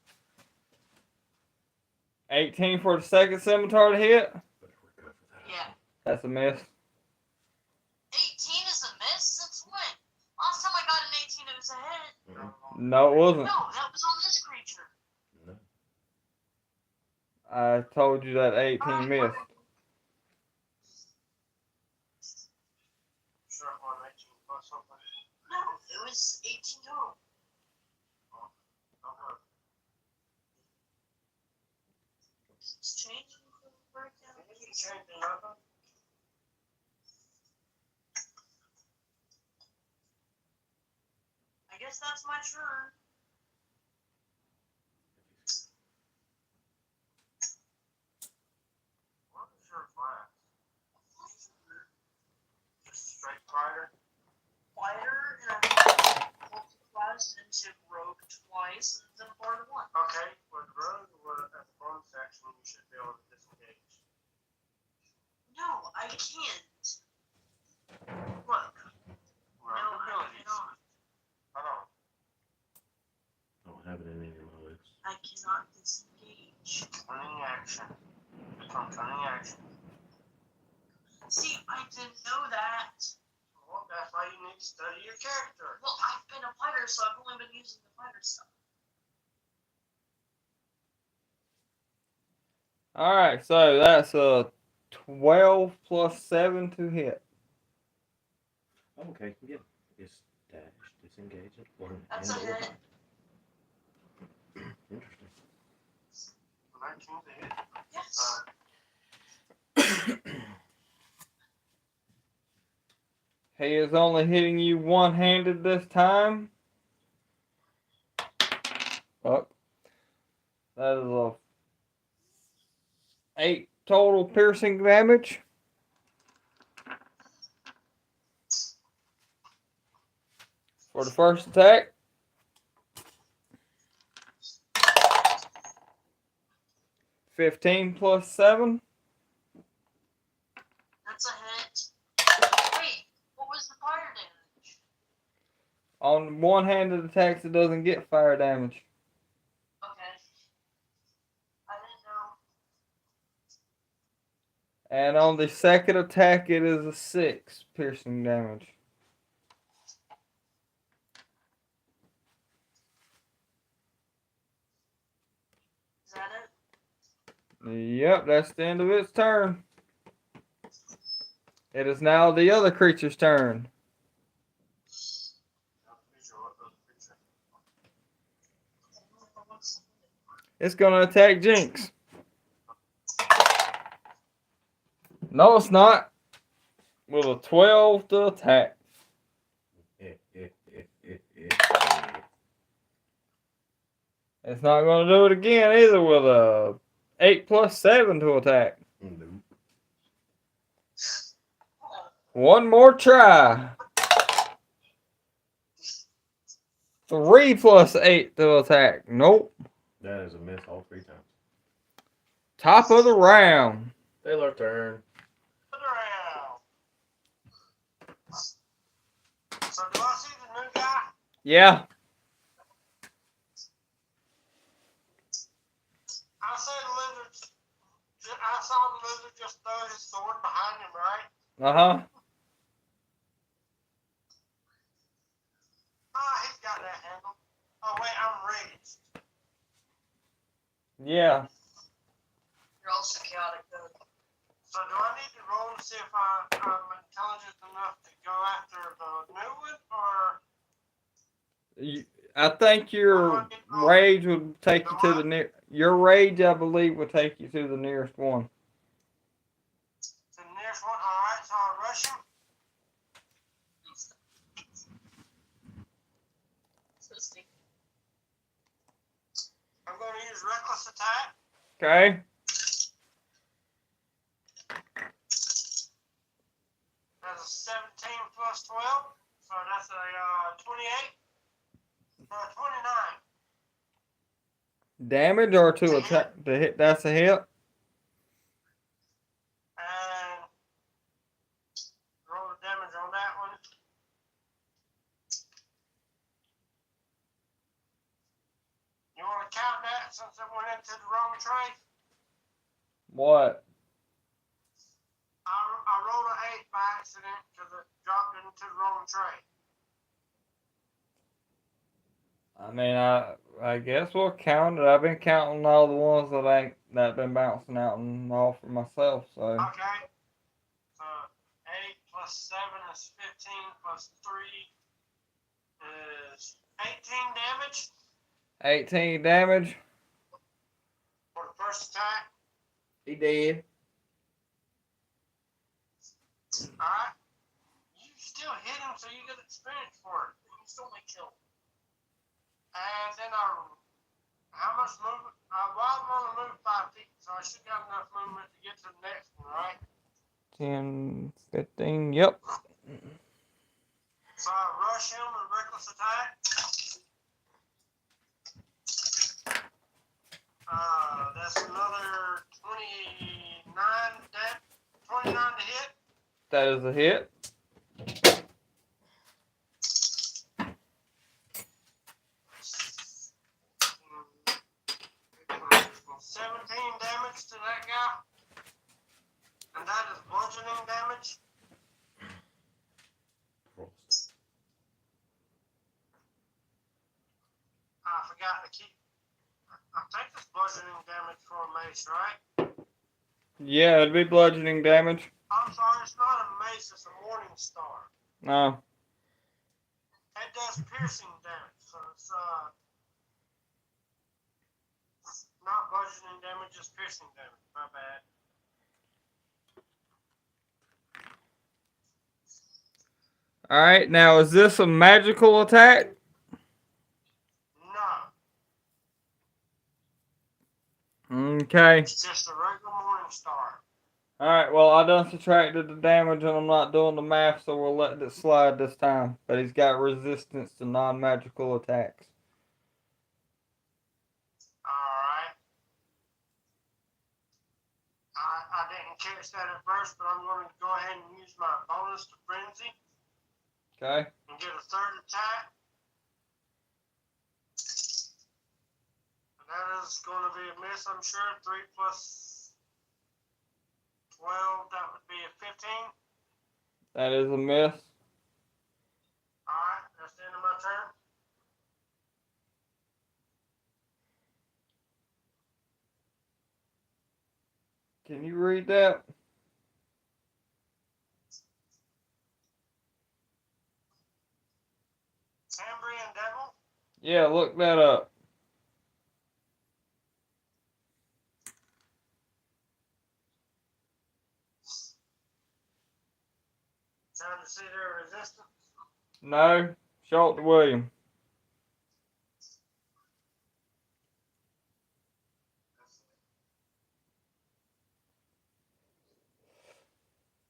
18 for the second scimitar to hit. Better recover that. Yeah. That's a miss. 18 is a miss? Since when? Last time I got an 18, it was a hit. No, it wasn't. No, that was on this creature. No. I told you that 18 missed. Sure, it was 18 plus something. No, it was 18 total. Okay. It's changing for the breakdown. You can change the weapon. I guess that's my turn. What is your class? Just straight fighter? Fighter, and I multi-class into rogue twice, and then part 1. Okay, with rogue, at the bonus action, you should be able to disengage. No, I can't. Look. No, I abilities. cannot. Hold on. I don't have it in any of my lists. I cannot disengage. Turning action. It's on turning action. See, I didn't know that. Well, that's why you need to study your character. Well, I've been a fighter, so I've only been using the fighter stuff. Alright, so that's a 12 plus 7 to hit. Okay, yeah. It's dash, disengage it. That's a hit. Interesting. 19 to hit. Yes. He is only hitting you one-handed this time. Oh. That is a 8 total piercing damage. For the first attack. $15 plus 7. That's a hit. Wait, what was the fire damage? On one-handed attacks, it doesn't get fire damage. Okay. I didn't know. And on the second attack, it is a 6 piercing damage. Is that it? Yep, that's the end of its turn. It is now the other creature's turn. It's gonna attack Jinx. No, it's not. With a 12 to attack. It's not gonna do it again either with a 8 plus 7 to attack. Nope. One more try. 3 plus 8 to attack. Nope. That is a miss all 3 times. Top of the round. Taylor turn. Put around. So do I see the new guy? Yeah. I saw the lizard just throw his sword behind him, right? Uh-huh. Oh, he's got that handle. Oh, wait, I'm raged. Yeah. You're also chaotic, though. So do I need to roll to see if I'm intelligent enough to go after the new one, or I think your rage would take you to the near. Your rage, I believe, will take you to the nearest one. the nearest one? Alright, so I'll rush him. So sneaky. I'm going to use reckless attack. Okay. That's a 17 plus 12, so that's a 28. 29. Damage or to attack to hit? That's a hit. And roll the damage on that one. You want to count that since it went into the wrong tray? What? I rolled an 8 by accident because it dropped into the wrong tray. I mean, I guess we'll count it. I've been counting all the ones that been bouncing out and all for myself. So Okay. So 8 plus 7 is 15 plus 3 is 18 damage 18 damage. for the first attack. He dead. Alright. You still hit him, so you get experience for it. You still may kill. And then how much movement? Well, I'm going to move 5 feet, so I should have enough movement to get to the next one, right? 10, 15. Yep. So I rush him with reckless attack. That's another 29 to hit. That is a hit. 17 damage to that guy. And that is bludgeoning damage. I forgot to keep. I think it's bludgeoning damage for a mace, right? Yeah, it'd be bludgeoning damage. I'm sorry, it's not a mace, it's a morning star. No. It does piercing damage, so it's not bludgeoning damage, just piercing damage. My bad. All right. Now, is this a magical attack? No, Okay. it's just a regular morning star. All right. Well, I done subtracted the damage, and I'm not doing the math, so we'll let it slide this time. But he's got resistance to non-magical attacks. Alright. I didn't catch that at first, but I'm going to go ahead and use my bonus to frenzy Okay. and get a third attack. And that is going to be a miss, I'm sure. 3 plus 12, that would be a 15. That is a miss. Alright, that's the end of my turn. Can you read that? Cambrian Devil. Yeah, look that up. Trying to see their resistance. No. Show it to William.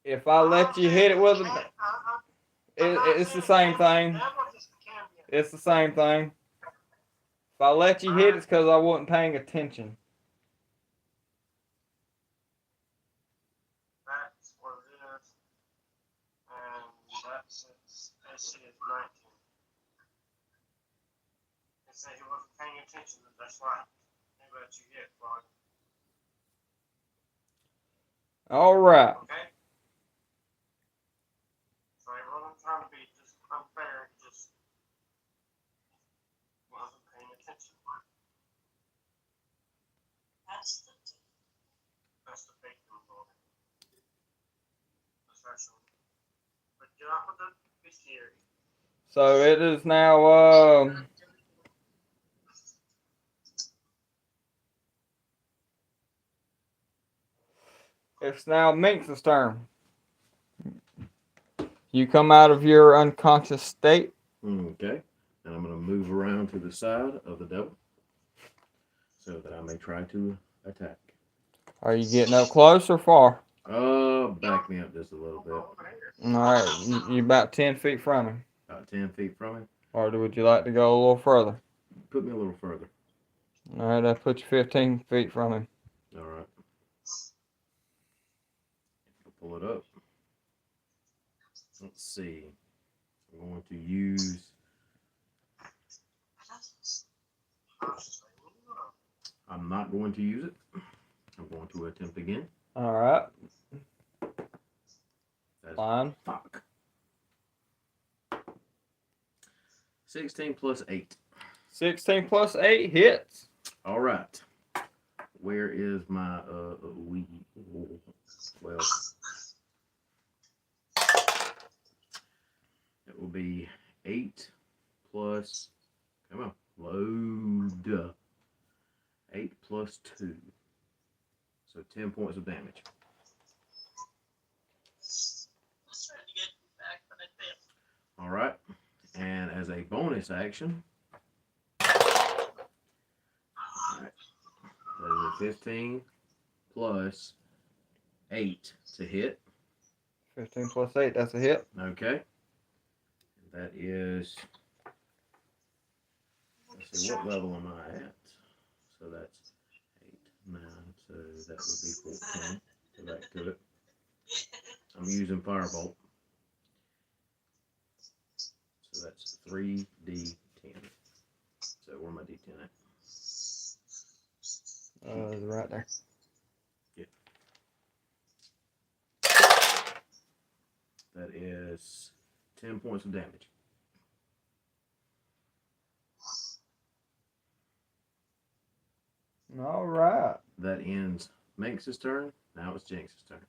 If I let you hit it with a, it's the same thing. It's the same thing. If I let you hit, it's because I wasn't paying attention. That's what it is. And that's AC is 19. They say he wasn't paying attention, that's right. They let you hit, Rod. All right. Okay? So I wasn't trying to be just unfair, he just wasn't paying attention. That's the big one. That's actually. But get off with the bestiary. So it is now. It's now Minx's turn. You come out of your unconscious state. Okay. And I'm going to move around to the side of the devil so that I may try to attack. Are you getting up close or far? Back me up just a little bit. All right, you about 10 feet from him. About 10 feet from him. Or would you like to go a little further? Put me a little further. All right, that puts you 15 feet from him. All right. I'll pull it up. Let's see. I'm going to use. I'm not going to use it. I'm going to attempt again. All right. That's Fine. fuck. 16 plus 8. 16 plus 8 hits. All right. Where is my weed? Well, it will be 8 plus. Come on, load. 8 plus 2. So 10 points of damage. All right. And as a bonus action, all right, that is a 15 plus 8 to hit. 15 plus 8, that's a hit. Okay. That is, let's see, what level am I at? So that's 8, 9, so that would be 14. Go back to it. I'm using Firebolt. So that's 3d10. So where my d10 at? Right there. Yeah. That is 10 points of damage. All right. That ends Minx's turn. Now it's Jinx's turn.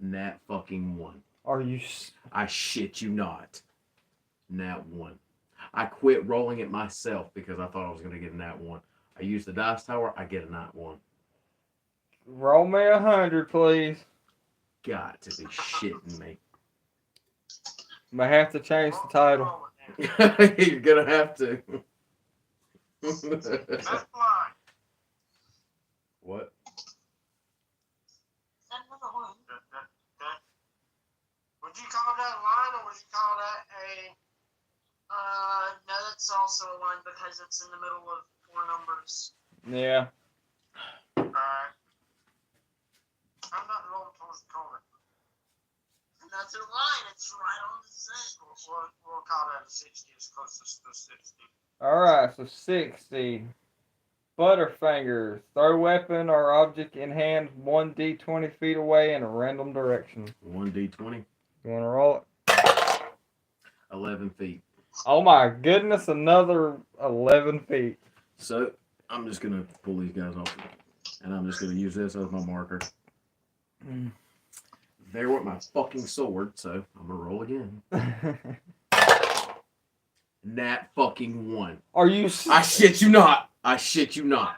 Nat fucking 1. Are you... I shit you not. Nat 1. I quit rolling it myself because I thought I was going to get a nat 1. I use the dice tower, I get a nat 1. Roll me 100, please. Got to be shitting me. May have to change the title. You're going to have to. That's fine. What? Would you call that line or would you call that a... No, that's also a line because it's in the middle of 4 numbers. Yeah. Alright. I'm not rolling towards the corner. Another line, it's right on the same. We'll call that a 60 as close as the 60. All right, so 60. Butterfingers. Throw weapon or object in hand 1d 20 feet away in a random direction. 1d20. You want to roll it? 11 feet. Oh my goodness, another 11 feet. So I'm just going to pull these guys off. And I'm just going to use this as my marker. There went my fucking sword, so I'm going to roll again. Nat fucking 1. Are you... I shit you not. I shit you not.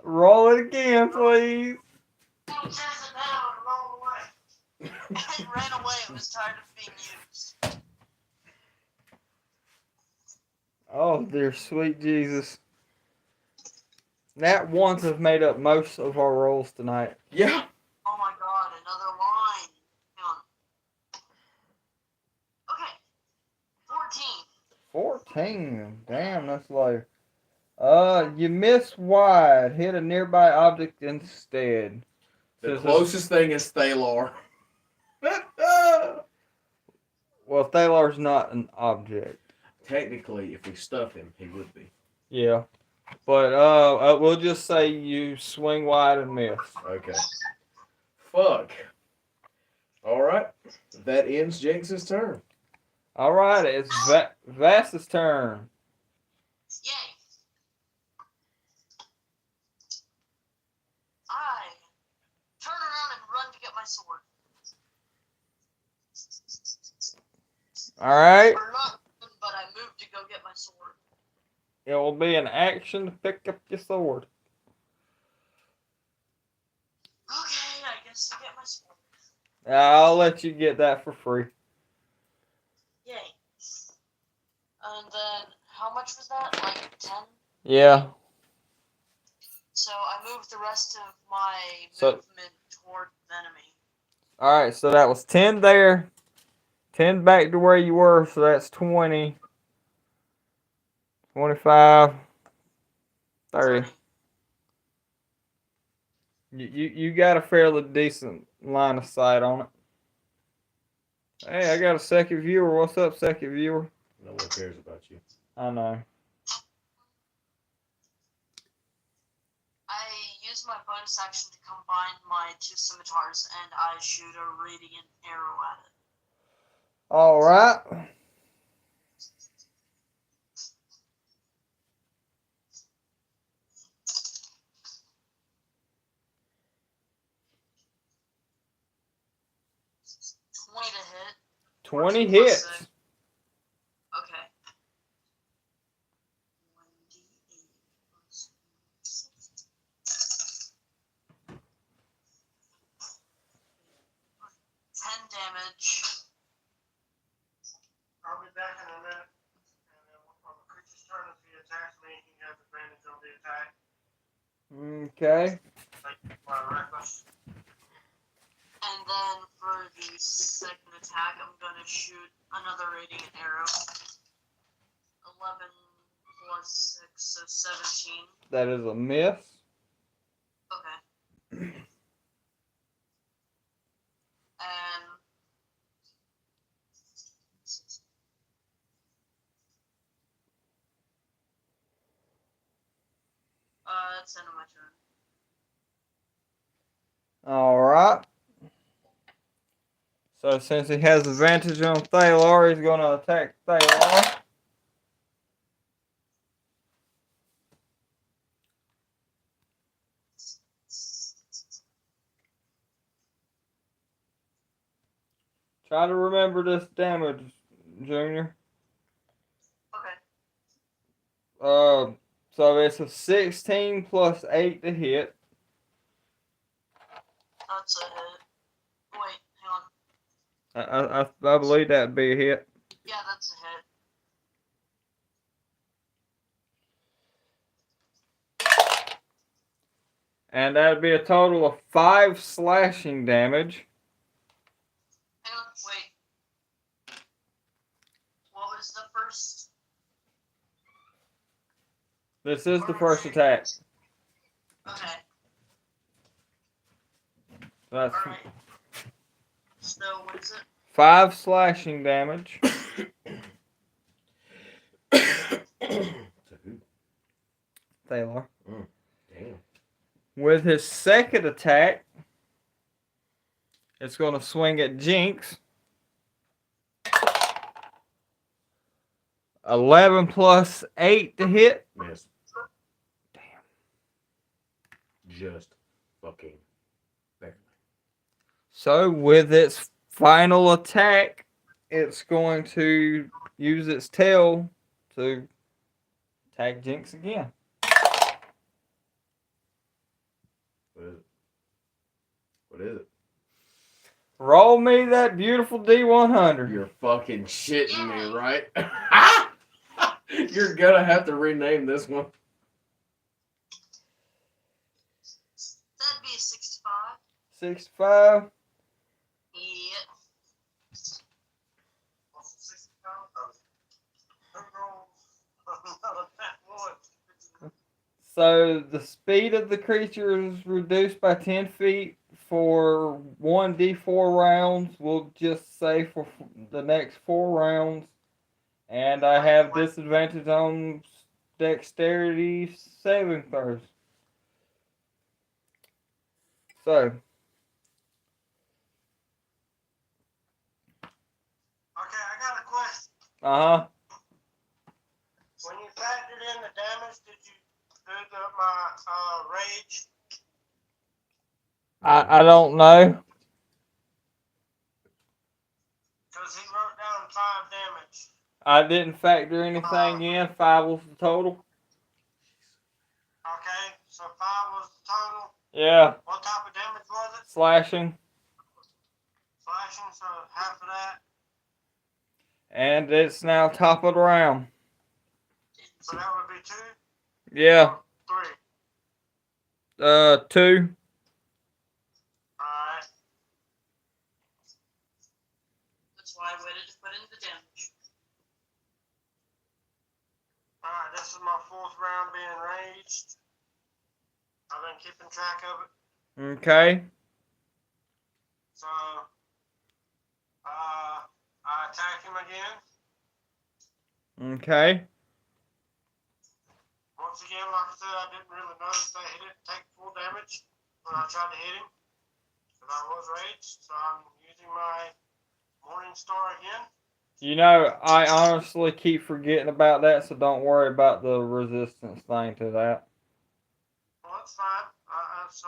Roll it again, please. He chased it down and rolled away. It ran away, it was tired of being used. Oh, dear sweet Jesus. Nat ones have made up most of our rolls tonight. Yeah. Oh my god, another line. Hang on. 14. Damn, that's low. You miss wide. Hit a nearby object instead. The Says closest thing is Thalar. well, Thalar's not an object. Technically, if we stuff him, he would be. Yeah. But we'll just say you swing wide and miss. Okay. Fuck. All right. That ends Jinx's turn. All right, it's Vass's turn. Yay. I turn around and run to get my sword. All right. Or not, but I moved to go get my sword. It will be an action to pick up your sword. Okay, I guess I get my sword. I'll let you get that for free. Yay. And then, how much was that? Like 10? Yeah. So I moved the rest of my So- movement toward the enemy. All right, so that was 10 there. 10 back to where you were, so that's 20. 25. 30. You got a fairly decent line of sight on it. Hey, I got a second viewer. What's up, second viewer? No one cares about you. I know. I use my bonus action to combine my two scimitars, and I shoot a radiant arrow at it. All right. To hit. 20 hits. Okay. 1d8 plus 10 damage. I'll be back in a minute. And then on the creature's turn, if he attacks me, he has advantage on the attack. Okay. Like, reckless. And then for the second attack, I'm gonna shoot another radiant arrow. 11 plus 6, so 17. That is a miss. Okay. And that's the end of my turn. All right. So since he has advantage on Thalar, he's going to attack Thalar. Try to remember this damage, Junior. Okay. So it's a 16 plus 8 to hit. That's a hit. Wait, hang on. I believe that'd be a hit. Yeah, that's a hit. And that'd be a total of 5 slashing damage. Hang on, wait. What was the first? This is the first attack. Okay. That's Alright. So, what is it? 5 slashing damage. To who? Thalar. Damn. With his second attack, it's going to swing at Jinx. 11 plus 8 to hit. Miss. Damn. Just fucking barely. So with its final attack, it's going to use its tail to attack Jinx again. What is it? What is it? Roll me that beautiful D100. You're fucking shitting me, right? You're gonna have to rename this one. That'd be a 65. 65. Yeah. Also 60 pounds. Who rolls So the speed of the creature is reduced by 10 feet for 1d4 rounds. We'll just say for the next 4 rounds. And I have disadvantage on dexterity saving throws. So. Okay, I got a question. Uh-huh. When you factored in the damage, did you do my rage? I don't know. Because he wrote down 5 damage. I didn't factor anything in. 5 was the total. Okay, so 5 was the total. Yeah. What type of damage was it? Slashing. Slashing, so half of that. And it's now top of the round. So that would be 2? Yeah. 3. 2. Alright. That's why I waited to put in the damage. Alright, this is my 4th round being raged. I've been keeping track of it. Okay. So, I attack him again. Okay. Once again, like I said, I didn't really notice that he didn't take full damage when I tried to hit him. Because I was raged, so I'm using my Morning Star again. You know, I honestly keep forgetting about that, so don't worry about the resistance thing to that. Well, that's fine. That's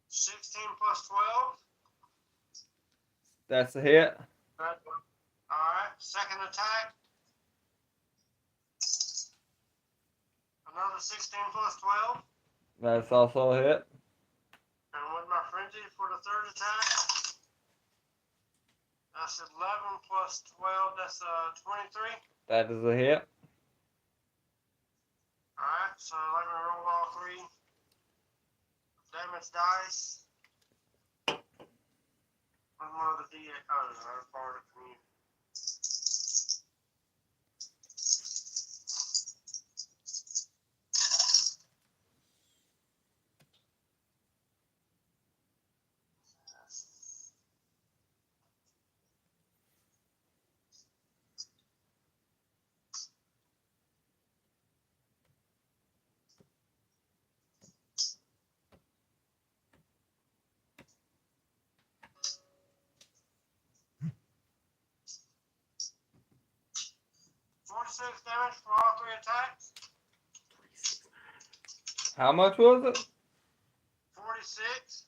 16 plus 12. That's a hit. Alright, second attack. Another 16 plus 12. That's also a hit. And with my frenzy for the third attack, that's 11 plus 12, that's 23. That is a hit. Alright, so let me roll all 3 damage dice. One more of the D8. Oh, I borrowed it from you. Damage for all 3 attacks. How much was it? 46.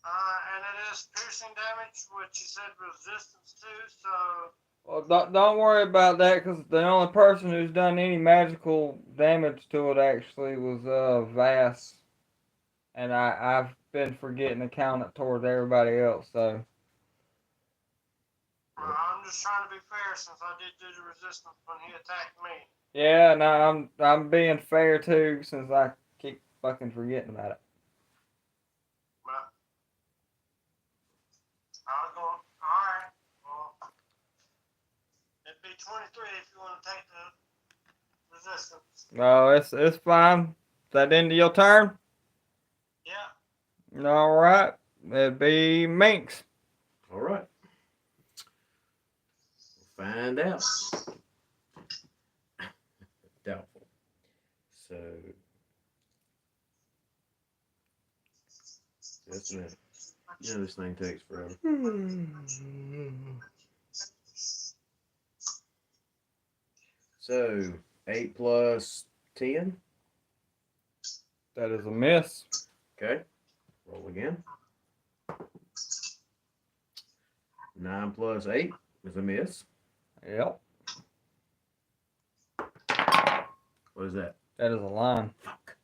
And it is piercing damage, which you said resistance to, so. Well, don't worry about that, because the only person who's done any magical damage to it actually was Vass. And I've been forgetting to count it towards everybody else, so. I'm just trying to be fair since I did do the resistance when he attacked me. Yeah, no, I'm being fair too, since I keep fucking forgetting about it. But I was going, alright, well, it'd be 23 if you want to take the resistance. No, it's fine. Is that end of your turn? Yeah. Alright. It'd be Minx. Alright. We'll find out. Doubtful. So, just a minute. You know this thing takes forever. So, 8 plus 10. That is a miss. Okay. Roll again. 9 plus 8 is a miss. Yep. What is that? That is a line. Fuck.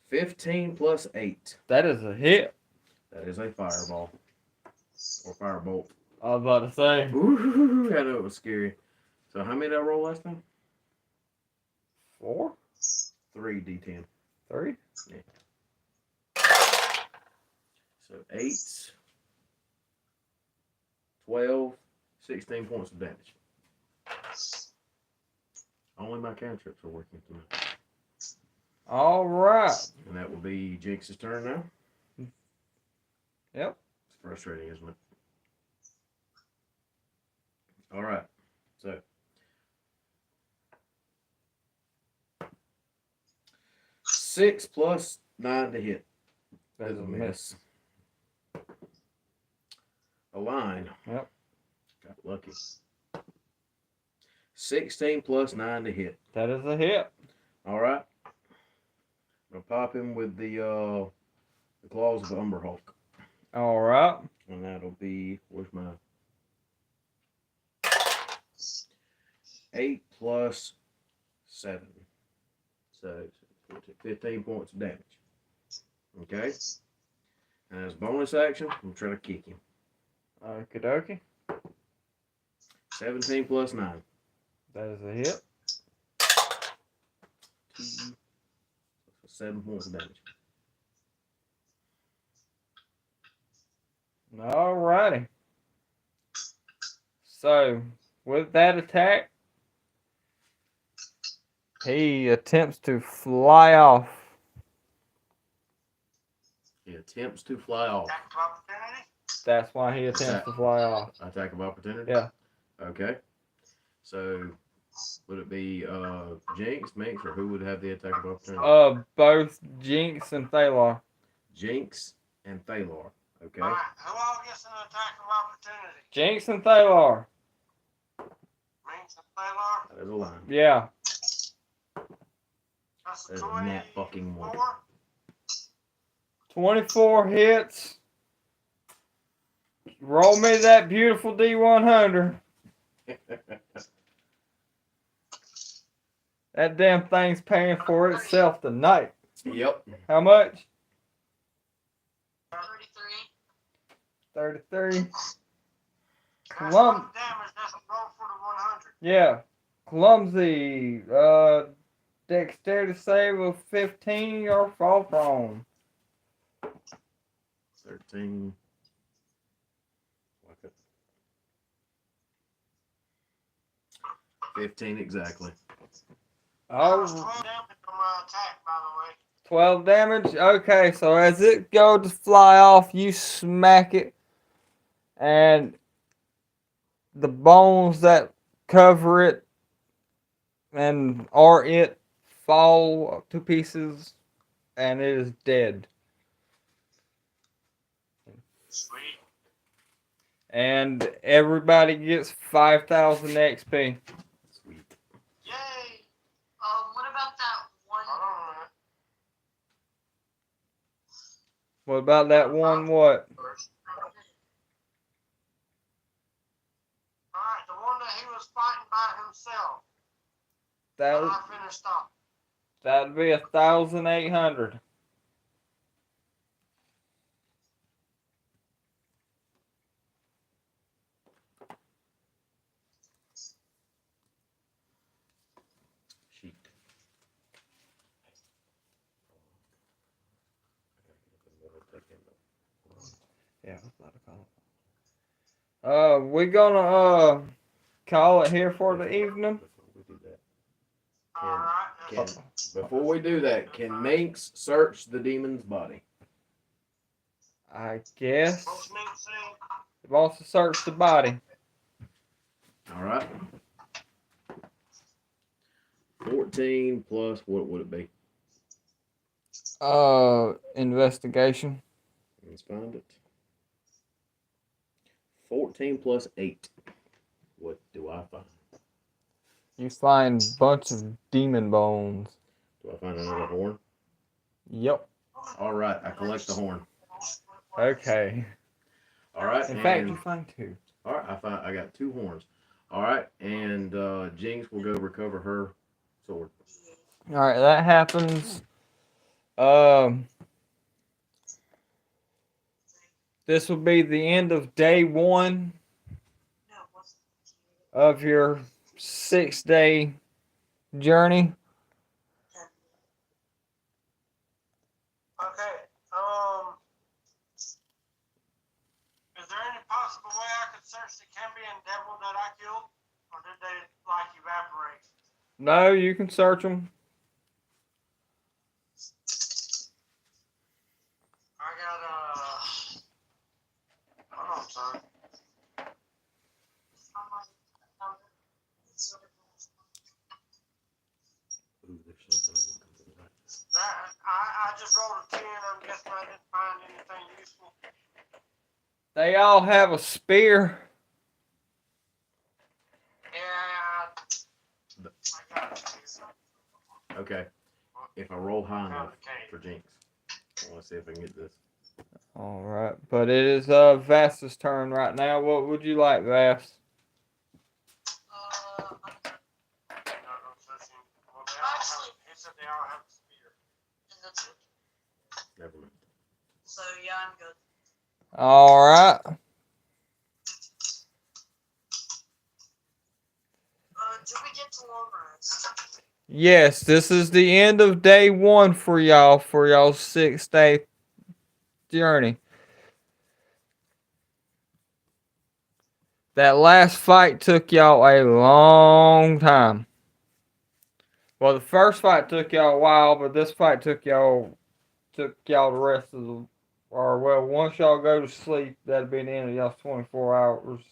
15 plus 8. That is a hit. That is a fireball. Or firebolt. I was about to say. Ooh, I know it was scary. So how many did I roll last time? 4? 3 D10. 3? Yeah. So 8, 12, 16 points of damage. Only my cantrips are working tonight. All right. And that will be Jinx's turn now. Yep. It's frustrating, isn't it? All right. So. Six plus 9 to hit. That's Is a a miss. A line. Yep. Got lucky. 16 plus 9 to hit. That is a hit. All right. I'm gonna pop him with the claws of Umberhulk, All right. and that'll be where's my 8 plus 7, so 15 points of damage. Okay. And as bonus action, I'm trying to kick him. Okie dokie. 17 plus 9. That is a hit. 7 points of damage. Alrighty. So, with that attack, he attempts to fly off. He attempts to fly off. Attack of opportunity. That's why he attempts to fly off. Attack of opportunity? Yeah. Okay. So, would it be Jinx, Minx, or who would have the attack of opportunity? Both Jinx and Thalar. Jinx and Thalar. Okay. Alright, who all gets an attack of opportunity? Jinx and Thalar. Minx and Thalar. That is a line. Yeah. That's There's a nat fucking one. 24. 24 hits. Roll me that beautiful D100. That damn thing's paying for itself tonight. Yep. How much? 33. 33. That's Clum- one damage. That's a roll for the 100. Yeah. Clumsy. Dexterity save of 15 or fall prone. 13. Like it. 15 exactly. That was Oh, 12 damage on my attack, by the way. 12 damage? Okay, so as it goes to fly off, you smack it, and the bones that cover it and are it fall to pieces, and it is dead. Sweet. And everybody gets 5,000 XP. Sweet. Yay! What about that one? Hold on a minute. What about that one what? Alright, the one that he was fighting by himself. That When I finished off. that'd be 1,800. Sheet. Yeah, we're gonna call it here for the evening. Before we do that, Alright. before we do that, can Minx search the demon's body? I guess What's Mink saying? it wants to search the body. All right. 14 plus what would it be? Investigation. Let's find it. 14 plus 8. What do I find? You find a bunch of demon bones. Do I find another horn? Yep. All right, I collect the horn. Okay. All right. In fact, and- you find two. all right, I got 2 horns. All right, and Jinx will go recover her sword. All right, that happens. This will be the end of day 1 No, what's of your 6-day journey. Okay. Is there any possible way I could search spirits that Cambion devil that I killed, or did they like evaporate? No, you can search them. I got hold on, son. Ooh, there's something I'm looking for. That I just rolled a 10. I'm guessing I didn't find anything useful. They all have a spear. Yeah, I got it. Okay. If I roll high enough for Jinx, I want to see if I can get this. All right, but it is Vass's turn right now. What would you like, Vass? Actually, He said they all have a spear. and that's it. Never mind. So yeah, I'm good. All right. Did we get to long rest? Yes, this is the end of day 1 for y'all's 6-day journey. That last fight took y'all a long time. Well, the first fight took y'all a while, but this fight took y'all the rest of the, or well, once y'all go to sleep, that'll be the end of y'all's 24 hours,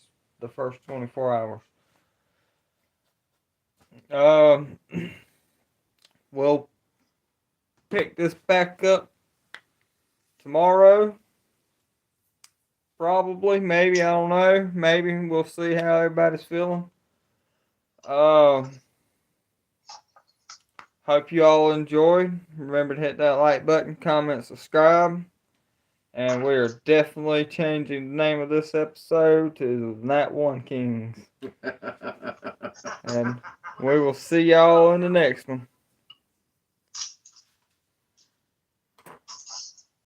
the first 24 hours. We'll pick this back up tomorrow. Probably, maybe, I don't know. Maybe we'll see how everybody's feeling. Hope you all enjoyed. Remember to hit that like button, comment, subscribe. And we are definitely changing the name of this episode to Nat One Kings. And we will see y'all in the next one.